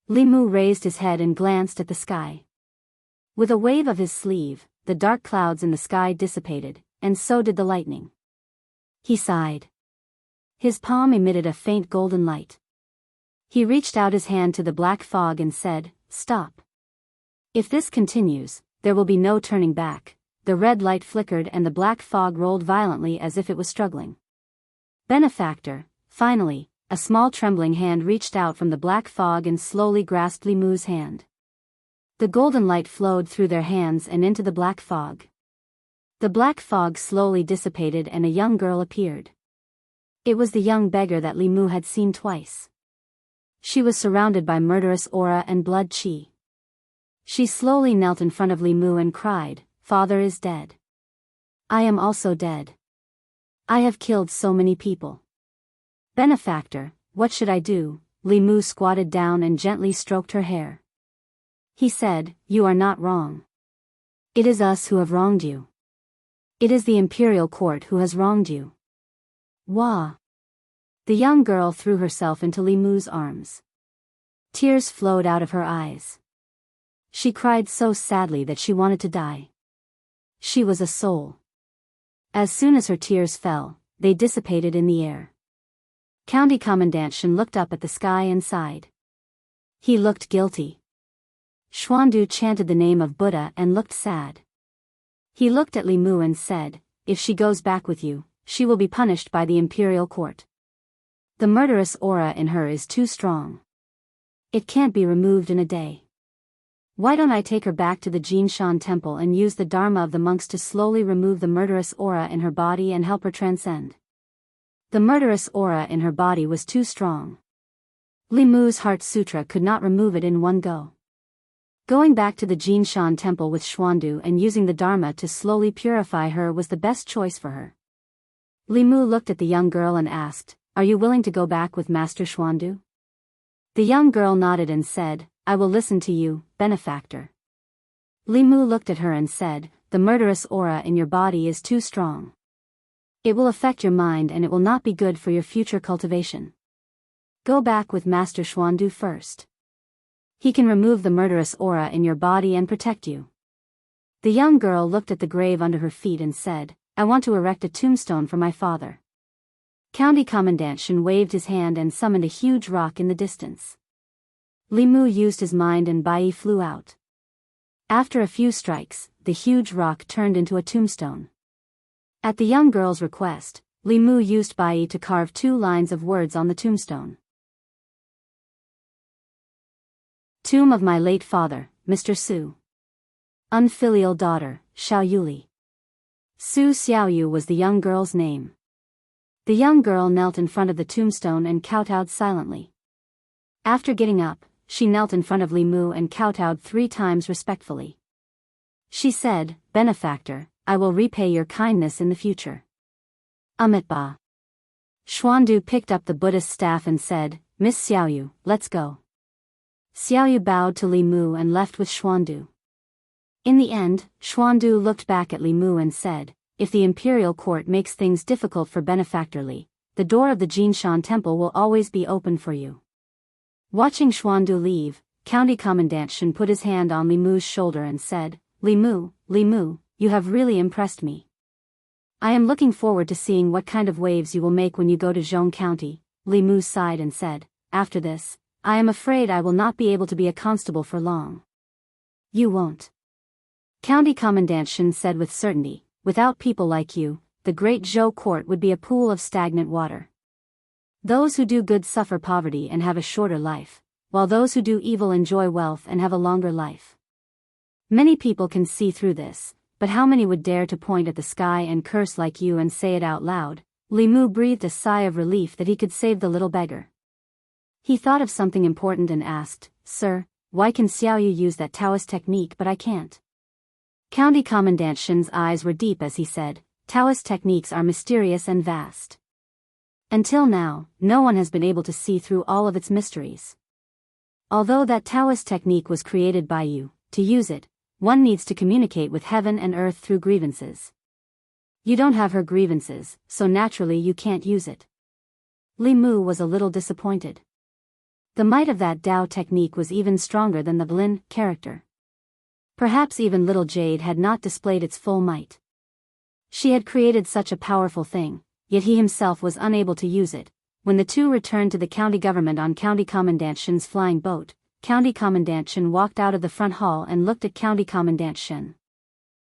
Li Mu raised his head and glanced at the sky. With a wave of his sleeve, the dark clouds in the sky dissipated, and so did the lightning. He sighed. His palm emitted a faint golden light. He reached out his hand to the black fog and said, "Stop. If this continues, there will be no turning back." The red light flickered and the black fog rolled violently as if it was struggling. Benefactor, finally, a small trembling hand reached out from the black fog and slowly grasped Li Mu's hand. The golden light flowed through their hands and into the black fog. The black fog slowly dissipated and a young girl appeared. It was the young beggar that Li Mu had seen twice. She was surrounded by murderous aura and blood chi. She slowly knelt in front of Li Mu and cried, "Father is dead. I am also dead. I have killed so many people. Benefactor, what should I do?" Li Mu squatted down and gently stroked her hair. He said, "You are not wrong. It is us who have wronged you. It is the imperial court who has wronged you." Wah! The young girl threw herself into Li Mu's arms. Tears flowed out of her eyes. She cried so sadly that she wanted to die. She was a soul. As soon as her tears fell, they dissipated in the air. County Commandant Shen looked up at the sky and sighed. He looked guilty. Xuandu chanted the name of Buddha and looked sad. He looked at Li Mu and said, "If she goes back with you, she will be punished by the imperial court. The murderous aura in her is too strong. It can't be removed in a day. Why don't I take her back to the Jinshan temple and use the dharma of the monks to slowly remove the murderous aura in her body and help her transcend?" The murderous aura in her body was too strong. Li Mu's Heart Sutra could not remove it in one go. Going back to the Jinshan temple with Xuandu and using the dharma to slowly purify her was the best choice for her. Li Mu looked at the young girl and asked, "Are you willing to go back with Master Xuandu?" The young girl nodded and said, "I will listen to you, benefactor." Li Mu looked at her and said, "The murderous aura in your body is too strong. It will affect your mind and it will not be good for your future cultivation. Go back with Master Xuandu first. He can remove the murderous aura in your body and protect you." The young girl looked at the grave under her feet and said, "I want to erect a tombstone for my father." County Commandant Shen waved his hand and summoned a huge rock in the distance. Li Mu used his mind and Bai flew out. After a few strikes, the huge rock turned into a tombstone. At the young girl's request, Li Mu used Bai to carve 2 lines of words on the tombstone. Tomb of my late father, Mr. Su. Unfilial daughter, Xiao Yuli. Su Xiaoyu was the young girl's name. The young girl knelt in front of the tombstone and kowtowed silently. After getting up, she knelt in front of Li Mu and kowtowed 3 times respectfully. She said, "Benefactor, I will repay your kindness in the future." Amitabha. Xuandu picked up the Buddhist staff and said, "Miss Xiaoyu, let's go." Xiaoyu bowed to Li Mu and left with Xuandu. In the end, Xuandu looked back at Li Mu and said, "If the imperial court makes things difficult for Benefactor Li, the door of the Jinshan temple will always be open for you." Watching Xuandu leave, County Commandant Shen put his hand on Li Mu's shoulder and said, Li Mu, you have really impressed me. I am looking forward to seeing what kind of waves you will make when you go to Zhong County." Li Mu sighed and said, "After this, I am afraid I will not be able to be a constable for long." "You won't." County Commandant Shen said with certainty, "Without people like you, the great Zhou court would be a pool of stagnant water. Those who do good suffer poverty and have a shorter life, while those who do evil enjoy wealth and have a longer life. Many people can see through this, but how many would dare to point at the sky and curse like you and say it out loud?" Li Mu breathed a sigh of relief that he could save the little beggar. He thought of something important and asked, "Sir, why can Xiaoyu use that Taoist technique but I can't?" County Commandant Shen's eyes were deep as he said, Taoist techniques are mysterious and vast. Until now, no one has been able to see through all of its mysteries. Although that Taoist technique was created by you, to use it, one needs to communicate with heaven and earth through grievances. You don't have her grievances, so naturally you can't use it. Li Mu was a little disappointed. The might of that Dao technique was even stronger than the Blin character. Perhaps even little Jade had not displayed its full might. She had created such a powerful thing, yet he himself was unable to use it. When the two returned to the county government on County Commandant Shen's flying boat, County Commandant Shen walked out of the front hall and looked at County Commandant Shen.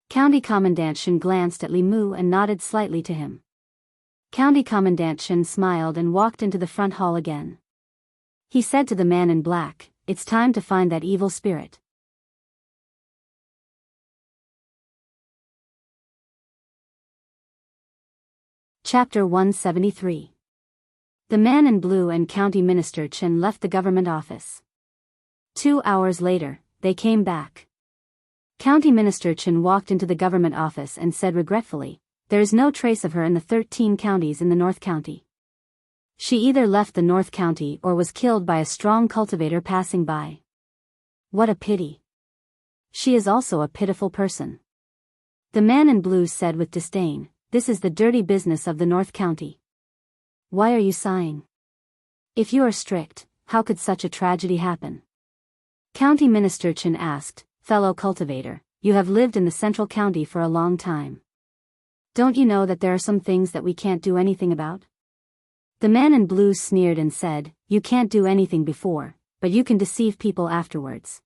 County Commandant Shen glanced at Li Mu and nodded slightly to him. County Commandant Shen smiled and walked into the front hall again. He said to the man in black, "It's time to find that evil spirit." Chapter 173. The man in blue and County Minister Chen left the government office. 2 hours later, they came back. County Minister Chen walked into the government office and said regretfully, "There is no trace of her in the 13 counties in the North County. She either left the North County or was killed by a strong cultivator passing by. What a pity. She is also a pitiful person." The man in blue said with disdain, "This is the dirty business of the North County. Why are you sighing? If you are strict, how could such a tragedy happen?" County Minister Chen asked, "Fellow cultivator, you have lived in the Central County for a long time. Don't you know that there are some things that we can't do anything about?" The man in blue sneered and said, "You can't do anything before, but you can deceive people afterwards."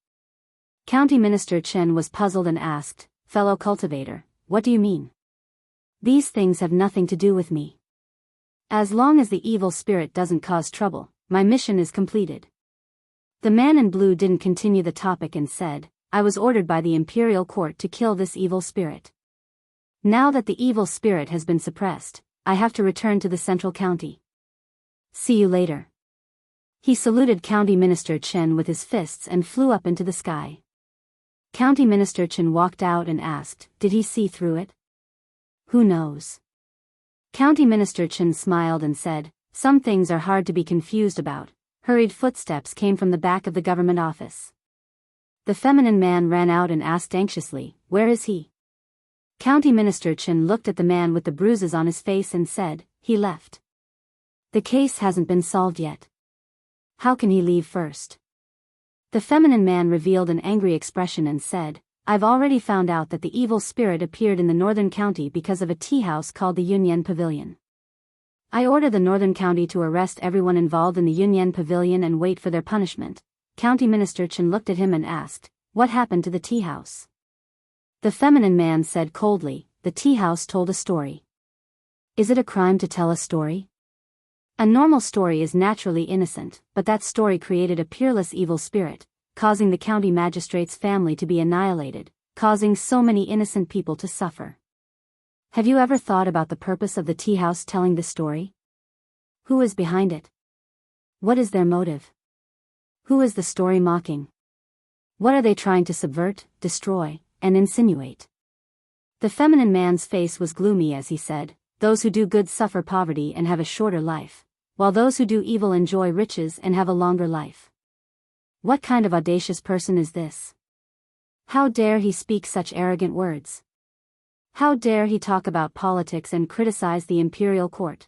County Minister Chen was puzzled and asked, "Fellow cultivator, what do you mean?" "These things have nothing to do with me. As long as the evil spirit doesn't cause trouble, my mission is completed." The man in blue didn't continue the topic and said, "I was ordered by the imperial court to kill this evil spirit. Now that the evil spirit has been suppressed, I have to return to the Central County. See you later." He saluted County Minister Chen with his fists and flew up into the sky. County Minister Chen walked out and asked, "Did he see through it?" "Who knows?" County Minister Chen smiled and said, "Some things are hard to be confused about." Hurried footsteps came from the back of the government office. The feminine man ran out and asked anxiously, "Where is he?" County Minister Chen looked at the man with the bruises on his face and said, "He left. The case hasn't been solved yet. How can he leave first?" The feminine man revealed an angry expression and said, "I've already found out that the evil spirit appeared in the Northern County because of a tea house called the Yunyan Pavilion. I order the Northern County to arrest everyone involved in the Yunyan Pavilion and wait for their punishment." County Minister Chen looked at him and asked, "What happened to the tea house?" The feminine man said coldly, "The tea house told a story." "Is it a crime to tell a story?" A normal story is naturally innocent, but that story created a peerless evil spirit, causing the county magistrate's family to be annihilated, causing so many innocent people to suffer. Have you ever thought about the purpose of the tea house telling this story? Who is behind it? What is their motive? Who is the story mocking? What are they trying to subvert, destroy, and insinuate? The feminine man's face was gloomy as he said, "Those who do good suffer poverty and have a shorter life, while those who do evil enjoy riches and have a longer life. What kind of audacious person is this? How dare he speak such arrogant words? How dare he talk about politics and criticize the imperial court?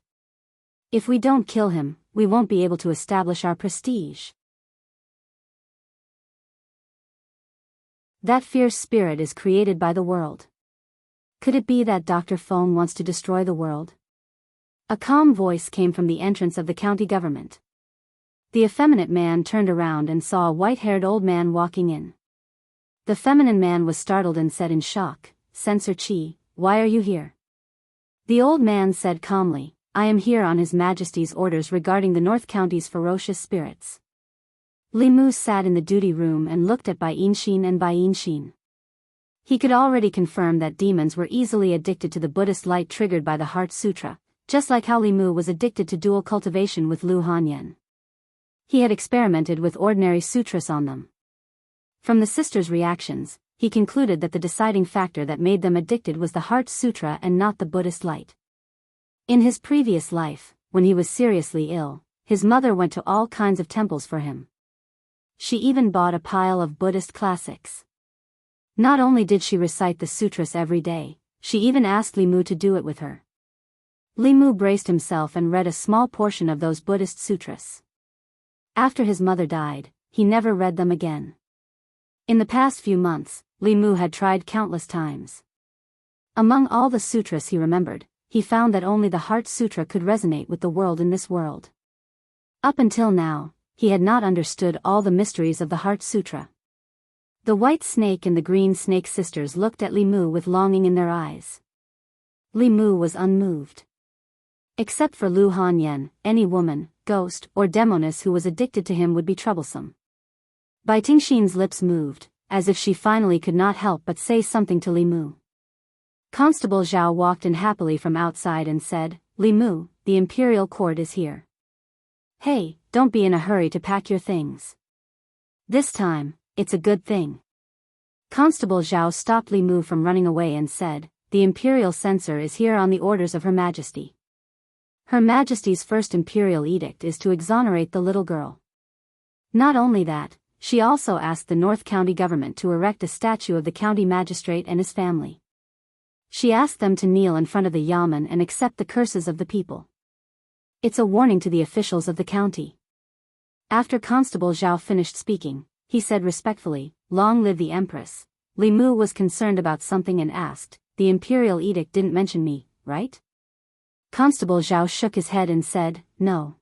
If we don't kill him, we won't be able to establish our prestige." That fierce spirit is created by the world. Could it be that Dr. Feng wants to destroy the world? A calm voice came from the entrance of the county government. The effeminate man turned around and saw a white-haired old man walking in. The feminine man was startled and said in shock, "Censor Qi, why are you here?" The old man said calmly, "I am here on His Majesty's orders regarding the North County's ferocious spirits." Li Mu sat in the duty room and looked at Bai Yinshin and Bai Yinshin. He could already confirm that demons were easily addicted to the Buddhist light triggered by the Heart Sutra, just like how Li Mu was addicted to dual cultivation with Lu Hanyan. He had experimented with ordinary sutras on them. From the sisters' reactions, he he concluded that the deciding factor that made them addicted was the Heart Sutra and not the Buddhist light. In his previous life, when he was seriously ill, his mother went to all kinds of temples for him. She even bought a pile of Buddhist classics. Not only did she recite the sutras every day, she even asked Li Mu to do it with her. Li Mu braced himself and read a small portion of those Buddhist sutras. After his mother died, he never read them again. In the past few months, Li Mu had tried countless times. Among all the sutras he remembered, he found that only the Heart Sutra could resonate with the world in this world. Up until now, he had not understood all the mysteries of the Heart Sutra. The white snake and the green snake sisters looked at Li Mu with longing in their eyes. Li Mu was unmoved. Except for Lu Hanyan, any woman, ghost, or demoness who was addicted to him would be troublesome. Bai Tingxin's lips moved, as if she finally could not help but say something to Li Mu. Constable Zhao walked in happily from outside and said, "Li Mu, the imperial court is here. Hey, don't be in a hurry to pack your things. This time, it's a good thing." Constable Zhao stopped Li Mu from running away and said, "The imperial censor is here on the orders of Her Majesty. Her Majesty's first imperial edict is to exonerate the little girl. Not only that, she also asked the North County government to erect a statue of the county magistrate and his family. She asked them to kneel in front of the yamen and accept the curses of the people. It's a warning to the officials of the county." After Constable Zhao finished speaking, he said respectfully, "Long live the Empress." Li Mu was concerned about something and asked, "The imperial edict didn't mention me, right?" Constable Zhao shook his head and said, "No."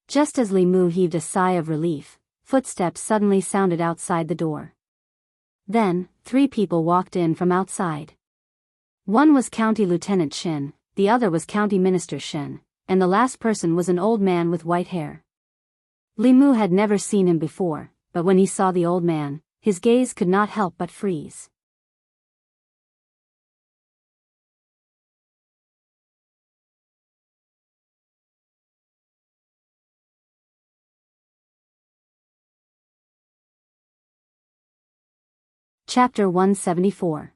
Just as Li Mu heaved a sigh of relief, footsteps suddenly sounded outside the door. Then, 3 people walked in from outside. One was County Lieutenant Shen, the other was County Minister Shen, and the last person was an old man with white hair. Li Mu had never seen him before, but when he saw the old man, his gaze could not help but freeze. Chapter 174.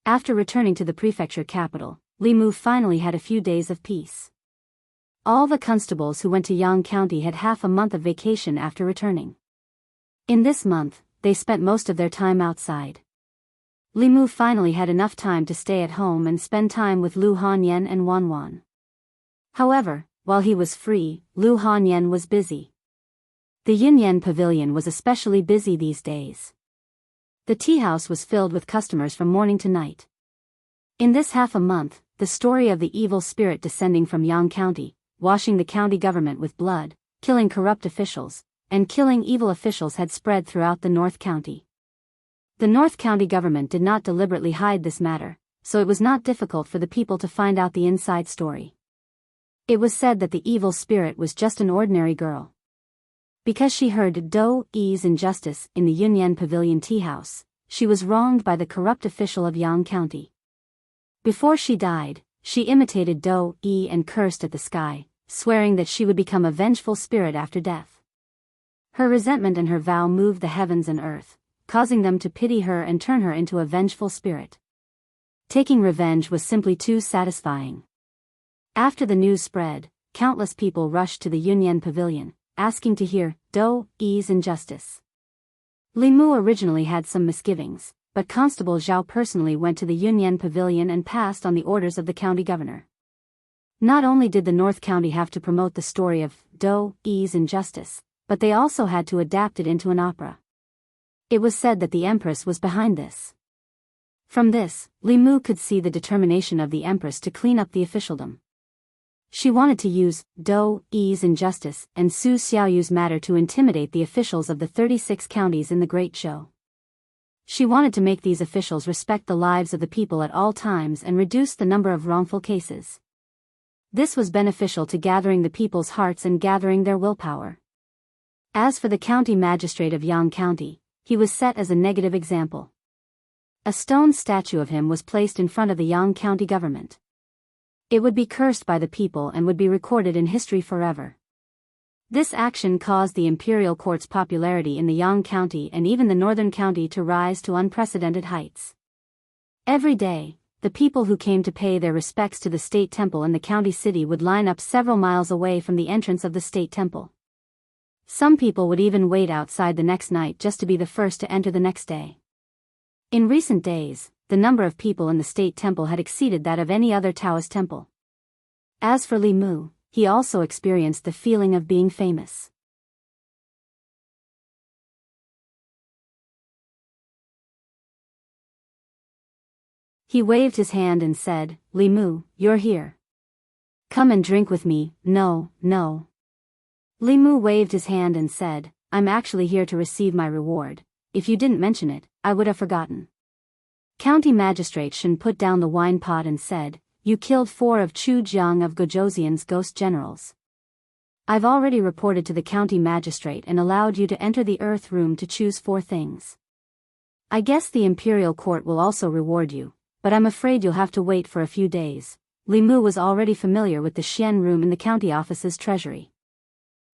After returning to the prefecture capital, Li Mu finally had a few days of peace. All the constables who went to Yang County had half a month of vacation after returning. In this month, they spent most of their time outside. Li Mu finally had enough time to stay at home and spend time with Lu Hanyan and Wan Wan. However, while he was free, Lu Hanyan was busy. The Yunyan Pavilion was especially busy these days. The tea house was filled with customers from morning to night. In this half a month, the story of the evil spirit descending from Yang County, washing the county government with blood, killing corrupt officials, and killing evil officials had spread throughout the North County. The North County government did not deliberately hide this matter, so it was not difficult for the people to find out the inside story. It was said that the evil spirit was just an ordinary girl. Because she heard Daoist's injustice in the Yunyan Pavilion tea house, she was wronged by the corrupt official of Yang County. Before she died, she imitated Daoist and cursed at the sky, swearing that she would become a vengeful spirit after death. Her resentment and her vow moved the heavens and earth, causing them to pity her and turn her into a vengeful spirit. Taking revenge was simply too satisfying. After the news spread, countless people rushed to the Yunyan Pavilion, asking to hear Daoist's injustice. Li Mu originally had some misgivings, but Constable Zhao personally went to the Yunyan Pavilion and passed on the orders of the county governor. Not only did the North County have to promote the story of Daoist's injustice, but they also had to adapt it into an opera. It was said that the Empress was behind this. From this, Li Mu could see the determination of the Empress to clean up the officialdom. She wanted to use Daoist's injustice and Su Xiaoyu's matter to intimidate the officials of the 36 counties in the Great Show. She wanted to make these officials respect the lives of the people at all times and reduce the number of wrongful cases. This was beneficial to gathering the people's hearts and gathering their willpower. As for the county magistrate of Yang County, he was set as a negative example. A stone statue of him was placed in front of the Yang County government. It would be cursed by the people and would be recorded in history forever. This action caused the imperial court's popularity in the Yang County and even the northern county to rise to unprecedented heights. Every day, the people who came to pay their respects to the state temple in the county city would line up several miles away from the entrance of the state temple. Some people would even wait outside the next night just to be the first to enter the next day. In recent days, the number of people in the state temple had exceeded that of any other Taoist temple. As for Li Mu, he also experienced the feeling of being famous. He waved his hand and said, "Li Mu, you're here. Come and drink with me." "No, no." Li Mu waved his hand and said, "I'm actually here to receive my reward. If you didn't mention it, I would have forgotten." County Magistrate Shen put down the wine pot and said, "You killed 4 of Chu Jiang of Gojoseon's ghost generals. I've already reported to the county magistrate and allowed you to enter the earth room to choose 4 things. I guess the imperial court will also reward you, but I'm afraid you'll have to wait for a few days." Li Mu was already familiar with the Xian room in the county office's treasury.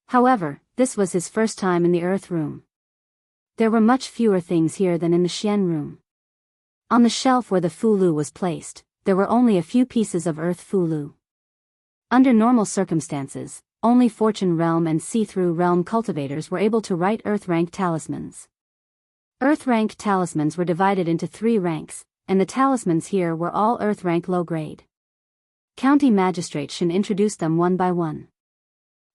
However, this was his first time in the earth room. There were much fewer things here than in the Xian room. On the shelf where the Fulu was placed, there were only a few pieces of earth Fulu. Under normal circumstances, only Fortune Realm and See-Through Realm cultivators were able to write Earth-rank talismans. Earth-rank talismans were divided into 3 ranks, and the talismans here were all Earth-rank low-grade. County Magistrate Shen introduced them one by one.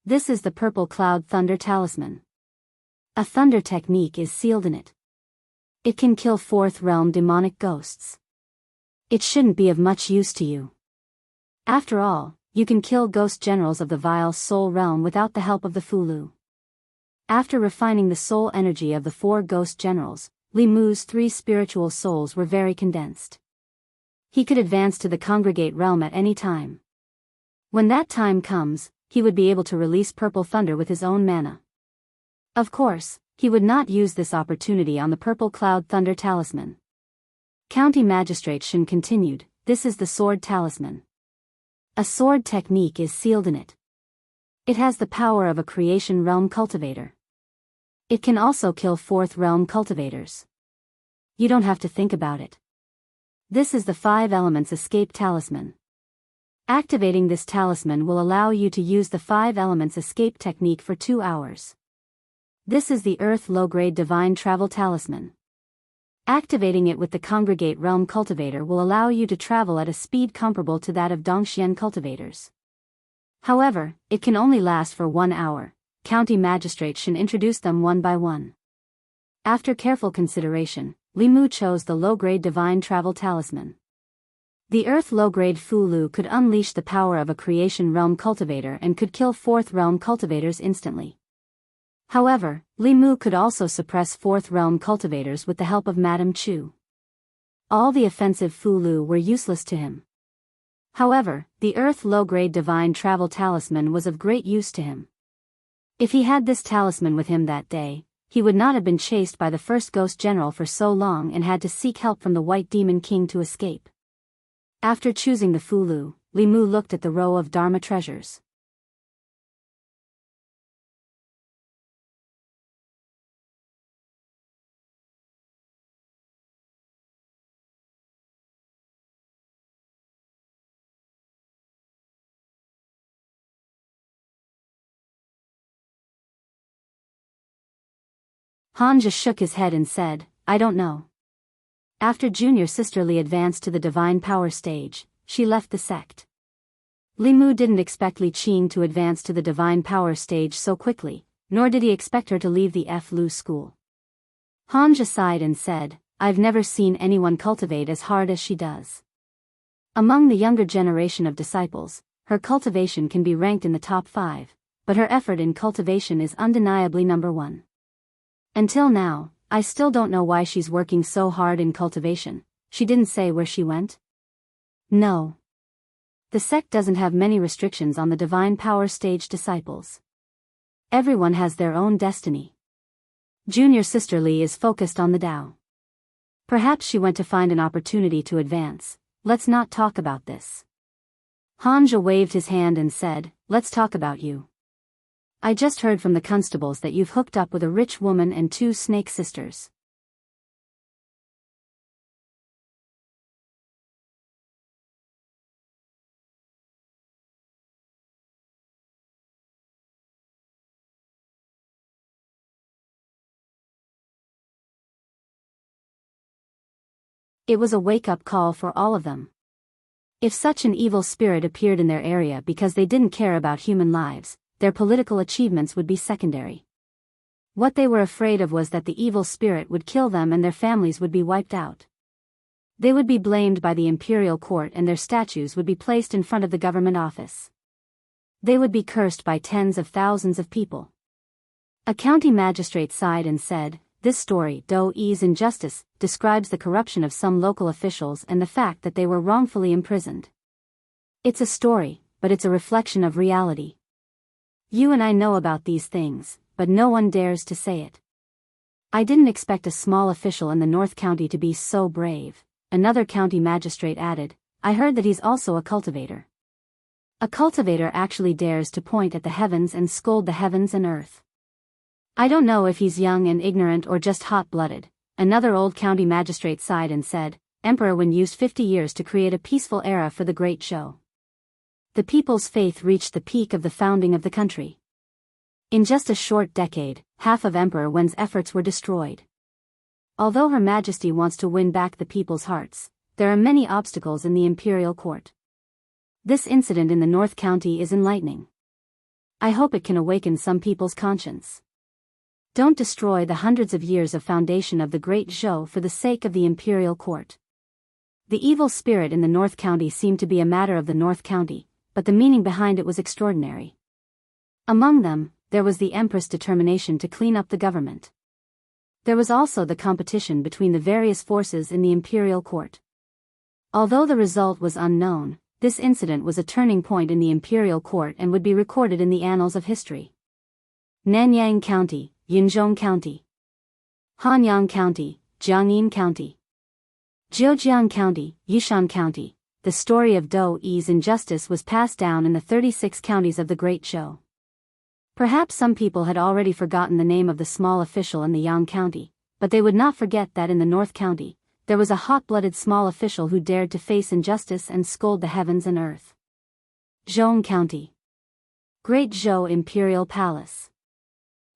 This is the Purple Cloud Thunder Talisman. A thunder technique is sealed in it. It can kill 4th realm demonic ghosts. It shouldn't be of much use to you. After all, you can kill ghost generals of the vile soul realm without the help of the Fulu. After refining the soul energy of the 4 ghost generals, Li Mu's 3 spiritual souls were very condensed. He could advance to the congregate realm at any time. When that time comes, he would be able to release purple thunder with his own mana. Of course, he would not use this opportunity on the Purple Cloud Thunder Talisman. County Magistrate Shen continued, "This is the Sword Talisman. A sword technique is sealed in it. It has the power of a creation realm cultivator. It can also kill 4th realm cultivators. You don't have to think about it. This is the 5 Elements Escape Talisman. Activating this talisman will allow you to use the 5 Elements Escape technique for 2 hours. This is the Earth Low-Grade Divine Travel Talisman. Activating it with the Congregate Realm Cultivator will allow you to travel at a speed comparable to that of Dongxian cultivators. However, it can only last for 1 hour." County Magistrate Shen introduced them one by one. After careful consideration, Li Mu chose the Low-Grade Divine Travel Talisman. The Earth Low-Grade Fulu could unleash the power of a Creation Realm Cultivator and could kill 4th Realm Cultivators instantly. However, Li Mu could also suppress 4th Realm Cultivators with the help of Madame Chu. All the offensive Fulu were useless to him. However, the Earth Low-Grade Divine Travel Talisman was of great use to him. If he had this talisman with him that day, he would not have been chased by the first Ghost General for so long and had to seek help from the White Demon King to escape. After choosing the Fulu, Li Mu looked at the row of Dharma treasures. Hanja shook his head and said, "I don't know." After junior sister Li advanced to the divine power stage, she left the sect. Li Mu didn't expect Li Qing to advance to the divine power stage so quickly, nor did he expect her to leave the Fu school. Hanja sighed and said, "I've never seen anyone cultivate as hard as she does. Among the younger generation of disciples, her cultivation can be ranked in the top 5, but her effort in cultivation is undeniably number 1. Until now, I still don't know why she's working so hard in cultivation." "She didn't say where she went?" "No. The sect doesn't have many restrictions on the divine power stage disciples. Everyone has their own destiny. Junior sister Li is focused on the Tao. Perhaps she went to find an opportunity to advance. Let's not talk about this." Hanja waved his hand and said, "Let's talk about you. I just heard from the constables that you've hooked up with a rich woman and 2 snake sisters. It was a wake-up call for all of them. If such an evil spirit appeared in their area because they didn't care about human lives, their political achievements would be secondary. What they were afraid of was that the evil spirit would kill them and their families would be wiped out. They would be blamed by the imperial court and their statues would be placed in front of the government office. They would be cursed by tens of thousands of people. A county magistrate sighed and said, "This story, Daoist injustice, describes the corruption of some local officials and the fact that they were wrongfully imprisoned. It's a story, but it's a reflection of reality. You and I know about these things, but no one dares to say it." "I didn't expect a small official in the North County to be so brave," another county magistrate added. "I heard that he's also a cultivator." "A cultivator actually dares to point at the heavens and scold the heavens and earth." "I don't know if he's young and ignorant or just hot-blooded," another old county magistrate sighed and said. "Emperor Wen used 50 years to create a peaceful era for the Great Show. The people's faith reached the peak of the founding of the country. In just a short decade, half of Emperor Wen's efforts were destroyed. Although Her Majesty wants to win back the people's hearts, there are many obstacles in the imperial court. This incident in the North County is enlightening. I hope it can awaken some people's conscience. Don't destroy the hundreds of years of foundation of the Great Zhou for the sake of the imperial court." The evil spirit in the North County seemed to be a matter of the North County, but the meaning behind it was extraordinary. Among them, there was the Empress' determination to clean up the government. There was also the competition between the various forces in the imperial court. Although the result was unknown, this incident was a turning point in the imperial court and would be recorded in the annals of history. Nanyang County, Yinzhong County, Hanyang County, Jianghu County, Zhejiang County, Yishan County. The story of Daoist injustice was passed down in the 36 counties of the Great Zhou. Perhaps some people had already forgotten the name of the small official in the Yang County, but they would not forget that in the North County, there was a hot-blooded small official who dared to face injustice and scold the heavens and earth. Zhong County, Great Zhou Imperial Palace.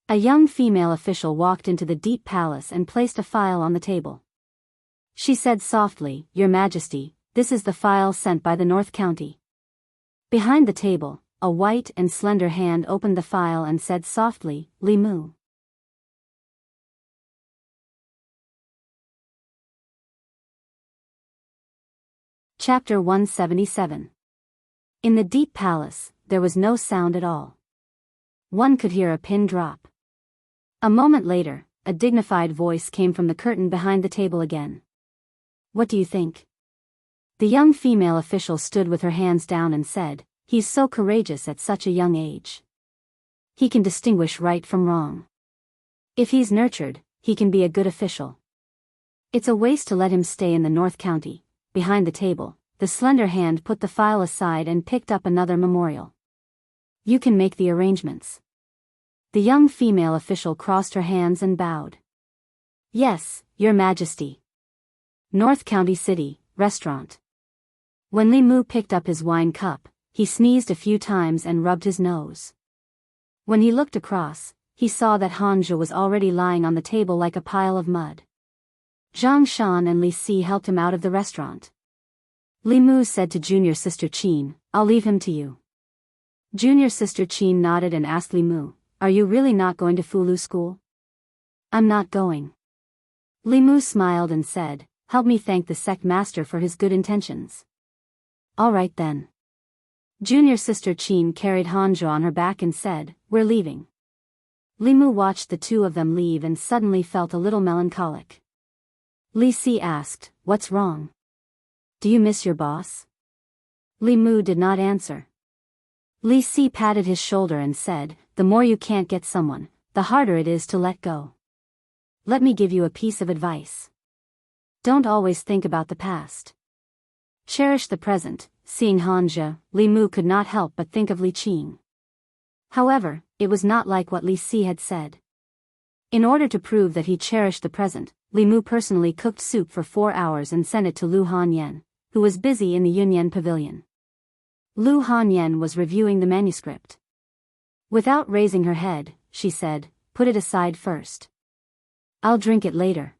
A young female official walked into the deep palace and placed a file on the table. She said softly, "Your Majesty, this is the file sent by the North County." Behind the table, a white and slender hand opened the file and said softly, "Li Mu." Chapter 177. In the deep palace, there was no sound at all. One could hear a pin drop. A moment later, a dignified voice came from the curtain behind the table again. "What do you think?" The young female official stood with her hands down and said, "He's so courageous at such a young age. He can distinguish right from wrong. If he's nurtured, he can be a good official. It's a waste to let him stay in the North County." Behind the table, the slender hand put the file aside and picked up another memorial. "You can make the arrangements." The young female official crossed her hands and bowed. "Yes, Your Majesty." North County City, Restaurant. When Li Mu picked up his wine cup, he sneezed a few times and rubbed his nose. When he looked across, he saw that Han Zhe was already lying on the table like a pile of mud. Zhang Shan and Li Si helped him out of the restaurant. Li Mu said to junior sister Qin, "I'll leave him to you." Junior sister Qin nodded and asked Li Mu, "Are you really not going to Fulu school?" "I'm not going." Li Mu smiled and said, "Help me thank the sect master for his good intentions." "All right then." Junior sister Qin carried Hanzhou on her back and said, "We're leaving." Li Mu watched the two of them leave and suddenly felt a little melancholic. Li Si asked, "What's wrong? Do you miss your boss?" Li Mu did not answer. Li Si patted his shoulder and said, "The more you can't get someone, the harder it is to let go. Let me give you a piece of advice. Don't always think about the past. Cherish the present." Seeing Hanzhe, Li Mu could not help but think of Li Qing. However, it was not like what Li Si had said. In order to prove that he cherished the present, Li Mu personally cooked soup for 4 hours and sent it to Lu Hanyan, who was busy in the Yunyan pavilion. Lu Hanyan was reviewing the manuscript. Without raising her head, she said, "Put it aside first. I'll drink it later."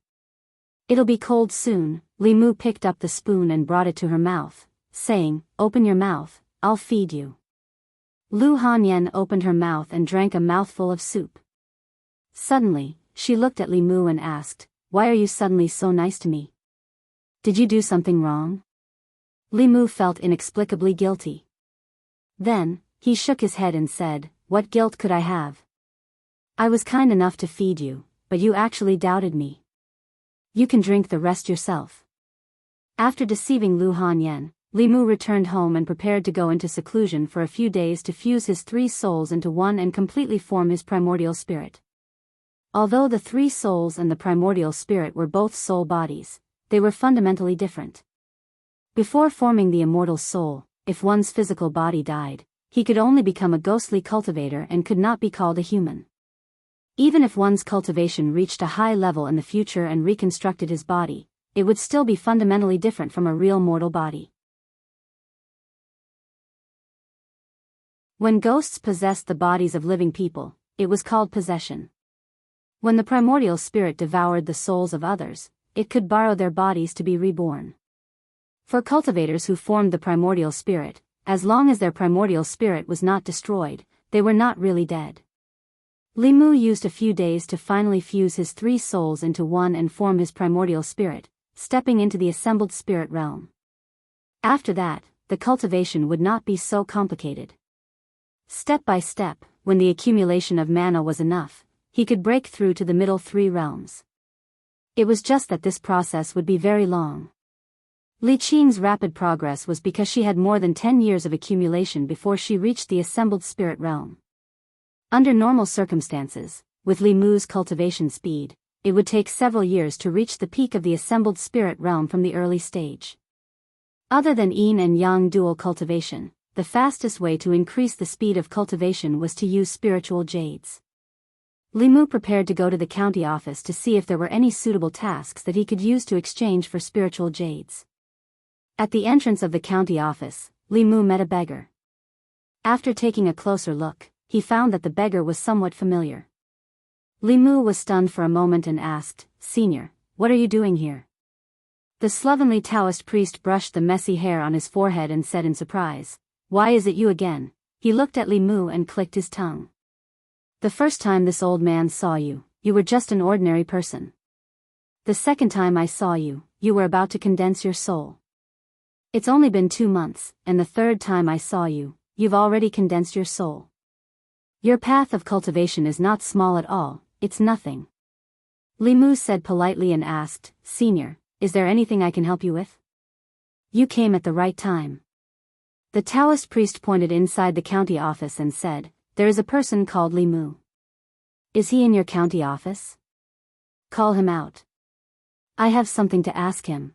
"It'll be cold soon." Li Mu picked up the spoon and brought it to her mouth, saying, "Open your mouth, I'll feed you." Lu Hanyan opened her mouth and drank a mouthful of soup. Suddenly, she looked at Li Mu and asked, "Why are you suddenly so nice to me? Did you do something wrong?" Li Mu felt inexplicably guilty. Then, he shook his head and said, "What guilt could I have? I was kind enough to feed you, but you actually doubted me. You can drink the rest yourself." After deceiving Lu Hanyan, Li Mu returned home and prepared to go into seclusion for a few days to fuse his 3 souls into one and completely form his primordial spirit. Although the 3 souls and the primordial spirit were both soul bodies, they were fundamentally different. Before forming the immortal soul, if one's physical body died, he could only become a ghostly cultivator and could not be called a human. Even if one's cultivation reached a high level in the future and reconstructed his body, it would still be fundamentally different from a real mortal body. When ghosts possessed the bodies of living people, it was called possession. When the primordial spirit devoured the souls of others, it could borrow their bodies to be reborn. For cultivators who formed the primordial spirit, as long as their primordial spirit was not destroyed, they were not really dead. Li Mu used a few days to finally fuse his 3 souls into one and form his primordial spirit, stepping into the assembled spirit realm. After that, the cultivation would not be so complicated. Step by step, when the accumulation of mana was enough, he could break through to the middle 3 realms. It was just that this process would be very long. Li Qing's rapid progress was because she had more than 10 years of accumulation before she reached the assembled spirit realm. Under normal circumstances, with Li Mu's cultivation speed, it would take several years to reach the peak of the assembled spirit realm from the early stage. Other than yin and yang dual cultivation, the fastest way to increase the speed of cultivation was to use spiritual jades. Li Mu prepared to go to the county office to see if there were any suitable tasks that he could use to exchange for spiritual jades. At the entrance of the county office, Li Mu met a beggar. After taking a closer look, he found that the beggar was somewhat familiar. Li Mu was stunned for a moment and asked, "Senior, what are you doing here?" The slovenly Taoist priest brushed the messy hair on his forehead and said in surprise, "Why is it you again?" He looked at Li Mu and clicked his tongue. "The first time this old man saw you, you were just an ordinary person. The second time I saw you, you were about to condense your soul. It's only been 2 months, and the third time I saw you, you've already condensed your soul. Your path of cultivation is not small at all, it's nothing." Li Mu said politely and asked, "Senior, is there anything I can help you with?" "You came at the right time." The Taoist priest pointed inside the county office and said, "There is a person called Li Mu. Is he in your county office? Call him out. I have something to ask him."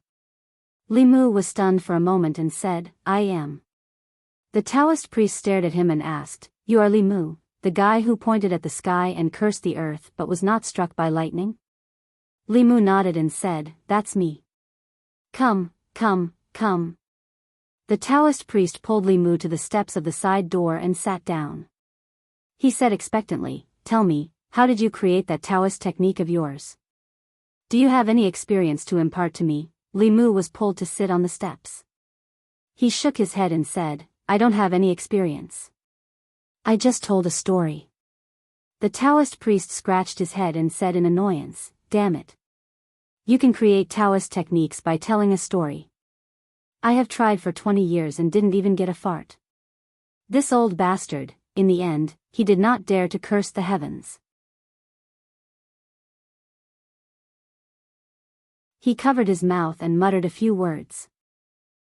Li Mu was stunned for a moment and said, "I am." The Taoist priest stared at him and asked, "You are Li Mu, the guy who pointed at the sky and cursed the earth but was not struck by lightning?" Li Mu nodded and said, "That's me. Come, come, come." The Taoist priest pulled Li Mu to the steps of the side door and sat down. He said expectantly, "Tell me, how did you create that Taoist technique of yours? Do you have any experience to impart to me?" Li Mu was pulled to sit on the steps. He shook his head and said, "I don't have any experience. I just told a story." The Taoist priest scratched his head and said in annoyance, "Damn it. You can create Taoist techniques by telling a story. I have tried for 20 years and didn't even get a fart." This old bastard, in the end, he did not dare to curse the heavens. He covered his mouth and muttered a few words.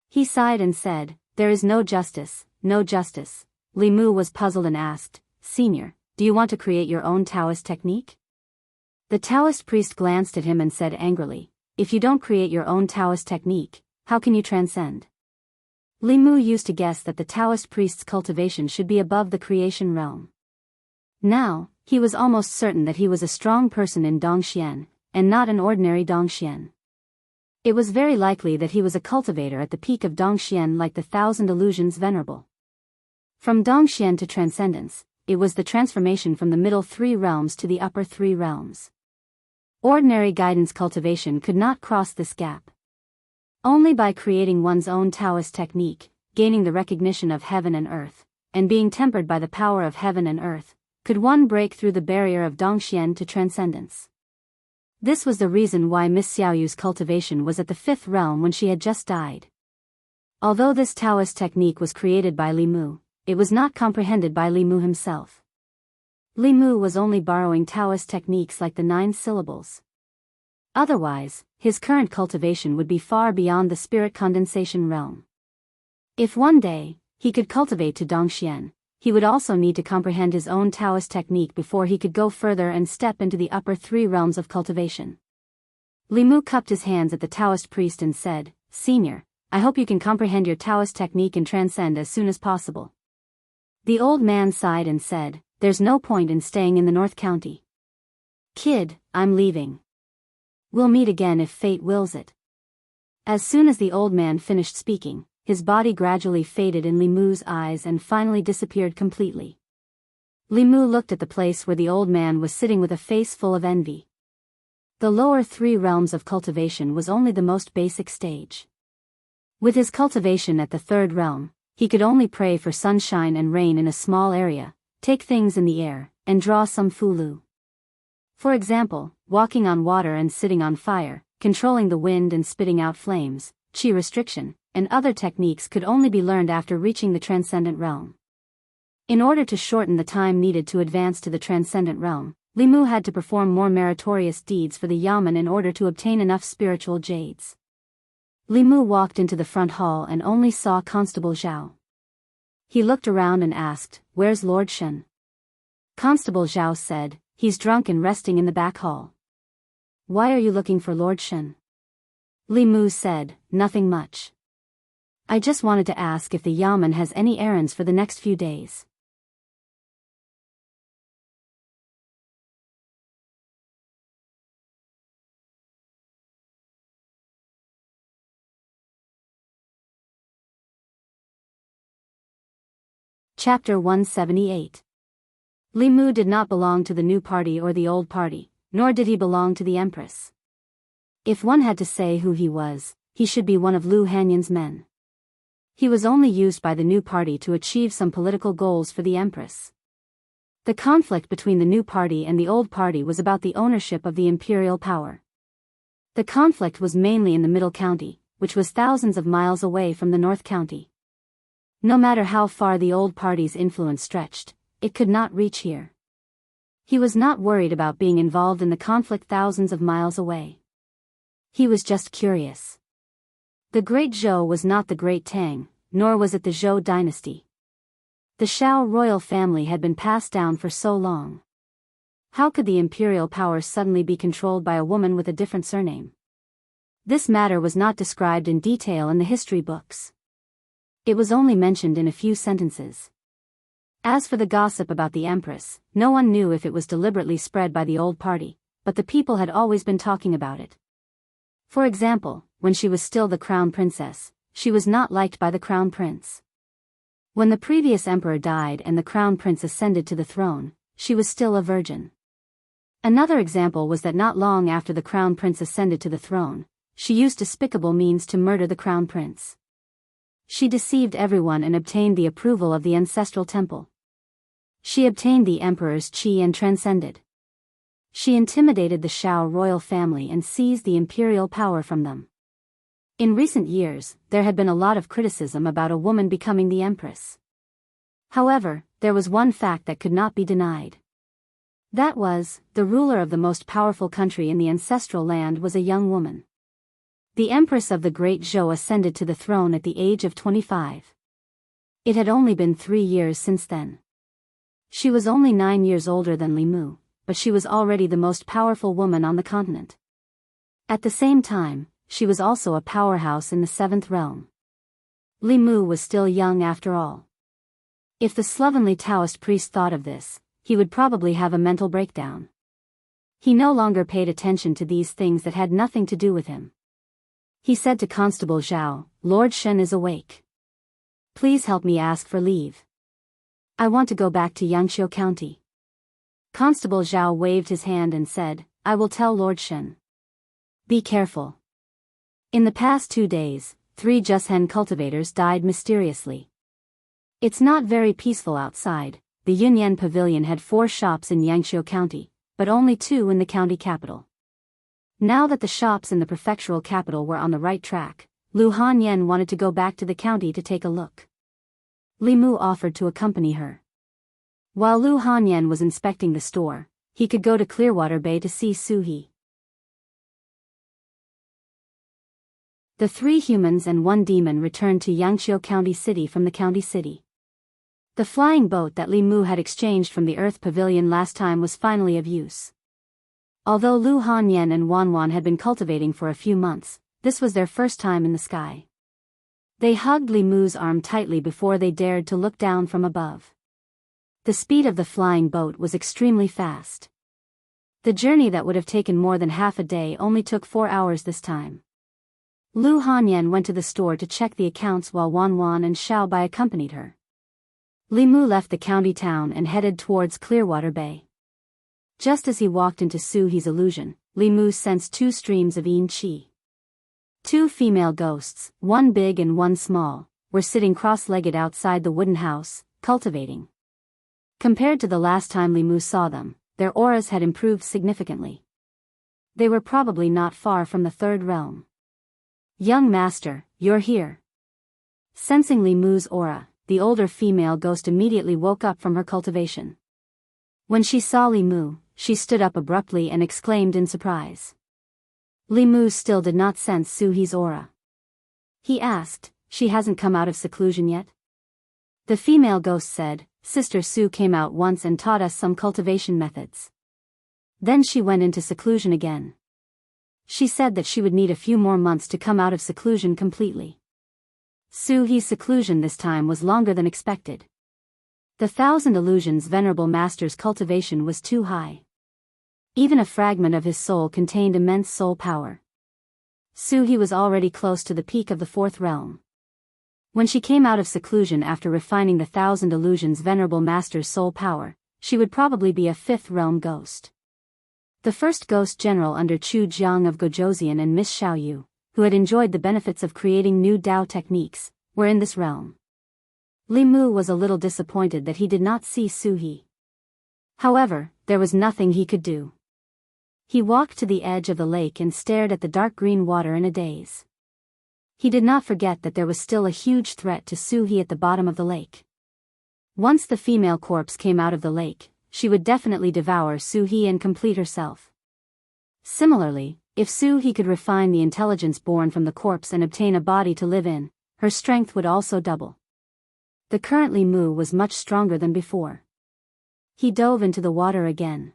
He sighed and said, "There is no justice, no justice." Li Mu was puzzled and asked, "Senior, do you want to create your own Taoist technique?" The Taoist priest glanced at him and said angrily, "If you don't create your own Taoist technique, how can you transcend?" Li Mu used to guess that the Taoist priest's cultivation should be above the creation realm. Now, he was almost certain that he was a strong person in Dongxian, and not an ordinary Dongxian. It was very likely that he was a cultivator at the peak of Dongxian, like the Thousand Illusions Venerable. From Dongxian to Transcendence, it was the transformation from the middle three realms to the upper three realms. Ordinary guidance cultivation could not cross this gap. Only by creating one's own Taoist technique, gaining the recognition of heaven and earth, and being tempered by the power of heaven and earth, could one break through the barrier of Dongxian to transcendence. This was the reason why Miss Xiaoyu's cultivation was at the fifth realm when she had just died. Although this Taoist technique was created by Li Mu, it was not comprehended by Li Mu himself. Li Mu was only borrowing Taoist techniques like the 9 syllables. Otherwise, his current cultivation would be far beyond the spirit condensation realm. If one day, he could cultivate to Dongxian, he would also need to comprehend his own Taoist technique before he could go further and step into the upper 3 realms of cultivation. Li Mu cupped his hands at the Taoist priest and said, "Senior, I hope you can comprehend your Taoist technique and transcend as soon as possible." The old man sighed and said, "There's no point in staying in the North County. Kid, I'm leaving. We'll meet again if fate wills it." As soon as the old man finished speaking, his body gradually faded in Li Mu's eyes and finally disappeared completely. Li Mu looked at the place where the old man was sitting with a face full of envy. The lower 3 realms of cultivation was only the most basic stage. With his cultivation at the 3rd realm, he could only pray for sunshine and rain in a small area, take things in the air, and draw some fulu. For example, walking on water and sitting on fire, controlling the wind and spitting out flames, qi restriction, and other techniques could only be learned after reaching the transcendent realm. In order to shorten the time needed to advance to the transcendent realm, Li Mu had to perform more meritorious deeds for the yamen in order to obtain enough spiritual jades. Li Mu walked into the front hall and only saw Constable Zhao. He looked around and asked, "Where's Lord Shen?" Constable Zhao said, "He's drunk and resting in the back hall." "Why are you looking for Lord Shen?" Li Mu said, "Nothing much. I just wanted to ask if the yamen has any errands for the next few days." Chapter 178. Li Mu did not belong to the new party or the old party, nor did he belong to the Empress. If one had to say who he was, he should be one of Lu Hanyan's men. He was only used by the new party to achieve some political goals for the Empress. The conflict between the new party and the old party was about the ownership of the imperial power. The conflict was mainly in the Middle County, which was thousands of miles away from the North County. No matter how far the old party's influence stretched, it could not reach here. He was not worried about being involved in the conflict thousands of miles away. He was just curious. The Great Zhou was not the Great Tang, nor was it the Zhou dynasty. The Shao royal family had been passed down for so long. How could the imperial power suddenly be controlled by a woman with a different surname? This matter was not described in detail in the history books. It was only mentioned in a few sentences. As for the gossip about the Empress, no one knew if it was deliberately spread by the old party, but the people had always been talking about it. For example, when she was still the crown princess, she was not liked by the crown prince. When the previous emperor died and the crown prince ascended to the throne, she was still a virgin. Another example was that not long after the crown prince ascended to the throne, she used despicable means to murder the crown prince. She deceived everyone and obtained the approval of the ancestral temple. She obtained the emperor's qi and transcended. She intimidated the Shao royal family and seized the imperial power from them. In recent years, there had been a lot of criticism about a woman becoming the empress. However, there was one fact that could not be denied. That was, the ruler of the most powerful country in the ancestral land was a young woman. The empress of the Great Zhou ascended to the throne at the age of 25. It had only been 3 years since then. She was only 9 years older than Li Mu, but she was already the most powerful woman on the continent. At the same time, she was also a powerhouse in the 7th realm. Li Mu was still young after all. If the slovenly Taoist priest thought of this, he would probably have a mental breakdown. He no longer paid attention to these things that had nothing to do with him. He said to Constable Zhao, "Lord Shen is awake. Please help me ask for leave. I want to go back to Yangqiu County." Constable Zhao waved his hand and said, "I will tell Lord Shen. Be careful." In the past 2 days, 3 Jushen cultivators died mysteriously. It's not very peaceful outside. The Yunyan Pavilion had 4 shops in Yangqiu County, but only 2 in the county capital. Now that the shops in the prefectural capital were on the right track, Lu Hanyan wanted to go back to the county to take a look. Li Mu offered to accompany her. While Lu Hanyan was inspecting the store, he could go to Clearwater Bay to see Su He. The 3 humans and 1 demon returned to Yangqiu County City from the county city. The flying boat that Li Mu had exchanged from the Earth Pavilion last time was finally of use. Although Lu Hanyan and Wanwan had been cultivating for a few months, this was their first time in the sky. They hugged Li Mu's arm tightly before they dared to look down from above. The speed of the flying boat was extremely fast. The journey that would have taken more than half a day only took 4 hours this time. Lu Hanyan went to the store to check the accounts while Wanwan and Xiaobai accompanied her. Li Mu left the county town and headed towards Clearwater Bay. Just as he walked into Su He's illusion, Li Mu sensed 2 streams of yin qi. 2 female ghosts, 1 big and 1 small, were sitting cross-legged outside the wooden house, cultivating. Compared to the last time Li Mu saw them, their auras had improved significantly. They were probably not far from the 3rd realm. "Young master, you're here." Sensing Li Mu's aura, the older female ghost immediately woke up from her cultivation. When she saw Li Mu, she stood up abruptly and exclaimed in surprise. Li Mu still did not sense Su He's aura. He asked, "She hasn't come out of seclusion yet?" The female ghost said, "Sister Su came out once and taught us some cultivation methods. Then she went into seclusion again. She said that she would need a few more months to come out of seclusion completely." Su He's seclusion this time was longer than expected. The 1,000 illusions Venerable Master's cultivation was too high. Even a fragment of his soul contained immense soul power. Su He was already close to the peak of the 4th realm. When she came out of seclusion after refining the 1,000 illusions Venerable Master's soul power, she would probably be a 5th realm ghost. The first ghost general under Chu Jiang of Gojoseon and Miss Xiaoyu, who had enjoyed the benefits of creating new Dao techniques, were in this realm. Li Mu was a little disappointed that he did not see Su He. However, there was nothing he could do. He walked to the edge of the lake and stared at the dark green water in a daze. He did not forget that there was still a huge threat to Su He at the bottom of the lake. Once the female corpse came out of the lake, she would definitely devour Su He and complete herself. Similarly, if Su He could refine the intelligence born from the corpse and obtain a body to live in, her strength would also double. The current Li Mu was much stronger than before. He dove into the water again.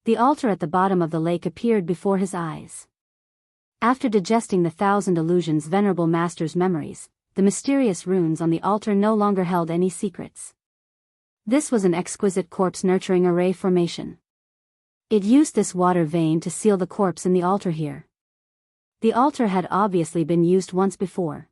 The altar at the bottom of the lake appeared before his eyes. After digesting the 1,000 illusions Venerable Master's memories, the mysterious runes on the altar no longer held any secrets. This was an exquisite corpse-nurturing array formation. It used this water vein to seal the corpse in the altar here. The altar had obviously been used once before.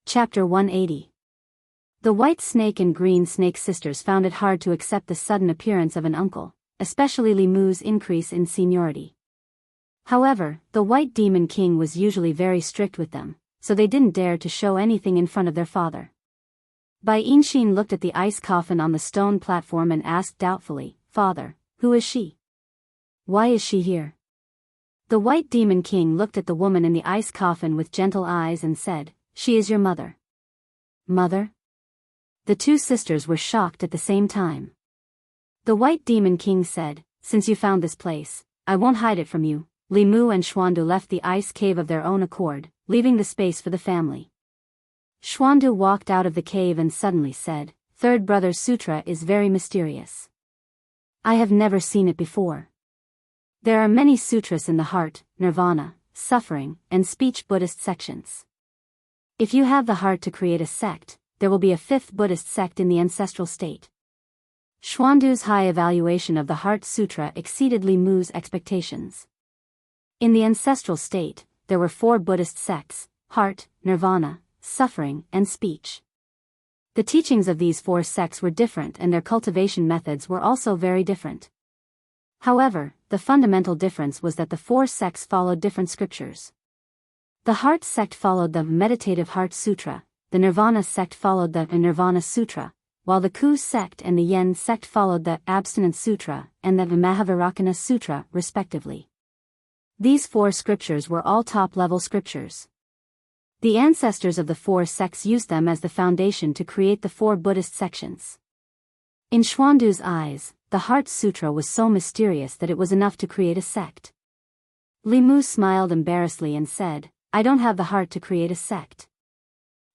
Chapter 180. The White Snake and Green Snake sisters found it hard to accept the sudden appearance of an uncle, especially Li Mu's increase in seniority. However, the White Demon King was usually very strict with them, so they didn't dare to show anything in front of their father. Bai Yinxin looked at the ice coffin on the stone platform and asked doubtfully, "Father, who is she? Why is she here?" The White Demon King looked at the woman in the ice coffin with gentle eyes and said, "She is your mother." Mother? The two sisters were shocked at the same time. The White Demon King said, "Since you found this place, I won't hide it from you." Li Mu and Xuandu left the ice cave of their own accord, leaving the space for the family. Xuandu walked out of the cave and suddenly said, "Third Brother's Sutra is very mysterious. I have never seen it before. There are many sutras in the heart, nirvana, suffering, and speech Buddhist sections. If you have the heart to create a sect, there will be a fifth Buddhist sect in the ancestral state." Xuandu's high evaluation of the Heart Sutra exceeded Li Mu's expectations. In the ancestral state, there were 4 Buddhist sects: heart, nirvana, suffering, and speech. The teachings of these 4 sects were different and their cultivation methods were also very different. However, the fundamental difference was that the 4 sects followed different scriptures. The Heart sect followed the Meditative Heart Sutra, the Nirvana sect followed the Nirvana Sutra, while the Ku sect and the Yen sect followed the Abstinence Sutra and the Mahavirakana Sutra, respectively. These 4 scriptures were all top-level scriptures. The ancestors of the 4 sects used them as the foundation to create the 4 Buddhist sections. In Xuandu's eyes, the Heart Sutra was so mysterious that it was enough to create a sect. Li Mu smiled embarrassedly and said, "I don't have the heart to create a sect.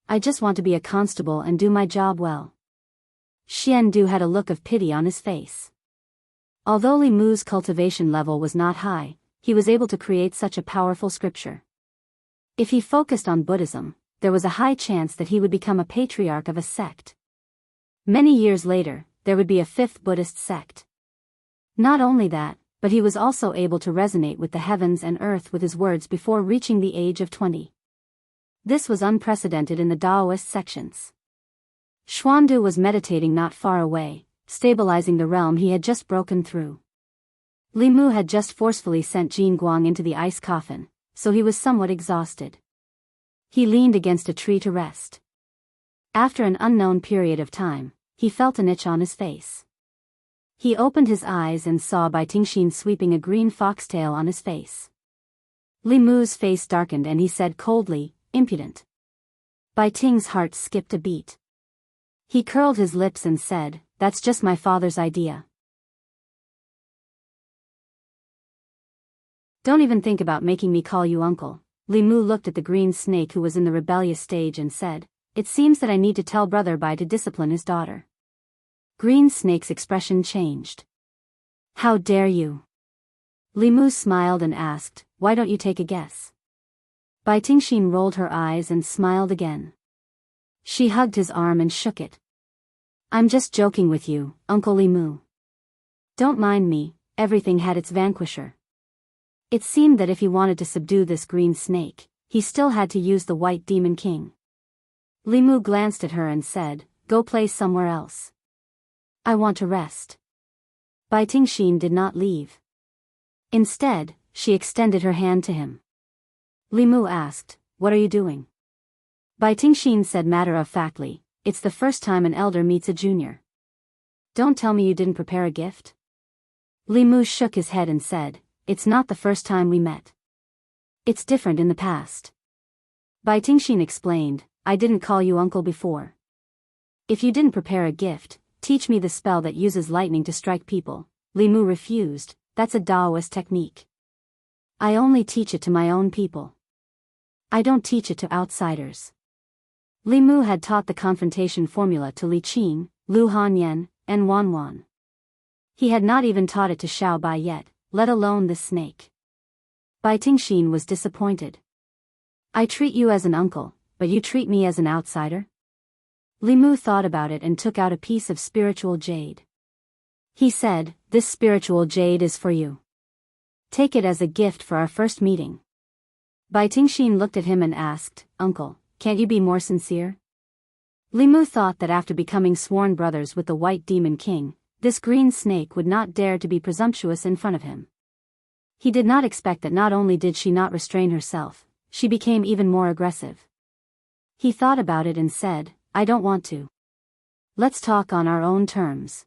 I just want to be a constable and do my job well." Xiandu had a look of pity on his face. Although Li Mu's cultivation level was not high, he was able to create such a powerful scripture. If he focused on Buddhism, there was a high chance that he would become a patriarch of a sect. Many years later, there would be a 5th Buddhist sect. Not only that, but he was also able to resonate with the heavens and earth with his words before reaching the age of 20. This was unprecedented in the Daoist sections. Xuandu was meditating not far away, stabilizing the realm he had just broken through. Li Mu had just forcefully sent Jin Guang into the ice coffin, so he was somewhat exhausted. He leaned against a tree to rest. After an unknown period of time, he felt an itch on his face. He opened his eyes and saw Bai Tingxin sweeping a green foxtail on his face. Li Mu's face darkened and he said coldly, "Impudent." Bai Ting's heart skipped a beat. He curled his lips and said, "That's just my father's idea. Don't even think about making me call you uncle." Li Mu looked at the green snake who was in the rebellious stage and said, "It seems that I need to tell Brother Bai to discipline his daughter." Green Snake's expression changed. "How dare you?" Li Mu smiled and asked, "Why don't you take a guess?" Bai Tingxin rolled her eyes and smiled again. She hugged his arm and shook it. "I'm just joking with you, Uncle Li Mu. Don't mind me, everything had its vanquisher." It seemed that if he wanted to subdue this green snake, he still had to use the White Demon King. Li Mu glanced at her and said, "Go play somewhere else. I want to rest." Bai Tingxin did not leave. Instead, she extended her hand to him. Li Mu asked, "What are you doing?" Bai Tingxin said matter-of-factly, "It's the first time an elder meets a junior." "Don't tell me you didn't prepare a gift?" Li Mu shook his head and said, "It's not the first time we met. It's different in the past." Bai Tingxin explained, "I didn't call you uncle before. If you didn't prepare a gift, teach me the spell that uses lightning to strike people." Li Mu refused, "That's a Daoist technique. I only teach it to my own people. I don't teach it to outsiders." Li Mu had taught the confrontation formula to Li Qing, Lu Hanyan, and Wan Wan. He had not even taught it to Xiao Bai yet, let alone this snake. Bai Tingxin was disappointed. "I treat you as an uncle, but you treat me as an outsider?" Li Mu thought about it and took out a piece of spiritual jade. He said, "This spiritual jade is for you. Take it as a gift for our first meeting." Bai Tingxin looked at him and asked, "Uncle, can't you be more sincere?" Li Mu thought that after becoming sworn brothers with the White Demon King, this green snake would not dare to be presumptuous in front of him. He did not expect that not only did she not restrain herself, she became even more aggressive. He thought about it and said, "I don't want to. Let's talk on our own terms.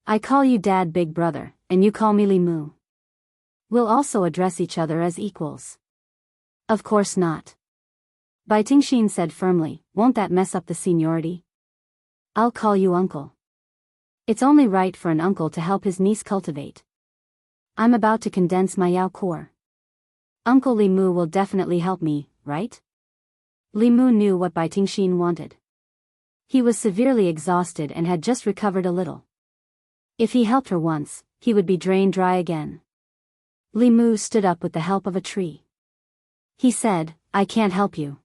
I call you Dad Big Brother, and you call me Li Mu." We'll also address each other as equals. Of course not. Bai Tingxin said firmly, won't that mess up the seniority? I'll call you uncle. It's only right for an uncle to help his niece cultivate. I'm about to condense my Yao core. Uncle Li Mu will definitely help me, right? Li Mu knew what Bai Tingxin wanted. He was severely exhausted and had just recovered a little. If he helped her once, he would be drained dry again. Li Mu stood up with the help of a tree. He said, I can't help you.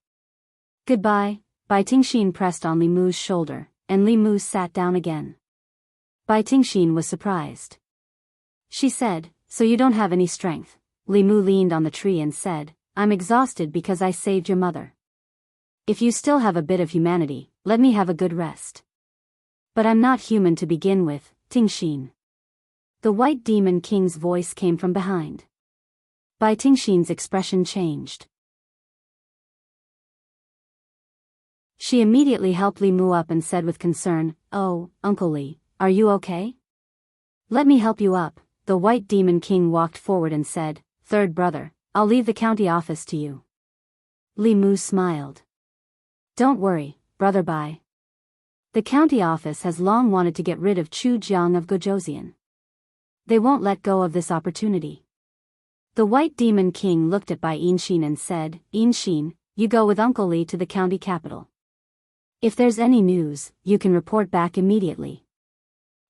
Goodbye. Bai Tingxin pressed on Li Mu's shoulder, and Li Mu sat down again. Bai Tingxin was surprised. She said, so you don't have any strength. Li Mu leaned on the tree and said, I'm exhausted because I saved your mother. If you still have a bit of humanity, let me have a good rest. But I'm not human to begin with, Tingxin. The White Demon King's voice came from behind. Bai Tingxin's expression changed. She immediately helped Li Mu up and said with concern, Oh, Uncle Li, are you okay? Let me help you up. The White Demon King walked forward and said, Third brother, I'll leave the county office to you. Li Mu smiled. Don't worry, brother Bai. The county office has long wanted to get rid of Chu Jiang of Gojosian. They won't let go of this opportunity. The White Demon King looked at Bai Yinxin and said, Yinxin, you go with Uncle Li to the county capital. If there's any news, you can report back immediately.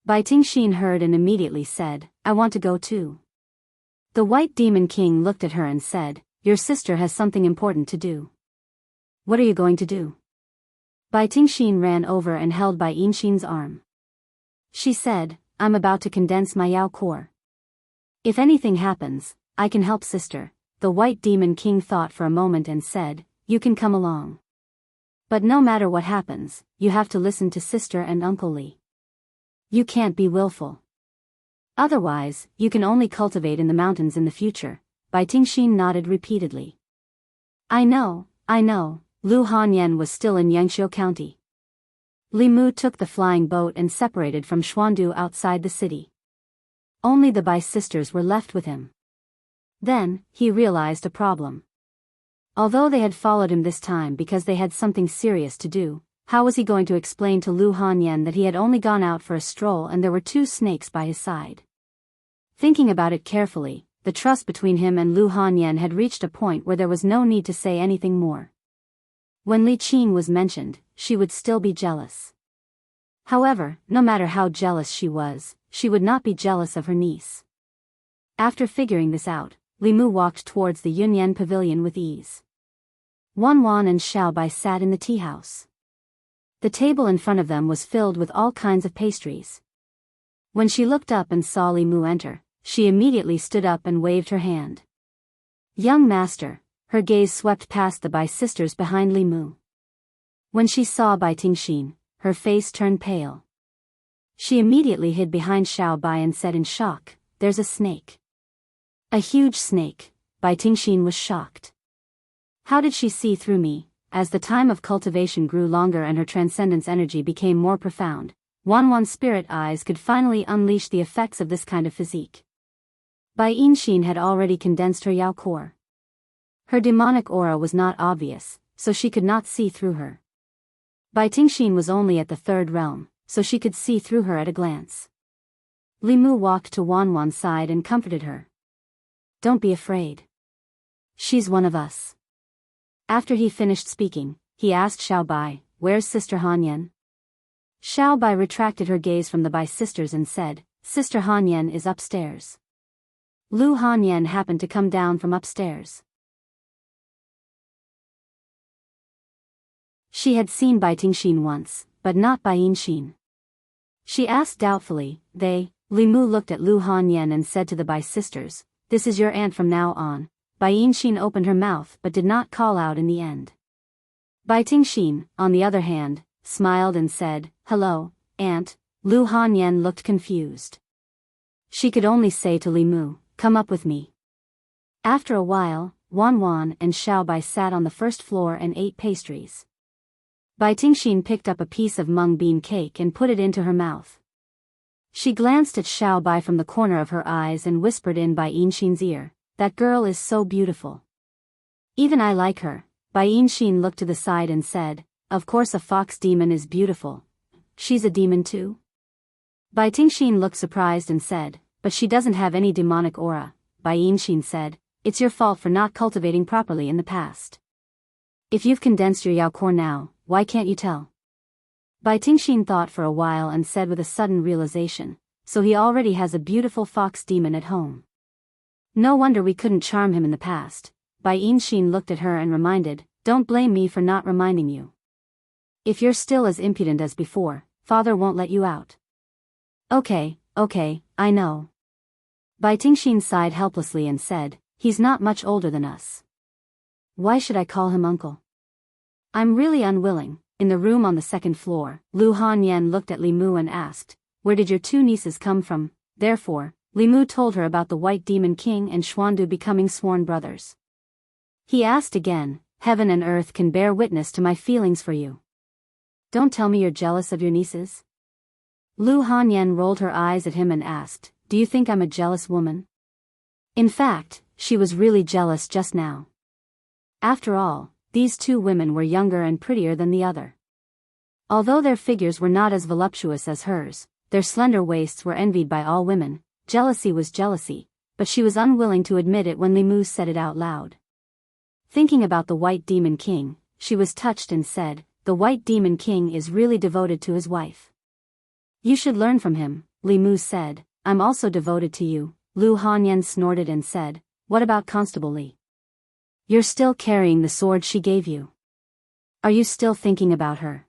Bai Tingxin heard and immediately said, I want to go too. The White Demon King looked at her and said, Your sister has something important to do. What are you going to do? Bai Tingxin ran over and held Bai Yinxin's arm. She said, I'm about to condense my Yao core. If anything happens, I can help sister. The White Demon King thought for a moment and said, You can come along. But no matter what happens, you have to listen to sister and Uncle Li. You can't be willful. Otherwise, you can only cultivate in the mountains in the future. Bai Tingxin nodded repeatedly. I know. Lu Hanyan was still in Yangqiu County. Li Mu took the flying boat and separated from Xuandu outside the city. Only the Bai sisters were left with him. Then, he realized a problem. Although they had followed him this time because they had something serious to do, how was he going to explain to Lu Hanyan that he had only gone out for a stroll and there were 2 snakes by his side? Thinking about it carefully, the trust between him and Lu Hanyan had reached a point where there was no need to say anything more. When Li Qin was mentioned, she would still be jealous. However, no matter how jealous she would not be jealous of her niece. After figuring this out, Li Mu walked towards the Yunyan pavilion with ease. Wan Wan and Xiao Bai sat in the tea house. The table in front of them was filled with all kinds of pastries. When she looked up and saw Li Mu enter, she immediately stood up and waved her hand. Young master. Her gaze swept past the Bai sisters behind Li Mu. When she saw Bai Tingxin, her face turned pale. She immediately hid behind Xiao Bai and said in shock, There's a snake. A huge snake. Bai Tingxin was shocked. How did she see through me? As the time of cultivation grew longer and her transcendence energy became more profound, Wan Wan's spirit eyes could finally unleash the effects of this kind of physique. Bai Yinxin had already condensed her Yao core. Her demonic aura was not obvious, so she could not see through her. Bai Tingxin was only at the 3rd realm, so she could see through her at a glance. Li Mu walked to Wan Wan's side and comforted her. Don't be afraid. She's one of us. After he finished speaking, he asked Xiao Bai, Where's Sister Hanyan? Xiao Bai retracted her gaze from the Bai sisters and said, Sister Hanyan is upstairs. Lu Hanyan happened to come down from upstairs. She had seen Bai Tingxin once, but not Bai Yinxin. She asked doubtfully, Li Mu looked at Lu Hanyan and said to the Bai sisters, This is your aunt from now on. Bai Yinxin opened her mouth but did not call out in the end. Bai Tingxin, on the other hand, smiled and said, Hello, aunt. Lu Hanyan looked confused. She could only say to Li Mu, Come up with me. After a while, Wan Wan and Xiao Bai sat on the 1st floor and ate pastries. Bai Tingxin picked up a piece of mung bean cake and put it into her mouth. She glanced at Xiao Bai from the corner of her eyes and whispered in Bai Yinxin's ear, "That girl is so beautiful. Even I like her." Bai Yinxin looked to the side and said, "Of course a fox demon is beautiful. She's a demon too?" Bai Tingxin looked surprised and said, "But she doesn't have any demonic aura." Bai Yinxin said, "It's your fault for not cultivating properly in the past. If you've condensed your Yao core now, why can't you tell?" Bai Tingxin thought for a while and said with a sudden realization, "So he already has a beautiful fox demon at home. No wonder we couldn't charm him in the past." Bai Yinxin looked at her and reminded, "Don't blame me for not reminding you. If you're still as impudent as before, father won't let you out." Okay, I know." Bai Tingxin sighed helplessly and said, "He's not much older than us. Why should I call him uncle? I'm really unwilling." In the room on the second floor, Lu Hanyan looked at Li Mu and asked, "Where did your two nieces come from?" Therefore, Li Mu told her about the White Demon King and Xuandu becoming sworn brothers. He asked again, "Heaven and earth can bear witness to my feelings for you. Don't tell me you're jealous of your nieces?" Lu Hanyan rolled her eyes at him and asked, "Do you think I'm a jealous woman?" In fact, she was really jealous just now. After all, these two women were younger and prettier than the other. Although their figures were not as voluptuous as hers, their slender waists were envied by all women. Jealousy was jealousy, but she was unwilling to admit it when Li Mu said it out loud. Thinking about the White Demon King, she was touched and said, "The White Demon King is really devoted to his wife. You should learn from him." Li Mu said, "I'm also devoted to you." Lu Hanyan snorted and said, "What about Constable Li? You're still carrying the sword she gave you. Are you still thinking about her?"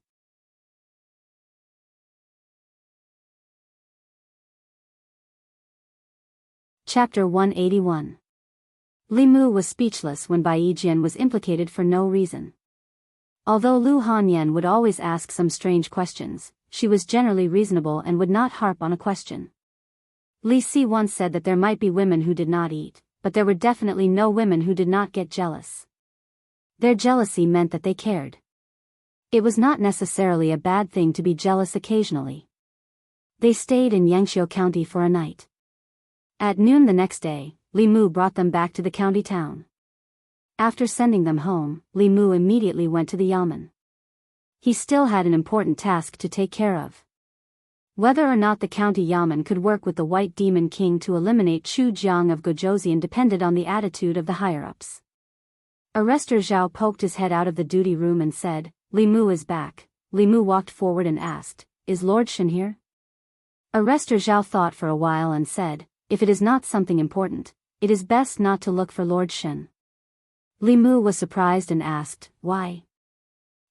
Chapter 181. Li Mu was speechless when Bai Yijian was implicated for no reason. Although Lu Hanyan would always ask some strange questions, she was generally reasonable and would not harp on a question. Li Si once said that there might be women who did not eat, but there were definitely no women who did not get jealous. Their jealousy meant that they cared. It was not necessarily a bad thing to be jealous occasionally. They stayed in Yangqiu County for a night. At noon the next day, Li Mu brought them back to the county town. After sending them home, Li Mu immediately went to the yamen. He still had an important task to take care of. Whether or not the county yamen could work with the White Demon King to eliminate Chu Jiang of Gojozian depended on the attitude of the higher-ups. Arrestor Zhao poked his head out of the duty room and said, "Li Mu is back." Li Mu walked forward and asked, "Is Lord Shen here?" Arrestor Zhao thought for a while and said, "If it is not something important, it is best not to look for Lord Shen." Li Mu was surprised and asked, "Why?"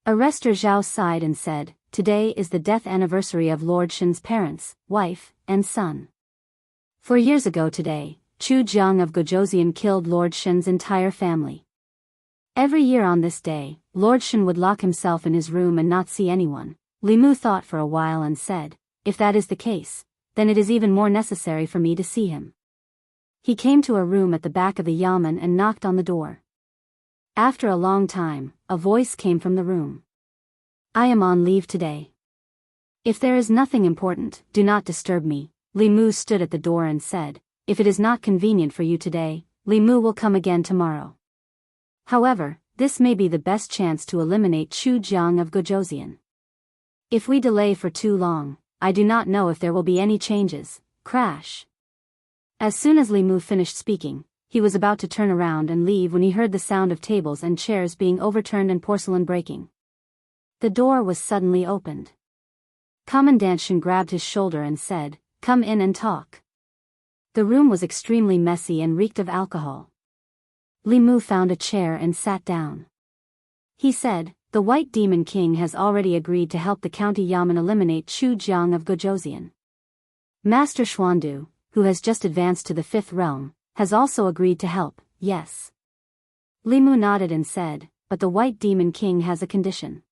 Arrestor Zhao sighed and said, "Today is the death anniversary of Lord Shen's parents, wife, and son. 4 years ago today, Chu Jiang of Gojozian killed Lord Shen's entire family. Every year on this day, Lord Shen would lock himself in his room and not see anyone." Li Mu thought for a while and said, "If that is the case, then it is even more necessary for me to see him." He came to a room at the back of the yamen and knocked on the door. After a long time, a voice came from the room. "I am on leave today. If there is nothing important, do not disturb me." Li Mu stood at the door and said, "If it is not convenient for you today, Li Mu will come again tomorrow. However, this may be the best chance to eliminate Chu Jiang of Gojozian. If we delay for too long, I do not know if there will be any changes." Crash. As soon as Li Mu finished speaking, he was about to turn around and leave when he heard the sound of tables and chairs being overturned and porcelain breaking. The door was suddenly opened. Commandant Shen grabbed his shoulder and said, "Come in and talk." The room was extremely messy and reeked of alcohol. Li Mu found a chair and sat down. He said, "The White Demon King has already agreed to help the county yamen eliminate Chu Jiang of Gojozian. Master Xuandu, who has just advanced to the 5th realm, has also agreed to help." "Yes." Li Mu nodded and said, "But the White Demon King has a condition."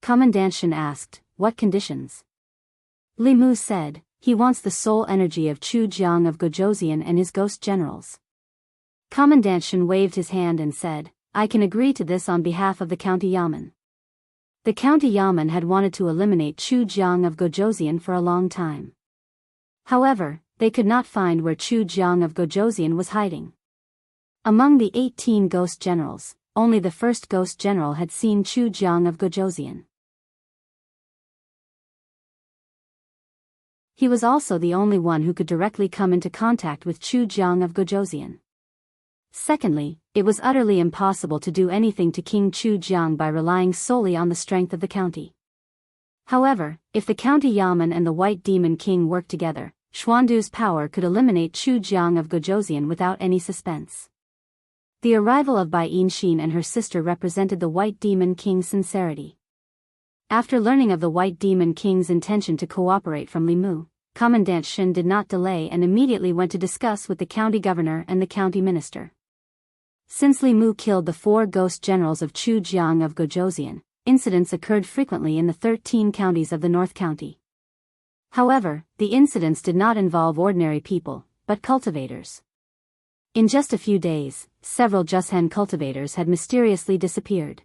Commandant Shen asked, "What conditions?" Li Mu said, "He wants the soul energy of Chu Jiang of Gojozian and his ghost generals." Commandant Shen waved his hand and said, "I can agree to this on behalf of the county yamen." The county yamen had wanted to eliminate Chu Jiang of Gojozian for a long time. However, they could not find where Chu Jiang of Gojoseon was hiding. Among the 18 ghost generals, only the first ghost general had seen Chu Jiang of Gojoseon. He was also the only one who could directly come into contact with Chu Jiang of Gojoseon. Secondly, it was utterly impossible to do anything to King Chu Jiang by relying solely on the strength of the county. However, if the county Yamen and the White Demon King worked together, Xuandu's power could eliminate Chu Jiang of Gojoseon without any suspense. The arrival of Bai Yinxin and her sister represented the White Demon King's sincerity. After learning of the White Demon King's intention to cooperate from Li Mu, Commandant Shen did not delay and immediately went to discuss with the county governor and the county minister. Since Li Mu killed the 4 ghost generals of Chu Jiang of Gojoseon, incidents occurred frequently in the 13 counties of the North County. However, the incidents did not involve ordinary people, but cultivators. In just a few days, several Jushen cultivators had mysteriously disappeared.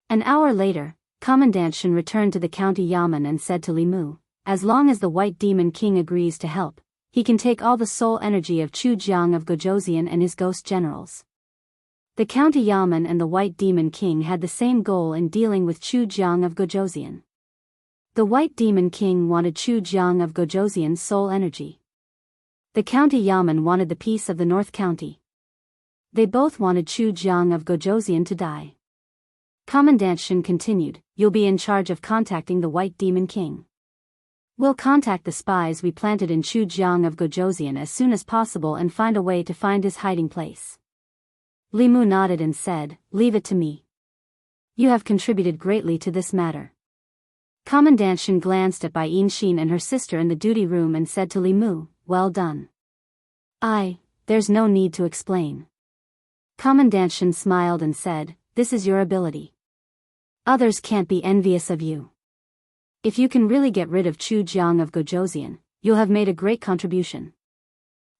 An hour later, Commandant Shen returned to the county Yamen and said to Li Mu, as long as the White Demon King agrees to help, he can take all the soul energy of Chu Jiang of Gojoseon and his ghost generals. The county Yamen and the White Demon King had the same goal in dealing with Chu Jiang of Gojoseon. The White Demon King wanted Chu Jiang of Gojoseon's soul energy. The county Yamen wanted the peace of the North County. They both wanted Chu Jiang of Gojoseon to die. Commandant Shen continued, "You'll be in charge of contacting the White Demon King. We'll contact the spies we planted in Chu Jiang of Gojoseon as soon as possible and find a way to find his hiding place." Li Mu nodded and said, "Leave it to me. You have contributed greatly to this matter." Commandant Shen glanced at Bai Yinxin and her sister in the duty room and said to Li Mu, "Well done." There's no need to explain." Commandant Shen smiled and said, "This is your ability. Others can't be envious of you. If you can really get rid of Chu Jiang of Gojoseon, you'll have made a great contribution.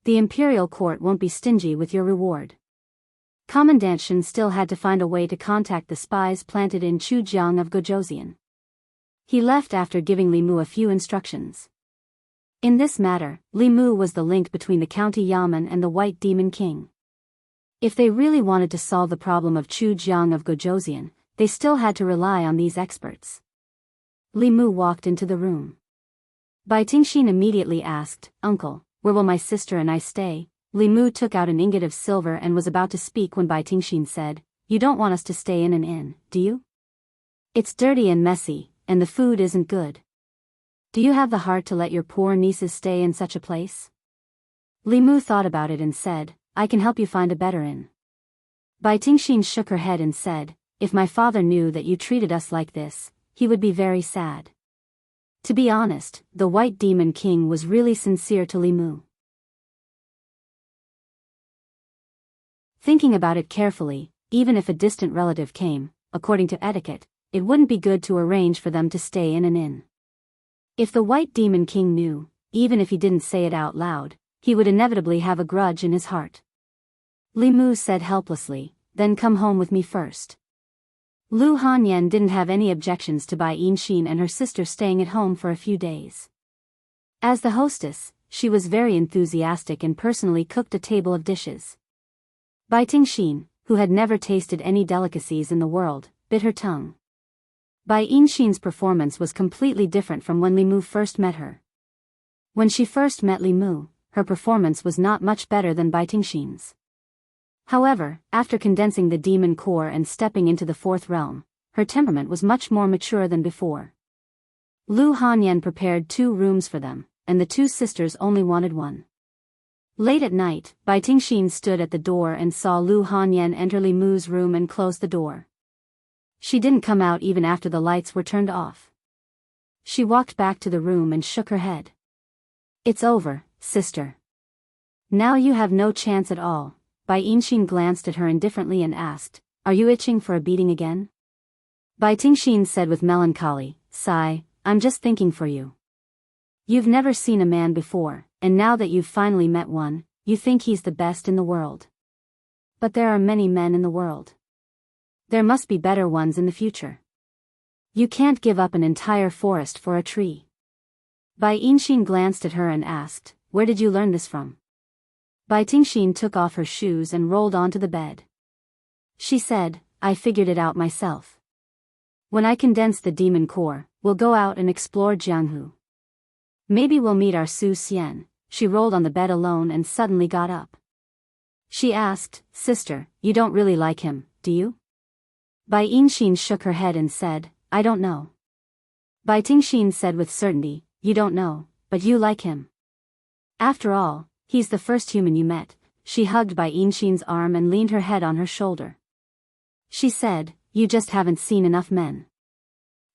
The imperial court won't be stingy with your reward." Commandant Shen still had to find a way to contact the spies planted in Chu Jiang of Gojoseon. He left after giving Li Mu a few instructions. In this matter, Li Mu was the link between the county Yamen and the White Demon King. If they really wanted to solve the problem of Chu Jiang of Gojoseon, they still had to rely on these experts. Li Mu walked into the room. Bai Tingxin immediately asked, "Uncle, where will my sister and I stay?" Li Mu took out an ingot of silver and was about to speak when Bai Tingxin said, "You don't want us to stay in an inn, do you? It's dirty and messy, and the food isn't good. Do you have the heart to let your poor nieces stay in such a place?" Li Mu thought about it and said, "I can help you find a better inn." Bai Tingxin shook her head and said, "If my father knew that you treated us like this, he would be very sad." To be honest, the White Demon King was really sincere to Li Mu. Thinking about it carefully, even if a distant relative came, according to etiquette, it wouldn't be good to arrange for them to stay in an inn. If the White Demon King knew, even if he didn't say it out loud, he would inevitably have a grudge in his heart. Li Mu said helplessly, "Then come home with me first." Lu Hanyan didn't have any objections to Bai Yinxin and her sister staying at home for a few days. As the hostess, she was very enthusiastic and personally cooked a table of dishes. Bai Tingxin, who had never tasted any delicacies in the world, bit her tongue. Bai Yinxin's performance was completely different from when Li Mu first met her. When she first met Li Mu, her performance was not much better than Bai Tingxin's. However, after condensing the demon core and stepping into the fourth realm, her temperament was much more mature than before. Lu Hanyan prepared 2 rooms for them, and the 2 sisters only wanted one. Late at night, Bai Tingxin stood at the door and saw Lu Hanyan enter Li Mu's room and close the door. She didn't come out even after the lights were turned off. She walked back to the room and shook her head. "It's over, sister. Now you have no chance at all." Bai Yinxin glanced at her indifferently and asked, "Are you itching for a beating again?" Bai Tingxin said with melancholy, "Sigh, I'm just thinking for you. You've never seen a man before, and now that you've finally met one, you think he's the best in the world. But there are many men in the world. There must be better ones in the future. You can't give up an entire forest for a tree. Bai Yinxin glanced at her and asked, "Where did you learn this from?" Bai Tingxin took off her shoes and rolled onto the bed. She said, "I figured it out myself. When I condense the demon core, we'll go out and explore Jianghu. Maybe we'll meet our Su Xian." She rolled on the bed alone and suddenly got up. She asked, "Sister, you don't really like him, do you?" Bai Yinxin shook her head and said, "I don't know." Bai Tingxin said with certainty, "You don't know, but you like him. After all, he's the first human you met." She hugged Bai Yinxin's arm and leaned her head on her shoulder. She said, "You just haven't seen enough men.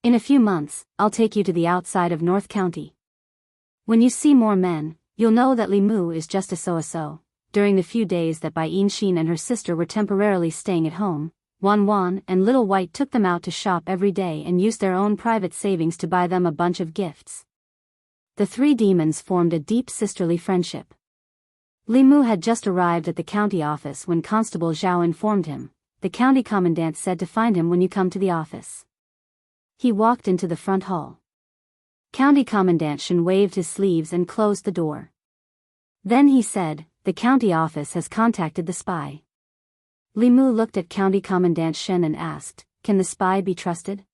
In a few months, I'll take you to the outside of North County. When you see more men, you'll know that Li Mu is just a so-so." During the few days that Bai Yinxin and her sister were temporarily staying at home, Wan Wan and Little White took them out to shop every day and used their own private savings to buy them a bunch of gifts. The three demons formed a deep sisterly friendship. Li Mu had just arrived at the county office when Constable Zhao informed him. "The county commandant said to find him when you come to the office." He walked into the front hall. County Commandant Shen waved his sleeves and closed the door. Then he said, "The county office has contacted the spy." Li Mu looked at County Commandant Shen and asked, "Can the spy be trusted?"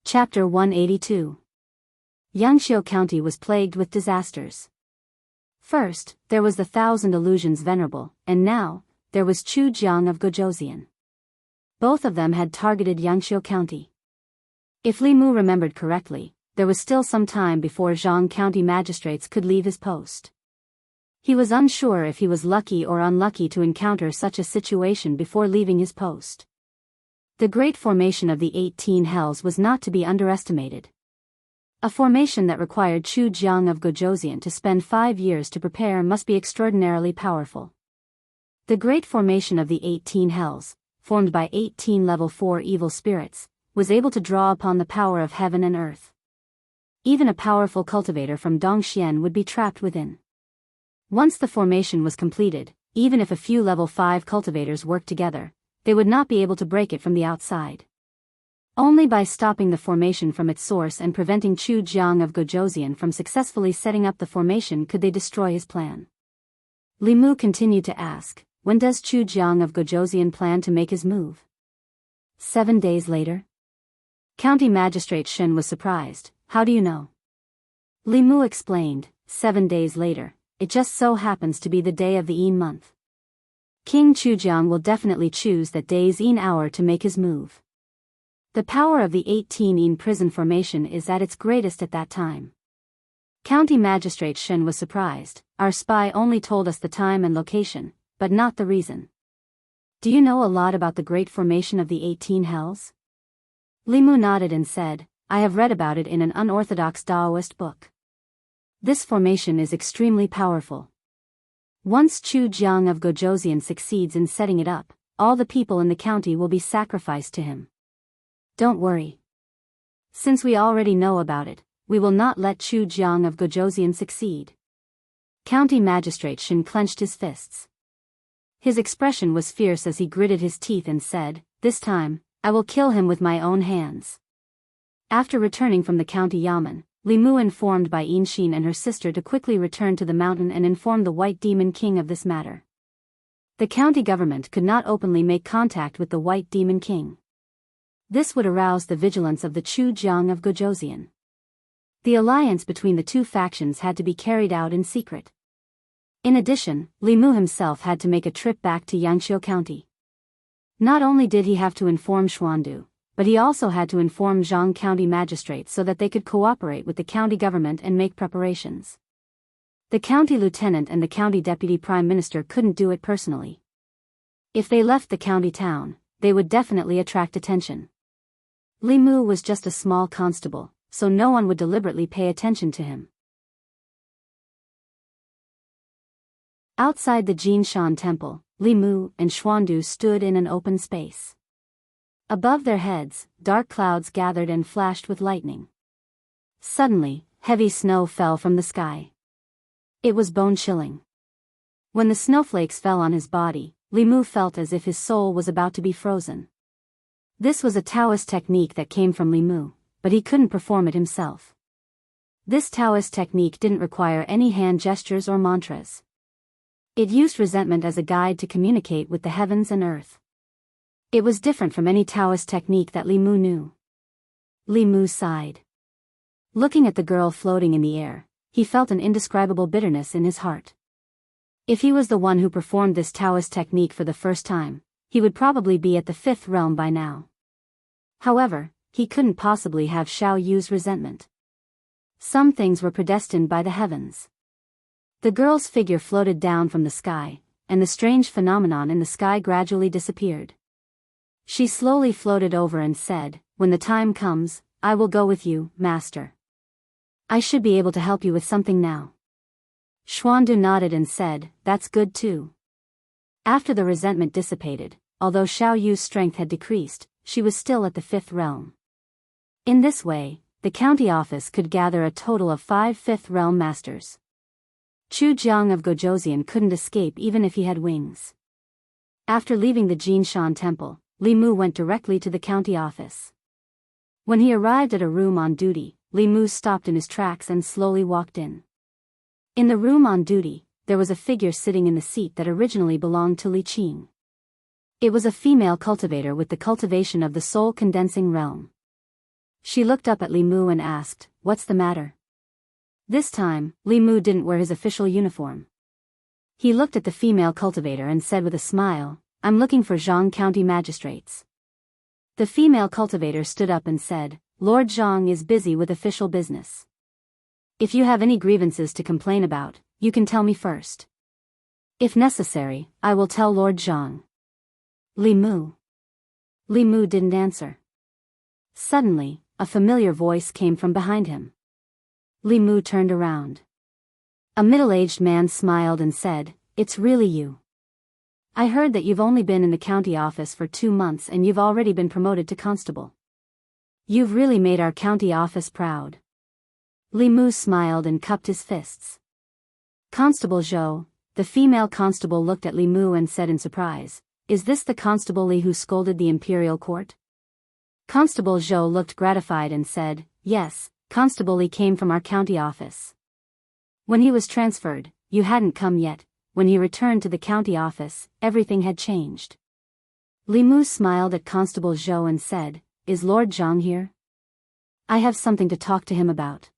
Chapter 182. Yangqiu County was plagued with disasters. First, there was the Thousand Illusions Venerable, and now, there was Chu Jiang of Gojosian. Both of them had targeted Yangqiu County. If Li Mu remembered correctly, there was still some time before Zhang County magistrates could leave his post. He was unsure if he was lucky or unlucky to encounter such a situation before leaving his post. The great formation of the 18 Hells was not to be underestimated. A formation that required Chu Jiang of Gojosian to spend 5 years to prepare must be extraordinarily powerful. The great formation of the 18 Hells, formed by 18 level 4 evil spirits, was able to draw upon the power of heaven and earth. Even a powerful cultivator from Dongxian would be trapped within. Once the formation was completed, even if a few level 5 cultivators worked together, they would not be able to break it from the outside. Only by stopping the formation from its source and preventing Chu Jiang of Gojosian from successfully setting up the formation could they destroy his plan. Li Mu continued to ask, "When does Chu Jiang of Gojosian plan to make his move?" 7 days later. County Magistrate Shen was surprised. "How do you know?" Li Mu explained, 7 days later, it just so happens to be the day of the Yin month. King Chujiang will definitely choose that day's Yin hour to make his move. The power of the 18 Yin prison formation is at its greatest at that time. County Magistrate Shen was surprised. "Our spy only told us the time and location, but not the reason. Do you know a lot about the great formation of the 18 Hells?" Li Mu nodded and said, "I have read about it in an unorthodox Daoist book. This formation is extremely powerful. Once Chu Jiang of Gojosian succeeds in setting it up, all the people in the county will be sacrificed to him. Don't worry. Since we already know about it, we will not let Chu Jiang of Gojosian succeed." County Magistrate Shen clenched his fists. His expression was fierce as he gritted his teeth and said, "This time, I will kill him with my own hands." After returning from the county yamen, Li Mu informed Bai Yinxin and her sister to quickly return to the mountain and inform the White Demon King of this matter. The county government could not openly make contact with the White Demon King. This would arouse the vigilance of the Chu Jiang of Gojosian. The alliance between the two factions had to be carried out in secret. In addition, Li Mu himself had to make a trip back to Yangqiu County. Not only did he have to inform Xuandu, but he also had to inform Zhang County magistrates so that they could cooperate with the county government and make preparations. The county lieutenant and the county deputy prime minister couldn't do it personally. If they left the county town, they would definitely attract attention. Li Mu was just a small constable, so no one would deliberately pay attention to him. Outside the Jinshan temple, Li Mu and Xuandu stood in an open space. Above their heads, dark clouds gathered and flashed with lightning. Suddenly, heavy snow fell from the sky. It was bone-chilling. When the snowflakes fell on his body, Li Mu felt as if his soul was about to be frozen. This was a Taoist technique that came from Li Mu, but he couldn't perform it himself. This Taoist technique didn't require any hand gestures or mantras. It used resentment as a guide to communicate with the heavens and earth. It was different from any Taoist technique that Li Mu knew. Li Mu sighed. Looking at the girl floating in the air, he felt an indescribable bitterness in his heart. If he was the one who performed this Taoist technique for the first time, he would probably be at the 5th realm by now. However, he couldn't possibly have Xiao Yu's resentment. Some things were predestined by the heavens. The girl's figure floated down from the sky, and the strange phenomenon in the sky gradually disappeared. She slowly floated over and said, "When the time comes, I will go with you, master. I should be able to help you with something now." Xuandu nodded and said, "That's good too." After the resentment dissipated, although Xiao Yu's strength had decreased, she was still at the 5th realm. In this way, the county office could gather a total of 5 5th realm masters. Chu Jiang of Gojosian couldn't escape even if he had wings. After leaving the Jinshan temple, Li Mu went directly to the county office. When he arrived at a room on duty, Li Mu stopped in his tracks and slowly walked in. In the room on duty, there was a figure sitting in the seat that originally belonged to Li Qing. It was a female cultivator with the cultivation of the soul condensing realm. She looked up at Li Mu and asked, "What's the matter?" This time, Li Mu didn't wear his official uniform. He looked at the female cultivator and said with a smile, "I'm looking for Jianghu County magistrates." The female cultivator stood up and said, "Lord Jiang is busy with official business. If you have any grievances to complain about, you can tell me first. If necessary, I will tell Lord Jiang." Li Mu. Li Mu didn't answer. Suddenly, a familiar voice came from behind him. Li Mu turned around. A middle-aged man smiled and said, "It's really you. I heard that you've only been in the county office for 2 months and you've already been promoted to constable. You've really made our county office proud." Li Mu smiled and cupped his fists. "Constable Zhou," the female constable looked at Li Mu and said in surprise, "Is this the Constable Li who scolded the imperial court?" Constable Zhou looked gratified and said, "Yes, Constable Li came from our county office. When he was transferred, you hadn't come yet. When he returned to the county office, everything had changed." Li Mu smiled at Constable Zhou and said, "Is Lord Jiang here? I have something to talk to him about."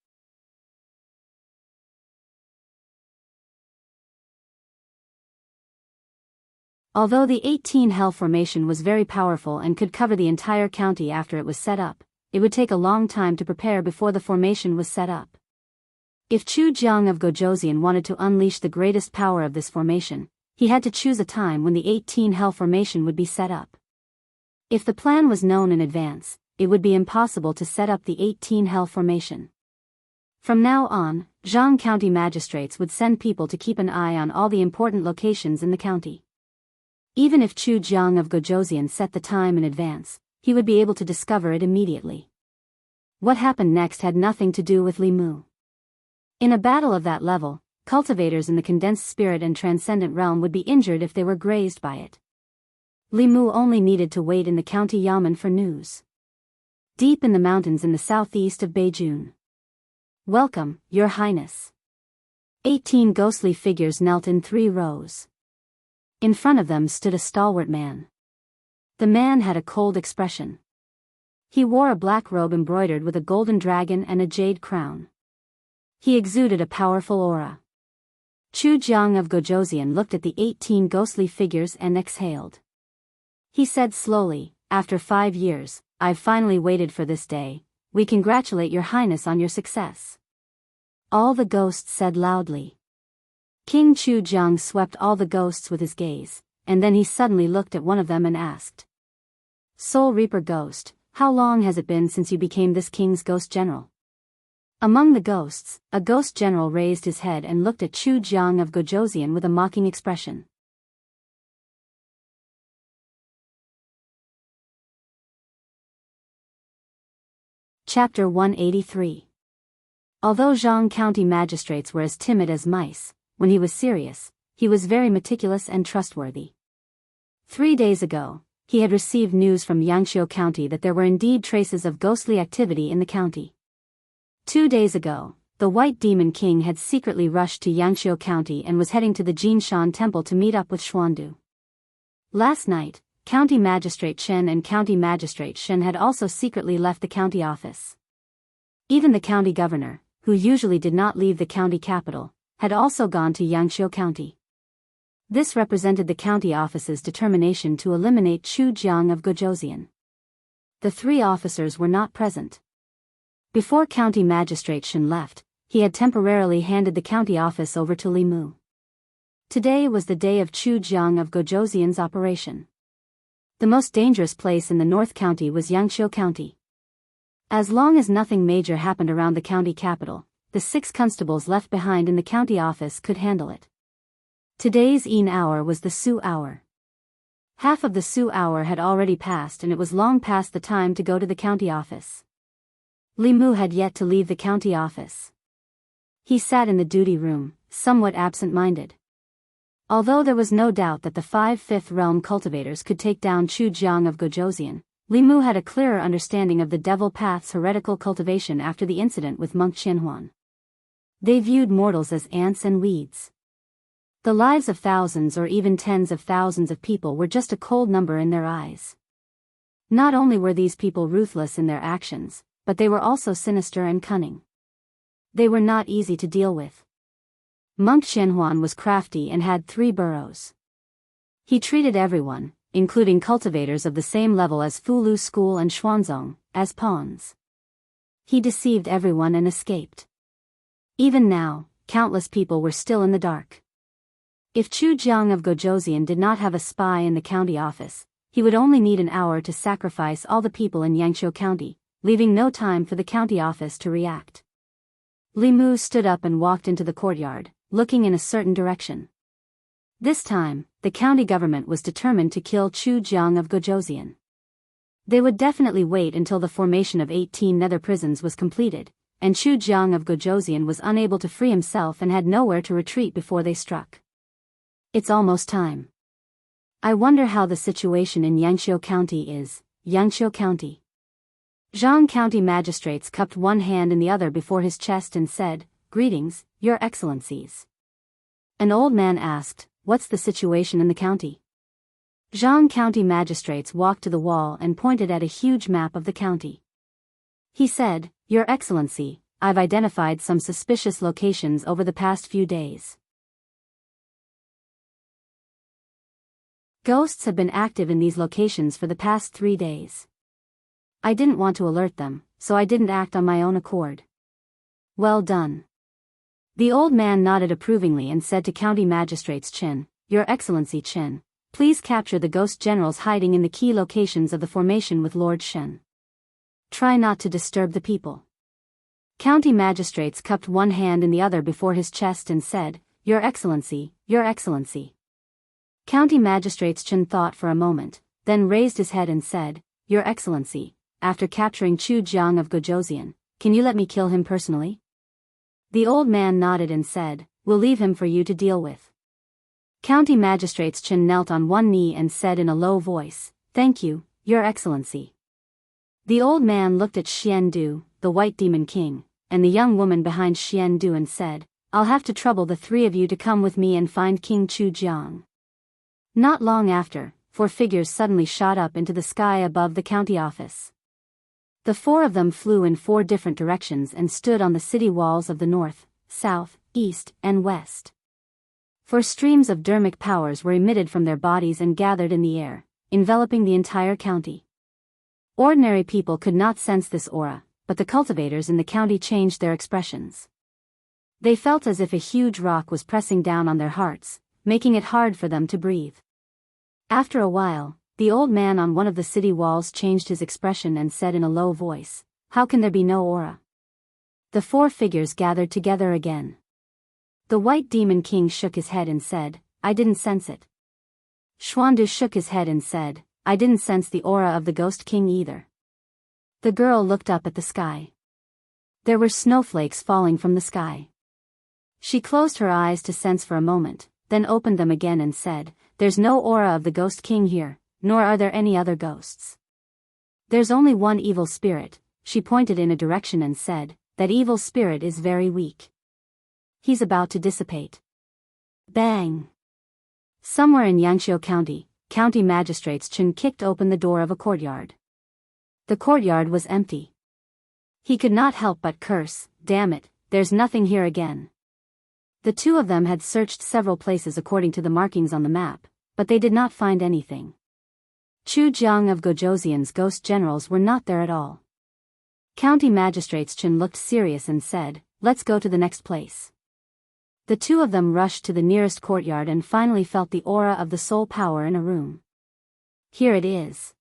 Although the 18 Hell formation was very powerful and could cover the entire county after it was set up, it would take a long time to prepare before the formation was set up. If Chu Jiang of Gojosian wanted to unleash the greatest power of this formation, he had to choose a time when the 18 Hell formation would be set up. If the plan was known in advance, it would be impossible to set up the 18 Hell formation. From now on, Jianghu County magistrates would send people to keep an eye on all the important locations in the county. Even if Chu Jiang of Gojosian set the time in advance, he would be able to discover it immediately. What happened next had nothing to do with Li Mu. In a battle of that level, cultivators in the condensed spirit and transcendent realm would be injured if they were grazed by it. Li Mu only needed to wait in the county yamen for news. Deep in the mountains in the southeast of Beijing. "Welcome, Your Highness." 18 ghostly figures knelt in 3 rows. In front of them stood a stalwart man. The man had a cold expression. He wore a black robe embroidered with a golden dragon and a jade crown. He exuded a powerful aura. Chu Jiang of Gojosian looked at the 18 ghostly figures and exhaled. He said slowly, "After 5 years, I've finally waited for this day. We congratulate Your Highness on your success." All the ghosts said loudly. King Chu Jiang swept all the ghosts with his gaze, and then he suddenly looked at one of them and asked, "Soul Reaper Ghost, how long has it been since you became this king's ghost general?" Among the ghosts, a ghost general raised his head and looked at Chu Jiang of Gojosian with a mocking expression. Chapter 183. Although Jianghu County magistrates were as timid as mice, when he was serious, he was very meticulous and trustworthy. 3 days ago, he had received news from Jianghu County that there were indeed traces of ghostly activity in the county. 2 days ago, the White Demon King had secretly rushed to Jianghu County and was heading to the Jinshan Temple to meet up with Xuandu. Last night, County Magistrate Chen and County Magistrate Shen had also secretly left the county office. Even the county governor, who usually did not leave the county capital, had also gone to Jianghu County. This represented the county office's determination to eliminate Chu Jiang of Gojosian. The 3 officers were not present. Before County Magistrate Shen left, he had temporarily handed the county office over to Li Mu. Today was the day of Chu Jiang of Gojosian's operation. The most dangerous place in the North County was Jianghu County. As long as nothing major happened around the county capital, the 6 constables left behind in the county office could handle it. Today's Yin hour was the Su hour. Half of the Su hour had already passed and it was long past the time to go to the county office. Li Mu had yet to leave the county office. He sat in the duty room, somewhat absent-minded. Although there was no doubt that the 5 Fifth Realm cultivators could take down Chu Jiang of Gojosian, Li Mu had a clearer understanding of the Devil Path's heretical cultivation after the incident with monk Qianhuan. They viewed mortals as ants and weeds. The lives of thousands or even tens of thousands of people were just a cold number in their eyes. Not only were these people ruthless in their actions, but they were also sinister and cunning. They were not easy to deal with. Monk Qianhuan was crafty and had 3 burrows. He treated everyone, including cultivators of the same level as Fulu School and Xuanzong, as pawns. He deceived everyone and escaped. Even now, countless people were still in the dark. If Chu Jiang of Gojosian did not have a spy in the county office, he would only need an hour to sacrifice all the people in Jianghu County, leaving no time for the county office to react. Li Mu stood up and walked into the courtyard, looking in a certain direction. This time, the county government was determined to kill Chu Jiang of Gojosian. They would definitely wait until the formation of 18 nether prisons was completed, and Chu Jiang of Gojosian was unable to free himself and had nowhere to retreat before they struck. It's almost time. I wonder how the situation in Jianghu County is. Jianghu County. Zhang County magistrates cupped one hand in the other before his chest and said, "Greetings, Your Excellencies." An old man asked, "What's the situation in the county?" Zhang County magistrates walked to the wall and pointed at a huge map of the county. He said, "Your Excellency, I've identified some suspicious locations over the past few days. Ghosts have been active in these locations for the past 3 days. I didn't want to alert them, so I didn't act on my own accord." "Well done." The old man nodded approvingly and said to County Magistrates Chen, "Your Excellency Chen, please capture the ghost generals hiding in the key locations of the formation with Lord Shen. Try not to disturb the people." County magistrates cupped one hand in the other before his chest and said, "Your Excellency, Your Excellency." County Magistrates Chen thought for a moment, then raised his head and said, "Your Excellency, after capturing Chu Jiang of Gojosian, can you let me kill him personally?" The old man nodded and said, "We'll leave him for you to deal with." County Magistrates Chen knelt on one knee and said in a low voice, "Thank you, Your Excellency." The old man looked at Xian Du, the White Demon King, and the young woman behind Xian Du and said, "I'll have to trouble the 3 of you to come with me and find King Chu Jiang." Not long after, 4 figures suddenly shot up into the sky above the county office. The 4 of them flew in 4 different directions and stood on the city walls of the north, south, east, and west. 4 streams of dermic powers were emitted from their bodies and gathered in the air, enveloping the entire county. Ordinary people could not sense this aura, but the cultivators in the county changed their expressions. They felt as if a huge rock was pressing down on their hearts, making it hard for them to breathe. After a while, the old man on one of the city walls changed his expression and said in a low voice, "How can there be no aura?" The 4 figures gathered together again. The White Demon King shook his head and said, "I didn't sense it." Xuandu shook his head and said, "I didn't sense the aura of the Ghost King either." The girl looked up at the sky. There were snowflakes falling from the sky. She closed her eyes to sense for a moment, then opened them again and said, there's no aura of the Ghost King here, nor are there any other ghosts. There's only one evil spirit. She pointed in a direction and said, that evil spirit is very weak. He's about to dissipate. Bang! Somewhere in Yangqiu County, County Magistrates Chen kicked open the door of a courtyard. The courtyard was empty. He could not help but curse, damn it, there's nothing here again. The two of them had searched several places according to the markings on the map, but they did not find anything. Chu Jiang of Gojoseon's ghost generals were not there at all. County Magistrates Chen looked serious and said, let's go to the next place. The two of them rushed to the nearest courtyard and finally felt the aura of the soul power in a room. Here it is.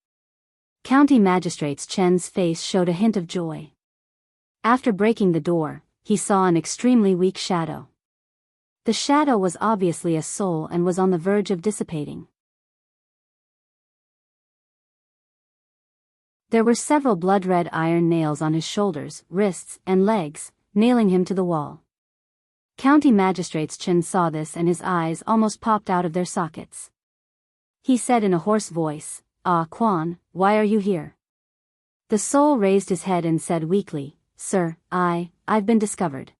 County Magistrates Chen's face showed a hint of joy. After breaking the door, he saw an extremely weak shadow. The shadow was obviously a soul and was on the verge of dissipating. There were several blood-red iron nails on his shoulders, wrists, and legs, nailing him to the wall. County Magistrates Chen saw this and his eyes almost popped out of their sockets. He said in a hoarse voice, "Ah, Quan, why are you here?" The soul raised his head and said weakly, "Sir, I've been discovered.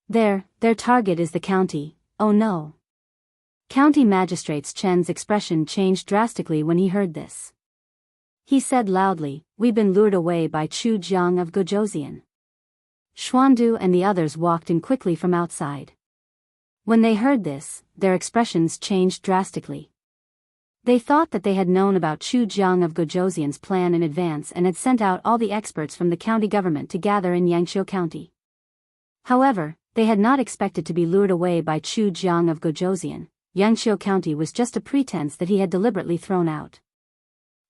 Their target is the county, oh no." County Magistrates Chen's expression changed drastically when he heard this. He said loudly, "We've been lured away by Chu Jiang of Gojoseon." Xuandu and the others walked in quickly from outside. When they heard this, their expressions changed drastically. They thought that they had known about Chu Jiang of Gojoseon's plan in advance and had sent out all the experts from the county government to gather in Yangqiu County. However, they had not expected to be lured away by Chu Jiang of Gojoseon. Yangqiu County was just a pretense that he had deliberately thrown out.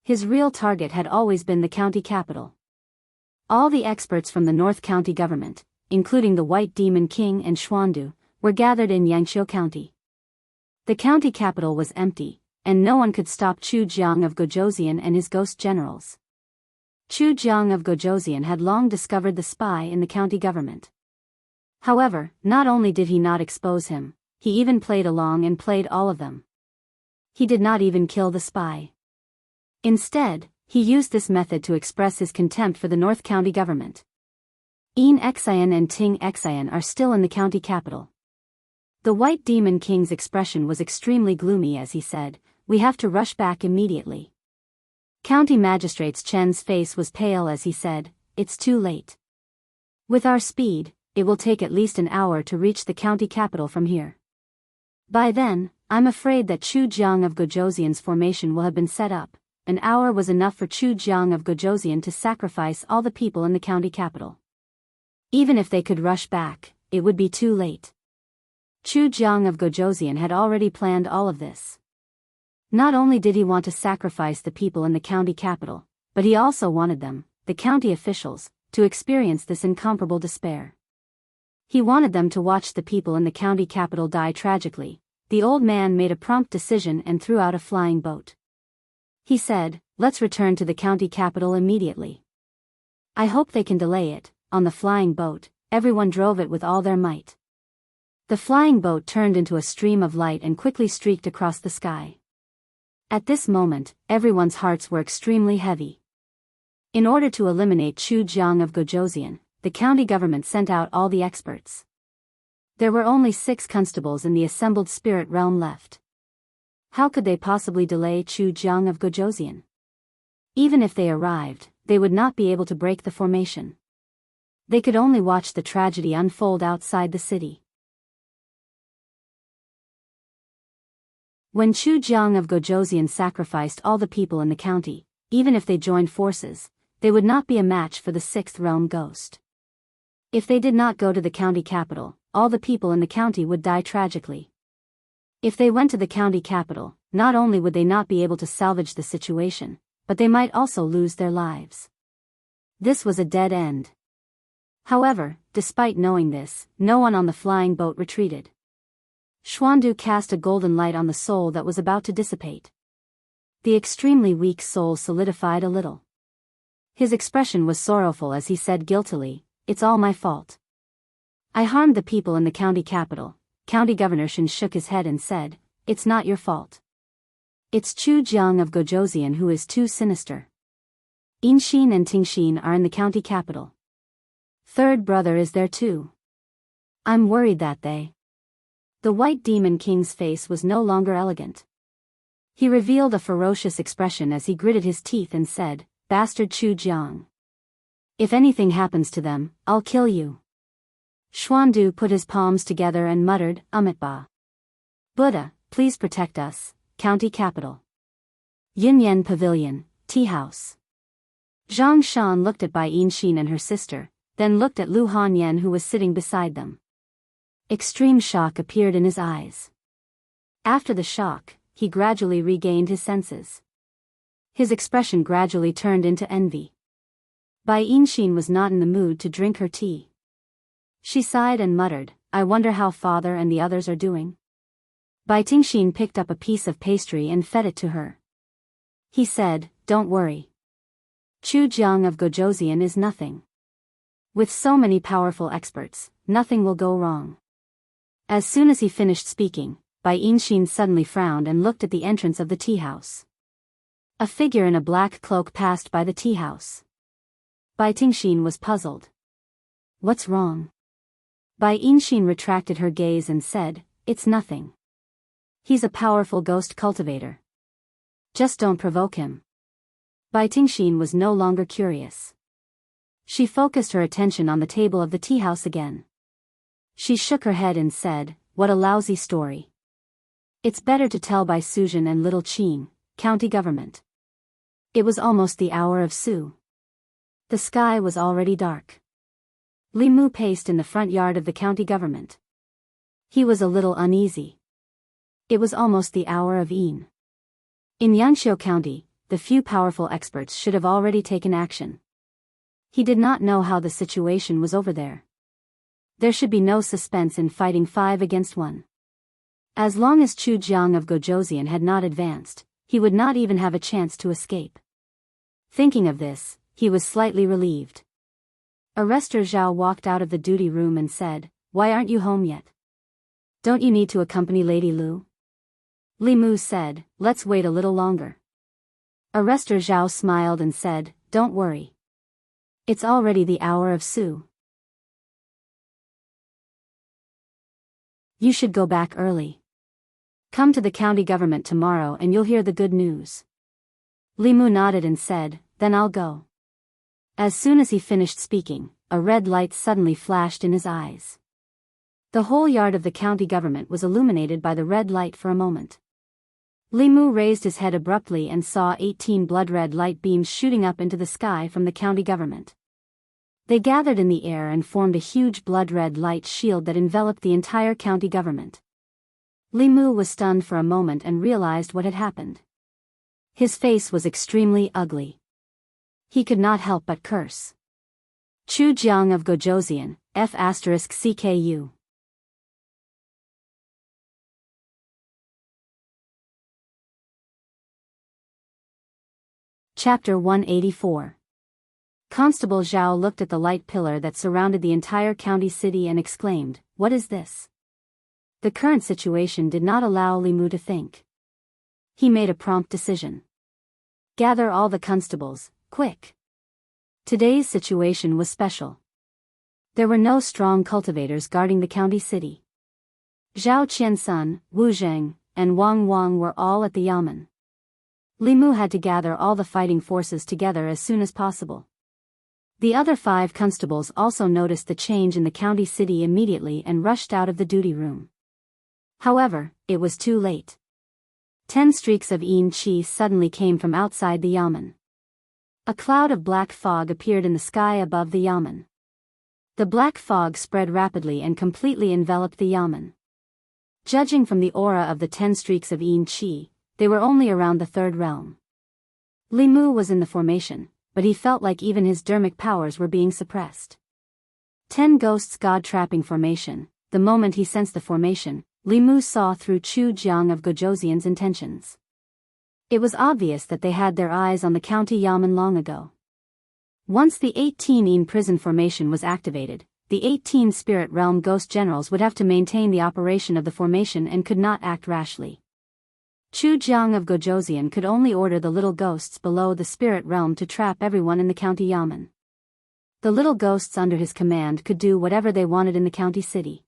His real target had always been the county capital. All the experts from the North County government, including the White Demon King and Xuandu, were gathered in Yangqiu County. The county capital was empty, and no one could stop Chu Jiang of Gojoseon and his ghost generals. Chu Jiang of Gojoseon had long discovered the spy in the county government. However, not only did he not expose him, he even played along and played all of them. He did not even kill the spy. Instead, he used this method to express his contempt for the North County government. Yin Xian and Ting Xian are still in the county capital. The White Demon King's expression was extremely gloomy as he said, "We have to rush back immediately." County Magistrates Chen's face was pale as he said, "It's too late. With our speed, it will take at least an hour to reach the county capital from here. By then, I'm afraid that Chu Jiang of Gojoseon's formation will have been set up. An hour was enough for Chu Jiang of Gojoseon to sacrifice all the people in the county capital. Even if they could rush back, it would be too late." Chu Jiang of Gojoseon had already planned all of this. Not only did he want to sacrifice the people in the county capital, but he also wanted them, the county officials, to experience this incomparable despair. He wanted them to watch the people in the county capital die tragically. The old man made a prompt decision and threw out a flying boat. He said, "Let's return to the county capital immediately. I hope they can delay it." On the flying boat, everyone drove it with all their might. The flying boat turned into a stream of light and quickly streaked across the sky. At this moment, everyone's hearts were extremely heavy. In order to eliminate Chu Jiang of Gojoseon, the county government sent out all the experts. There were only 6 constables in the assembled spirit realm left. How could they possibly delay Chu Jiang of Gojoseon? Even if they arrived, they would not be able to break the formation. They could only watch the tragedy unfold outside the city. When Chu Jiang of Gojoseon sacrificed all the people in the county, even if they joined forces, they would not be a match for the 6th realm ghost. If they did not go to the county capital, all the people in the county would die tragically. If they went to the county capital, not only would they not be able to salvage the situation, but they might also lose their lives. This was a dead end. However, despite knowing this, no one on the flying boat retreated. Xuandu cast a golden light on the soul that was about to dissipate. The extremely weak soul solidified a little. His expression was sorrowful as he said guiltily, "It's all my fault. I harmed the people in the county capital." County Governor Shen shook his head and said, "It's not your fault. It's Chu Jiang of Gojosian who is too sinister. Inxin and Tingxin are in the county capital. Third brother is there too. I'm worried that they... The White Demon King's face was no longer elegant. He revealed a ferocious expression as he gritted his teeth and said, "Bastard Chu Jiang. If anything happens to them, I'll kill you." Xuandu put his palms together and muttered, "Amitabha. Buddha, please protect us, county capital. Yinyan Pavilion, tea house." Zhang Shan looked at Bai Yinxin and her sister, then looked at Lu Hanyan who was sitting beside them. Extreme shock appeared in his eyes. After the shock, he gradually regained his senses. His expression gradually turned into envy. Bai Yinxin was not in the mood to drink her tea. She sighed and muttered, "I wonder how father and the others are doing." Bai Tingxin picked up a piece of pastry and fed it to her. He said, "Don't worry. Chu Jiang of Gojosian is nothing. With so many powerful experts, nothing will go wrong." As soon as he finished speaking, Bai Yinxin suddenly frowned and looked at the entrance of the tea house. A figure in a black cloak passed by the tea house. Bai Tingxin was puzzled. "What's wrong?" Bai Yinxin retracted her gaze and said, "It's nothing. He's a powerful ghost cultivator. Just don't provoke him." Bai Tingxin was no longer curious. She focused her attention on the table of the tea house again. She shook her head and said, "What a lousy story. It's better to tell by Suzhen and Little Qin, county government." It was almost the hour of Su. The sky was already dark. Li Mu paced in the front yard of the county government. He was a little uneasy. It was almost the hour of Yin. In Yangqiu County, the few powerful experts should have already taken action. He did not know how the situation was over there. There should be no suspense in fighting 5 against 1. As long as Chu Jiang of Gojosian had not advanced, he would not even have a chance to escape. Thinking of this, he was slightly relieved. Arrestor Zhao walked out of the duty room and said, "Why aren't you home yet? Don't you need to accompany Lady Lu?" Li Mu said, "Let's wait a little longer." Arrestor Zhao smiled and said, "Don't worry. It's already the hour of Su. You should go back early. Come to the county government tomorrow and you'll hear the good news." Li Mu nodded and said, "Then I'll go." As soon as he finished speaking, a red light suddenly flashed in his eyes. The whole yard of the county government was illuminated by the red light for a moment. Li Mu raised his head abruptly and saw 18 blood-red light beams shooting up into the sky from the county government. They gathered in the air and formed a huge blood-red light shield that enveloped the entire county government. Li Mu was stunned for a moment and realized what had happened. His face was extremely ugly. He could not help but curse. Chu Jiang of Gojosian, F***CKU. Chapter 184. Constable Zhao looked at the light pillar that surrounded the entire county city and exclaimed, "What is this?" The current situation did not allow Li Mu to think. He made a prompt decision. "Gather all the constables, quick." Today's situation was special. There were no strong cultivators guarding the county city. Zhao Qiansun, Wu Zheng, and Wang Wang were all at the yamen. Li Mu had to gather all the fighting forces together as soon as possible. The other 5 constables also noticed the change in the county city immediately and rushed out of the duty room. However, it was too late. 10 streaks of yin qi suddenly came from outside the yamen. A cloud of black fog appeared in the sky above the yamen. The black fog spread rapidly and completely enveloped the yamen. Judging from the aura of the 10 streaks of yin qi, they were only around the 3rd realm. Li Mu was in the formation, but he felt like even his dermic powers were being suppressed. 10 Ghosts God Trapping Formation. The moment he sensed the formation, Li Mu saw through Chu Jiang of Gojosian's intentions. It was obvious that they had their eyes on the county yamen long ago. Once the 18 prison formation was activated, the 18 spirit realm ghost generals would have to maintain the operation of the formation and could not act rashly. Chu Jiang of Gojoseon could only order the little ghosts below the spirit realm to trap everyone in the county yamen. The little ghosts under his command could do whatever they wanted in the county city.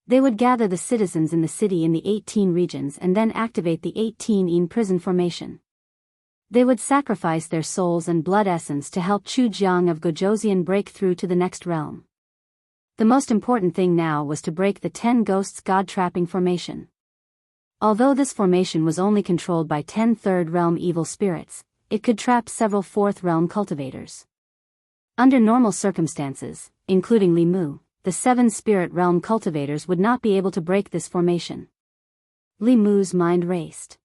They would gather the citizens in the city in the 18 regions and then activate the 18 prison formation. They would sacrifice their souls and blood essence to help Chu Jiang of Gojoseon break through to the next realm. The most important thing now was to break the 10 ghosts god-trapping formation. Although this formation was only controlled by 10 third realm evil spirits, it could trap several fourth realm cultivators. Under normal circumstances, including Li Mu, the 7 spirit realm cultivators would not be able to break this formation. Li Mu's mind raced.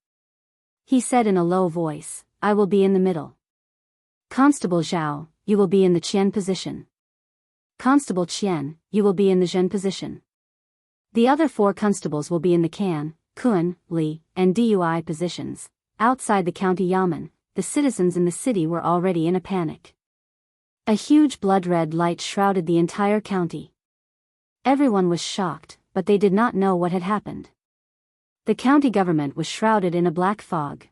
He said in a low voice, "I will be in the middle. Constable Zhao, you will be in the Qian position. Constable Qian, you will be in the Zhen position. The other 4 constables will be in the Can, Kun, Li, and Dui positions." Outside the county yamen, the citizens in the city were already in a panic. A huge blood-red light shrouded the entire county. Everyone was shocked, but they did not know what had happened. The county government was shrouded in a black fog.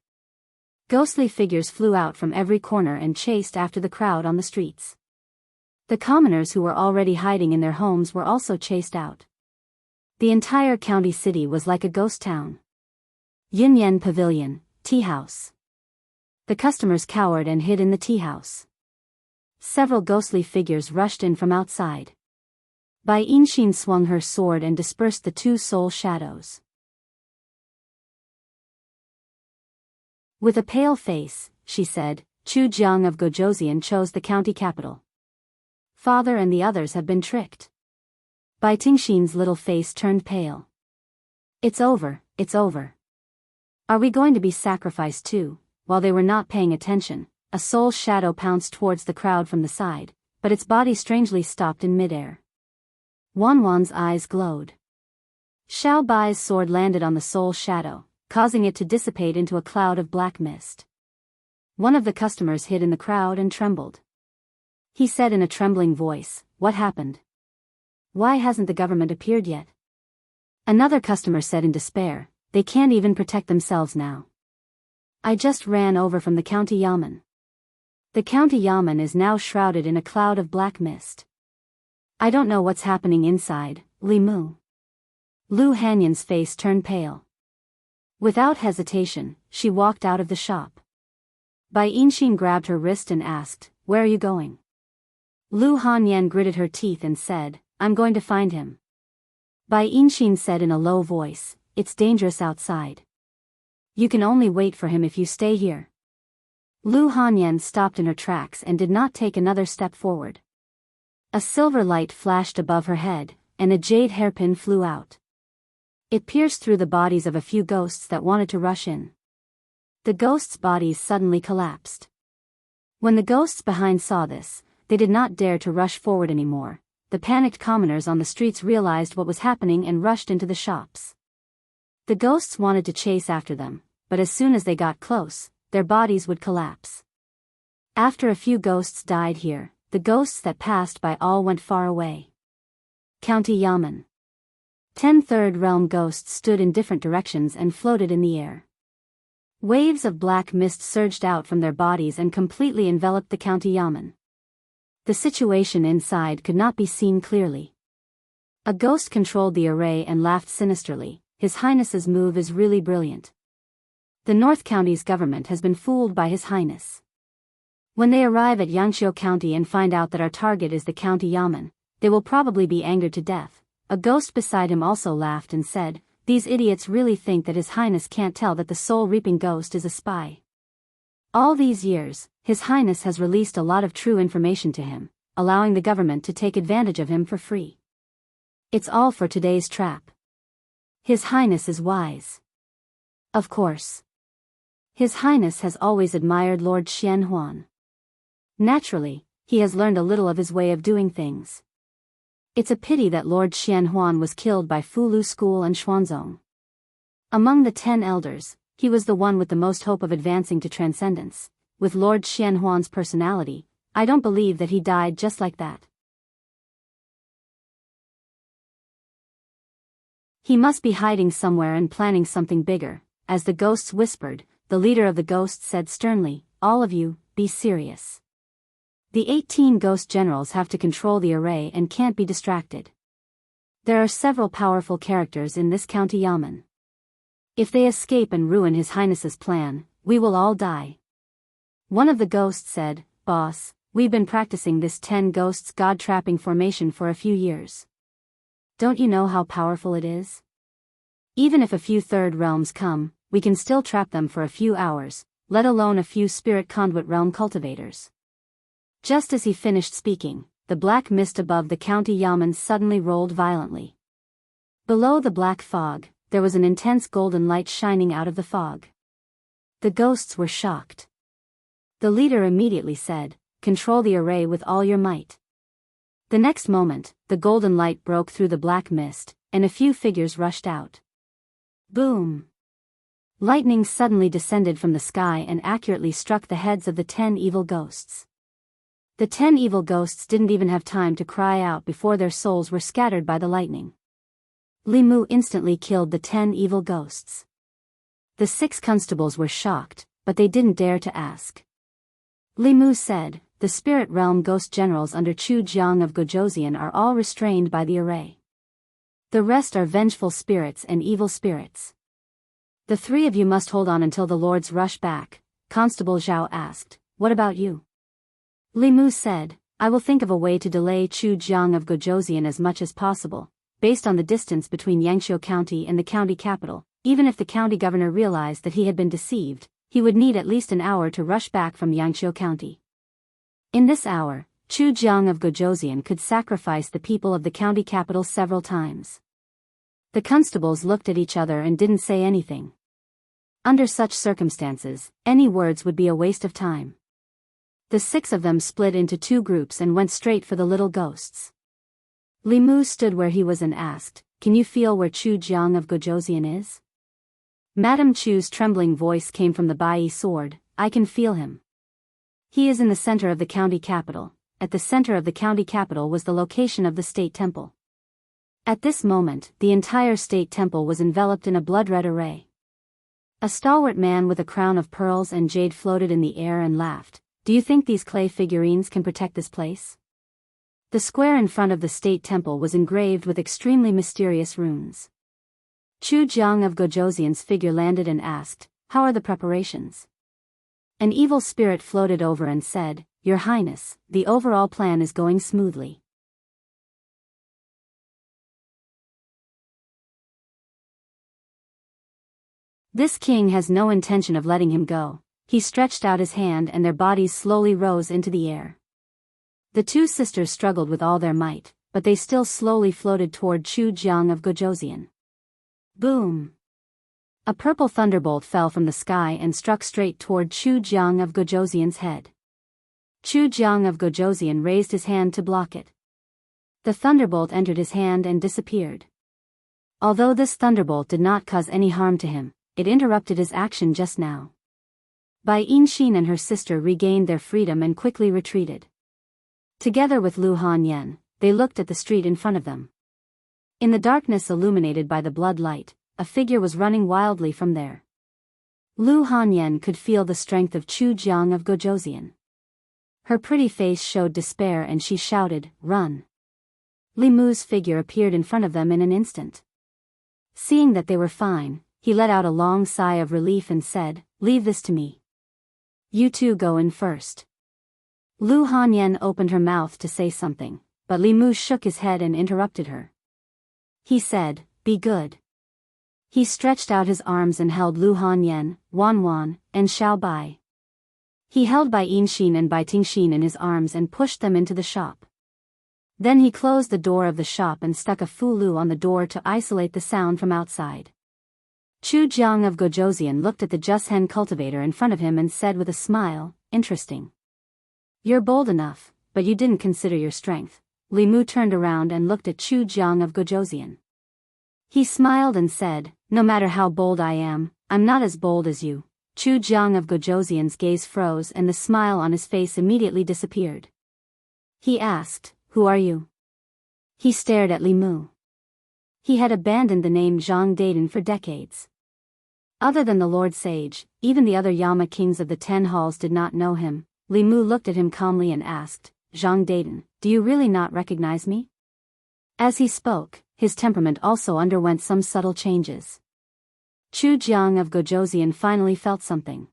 Ghostly figures flew out from every corner and chased after the crowd on the streets. The commoners who were already hiding in their homes were also chased out. The entire county city was like a ghost town. Yinyan Pavilion, Tea House. The customers cowered and hid in the tea house. Several ghostly figures rushed in from outside. Bai Yinxin swung her sword and dispersed the 2 soul shadows. With a pale face, she said, "Chu Jiang of Gojoseon chose the county capital. Father and the others have been tricked." Bai Tingxin's little face turned pale. It's over, it's over. Are we going to be sacrificed too?" While they were not paying attention, a soul shadow pounced towards the crowd from the side, but its body strangely stopped in midair. Wanwan's eyes glowed. Xiao Bai's sword landed on the soul shadow, causing it to dissipate into a cloud of black mist. One of the customers hid in the crowd and trembled. He said in a trembling voice, "What happened? Why hasn't the government appeared yet?" Another customer said in despair, "They can't even protect themselves now. I just ran over from the county yamen. The county yamen is now shrouded in a cloud of black mist. I don't know what's happening inside." Li Mu. Lu Hanyan's face turned pale. Without hesitation, she walked out of the shop. Bai Yinxin grabbed her wrist and asked, "Where are you going?" Lu Hanyan gritted her teeth and said, "I'm going to find him." Bai Yinxin said in a low voice, "It's dangerous outside. You can only wait for him if you stay here." Lu Hanyan stopped in her tracks and did not take another step forward. A silver light flashed above her head, and a jade hairpin flew out. It pierced through the bodies of a few ghosts that wanted to rush in. The ghosts' bodies suddenly collapsed. When the ghosts behind saw this, they did not dare to rush forward anymore. The panicked commoners on the streets realized what was happening and rushed into the shops. The ghosts wanted to chase after them, but as soon as they got close, their bodies would collapse. After a few ghosts died here, the ghosts that passed by all went far away. County Yamen. 10 third realm ghosts stood in different directions and floated in the air. Waves of black mist surged out from their bodies and completely enveloped the county yamen. The situation inside could not be seen clearly. A ghost controlled the array and laughed sinisterly. "His Highness's move is really brilliant. The North County's government has been fooled by His Highness. When they arrive at Yangqiu County and find out that our target is the county yamen, they will probably be angered to death." A ghost beside him also laughed and said, "These idiots really think that His Highness can't tell that the soul-reaping ghost is a spy. All these years, His Highness has released a lot of true information to him, allowing the government to take advantage of him for free. It's all for today's trap. His Highness is wise. Of course. His Highness has always admired Lord Xianhuan. Naturally, he has learned a little of his way of doing things. It's a pity that Lord Xianhuan was killed by Fulu School and Xuanzong. Among the 10 elders, he was the one with the most hope of advancing to transcendence. With Lord Xianhuan's personality, I don't believe that he died just like that. He must be hiding somewhere and planning something bigger." as the ghosts whispered, the leader of the ghosts said sternly, "All of you, be serious. The 18 ghost generals have to control the array and can't be distracted. There are several powerful characters in this county yamen. If they escape and ruin His Highness's plan, we will all die." One of the ghosts said, "Boss, we've been practicing this 10 ghosts god-trapping formation for a few years. Don't you know how powerful it is? Even if a few third realms come, we can still trap them for a few hours, let alone a few spirit conduit realm cultivators." Just as he finished speaking, the black mist above the county yamen suddenly rolled violently. Below the black fog, there was an intense golden light shining out of the fog. The ghosts were shocked. The leader immediately said, "Control the array with all your might." The next moment, the golden light broke through the black mist, and a few figures rushed out. Boom! Lightning suddenly descended from the sky and accurately struck the heads of the 10 evil ghosts. The 10 evil ghosts didn't even have time to cry out before their souls were scattered by the lightning. Li Mu instantly killed the 10 evil ghosts. The 6 constables were shocked, but they didn't dare to ask. Li Mu said, "The spirit realm ghost generals under Chu Jiang of Gojosian are all restrained by the array. The rest are vengeful spirits and evil spirits. The 3 of you must hold on until the lords rush back." Constable Zhao asked, "What about you?" Li Mu said, "I will think of a way to delay Chu Jiang of Gojosian as much as possible, based on the distance between Yangqiu County and the county capital. Even if the county governor realized that he had been deceived, he would need at least an hour to rush back from Yangqiu County. In this hour, Chu Jiang of Gojosian could sacrifice the people of the county capital several times." The constables looked at each other and didn't say anything. Under such circumstances, any words would be a waste of time. The 6 of them split into 2 groups and went straight for the little ghosts. Li Mu stood where he was and asked, "Can you feel where Chu Jiang of Gojosian is?" Madame Chu's trembling voice came from the Bai sword, "I can feel him. He is in the center of the county capital." At the center of the county capital was the location of the state temple. At this moment, the entire state temple was enveloped in a blood-red array. A stalwart man with a crown of pearls and jade floated in the air and laughed. "Do you think these clay figurines can protect this place?" The square in front of the state temple was engraved with extremely mysterious runes. Chu Jiang of Gojosian's figure landed and asked, "How are the preparations?" An evil spirit floated over and said, "Your Highness, the overall plan is going smoothly." This king has no intention of letting him go. He stretched out his hand and their bodies slowly rose into the air. The 2 sisters struggled with all their might, but they still slowly floated toward Chu Jiang of Gojosian. Boom! A purple thunderbolt fell from the sky and struck straight toward Chu Jiang of Gojosian's head. Chu Jiang of Gojosian raised his hand to block it. The thunderbolt entered his hand and disappeared. Although this thunderbolt did not cause any harm to him, it interrupted his action just now. Bai Yinxin and her sister regained their freedom and quickly retreated. Together with Lu Hanyan, they looked at the street in front of them. In the darkness illuminated by the blood light, a figure was running wildly from there. Lu Hanyan could feel the strength of Chu Jiang of Gojosian. Her pretty face showed despair and she shouted, "Run!" Li Mu's figure appeared in front of them in an instant. Seeing that they were fine, he let out a long sigh of relief and said, "Leave this to me. You 2 go in first." Lu Hanyan opened her mouth to say something, but Li Mu shook his head and interrupted her. He said, "Be good." He stretched out his arms and held Lu Hanyan, Wan Wan, and Xiao Bai. He held Bai Yinxin and Bai Tingxin in his arms and pushed them into the shop. Then he closed the door of the shop and stuck a fulu on the door to isolate the sound from outside. Chu Jiang of Gojosian looked at the Jushen cultivator in front of him and said with a smile, "Interesting. You're bold enough, but you didn't consider your strength." Li Mu turned around and looked at Chu Jiang of Gojosian. He smiled and said, "No matter how bold I am, I'm not as bold as you." Chu Jiang of Gojosian's gaze froze and the smile on his face immediately disappeared. He asked, "Who are you?" He stared at Li Mu. He had abandoned the name Zhang Daiden for decades. Other than the Lord Sage, even the other Yama kings of the 10 halls did not know him. Li Mu looked at him calmly and asked, Zhang Daiden, do you really not recognize me? As he spoke, his temperament also underwent some subtle changes. Chu Jiang of Gojoseon finally felt something.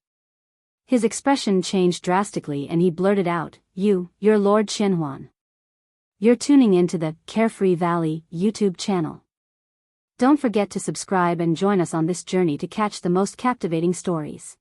His expression changed drastically and he blurted out, you're Lord Qianhuan. You're tuning into the Carefree Valley YouTube channel. Don't forget to subscribe and join us on this journey to catch the most captivating stories.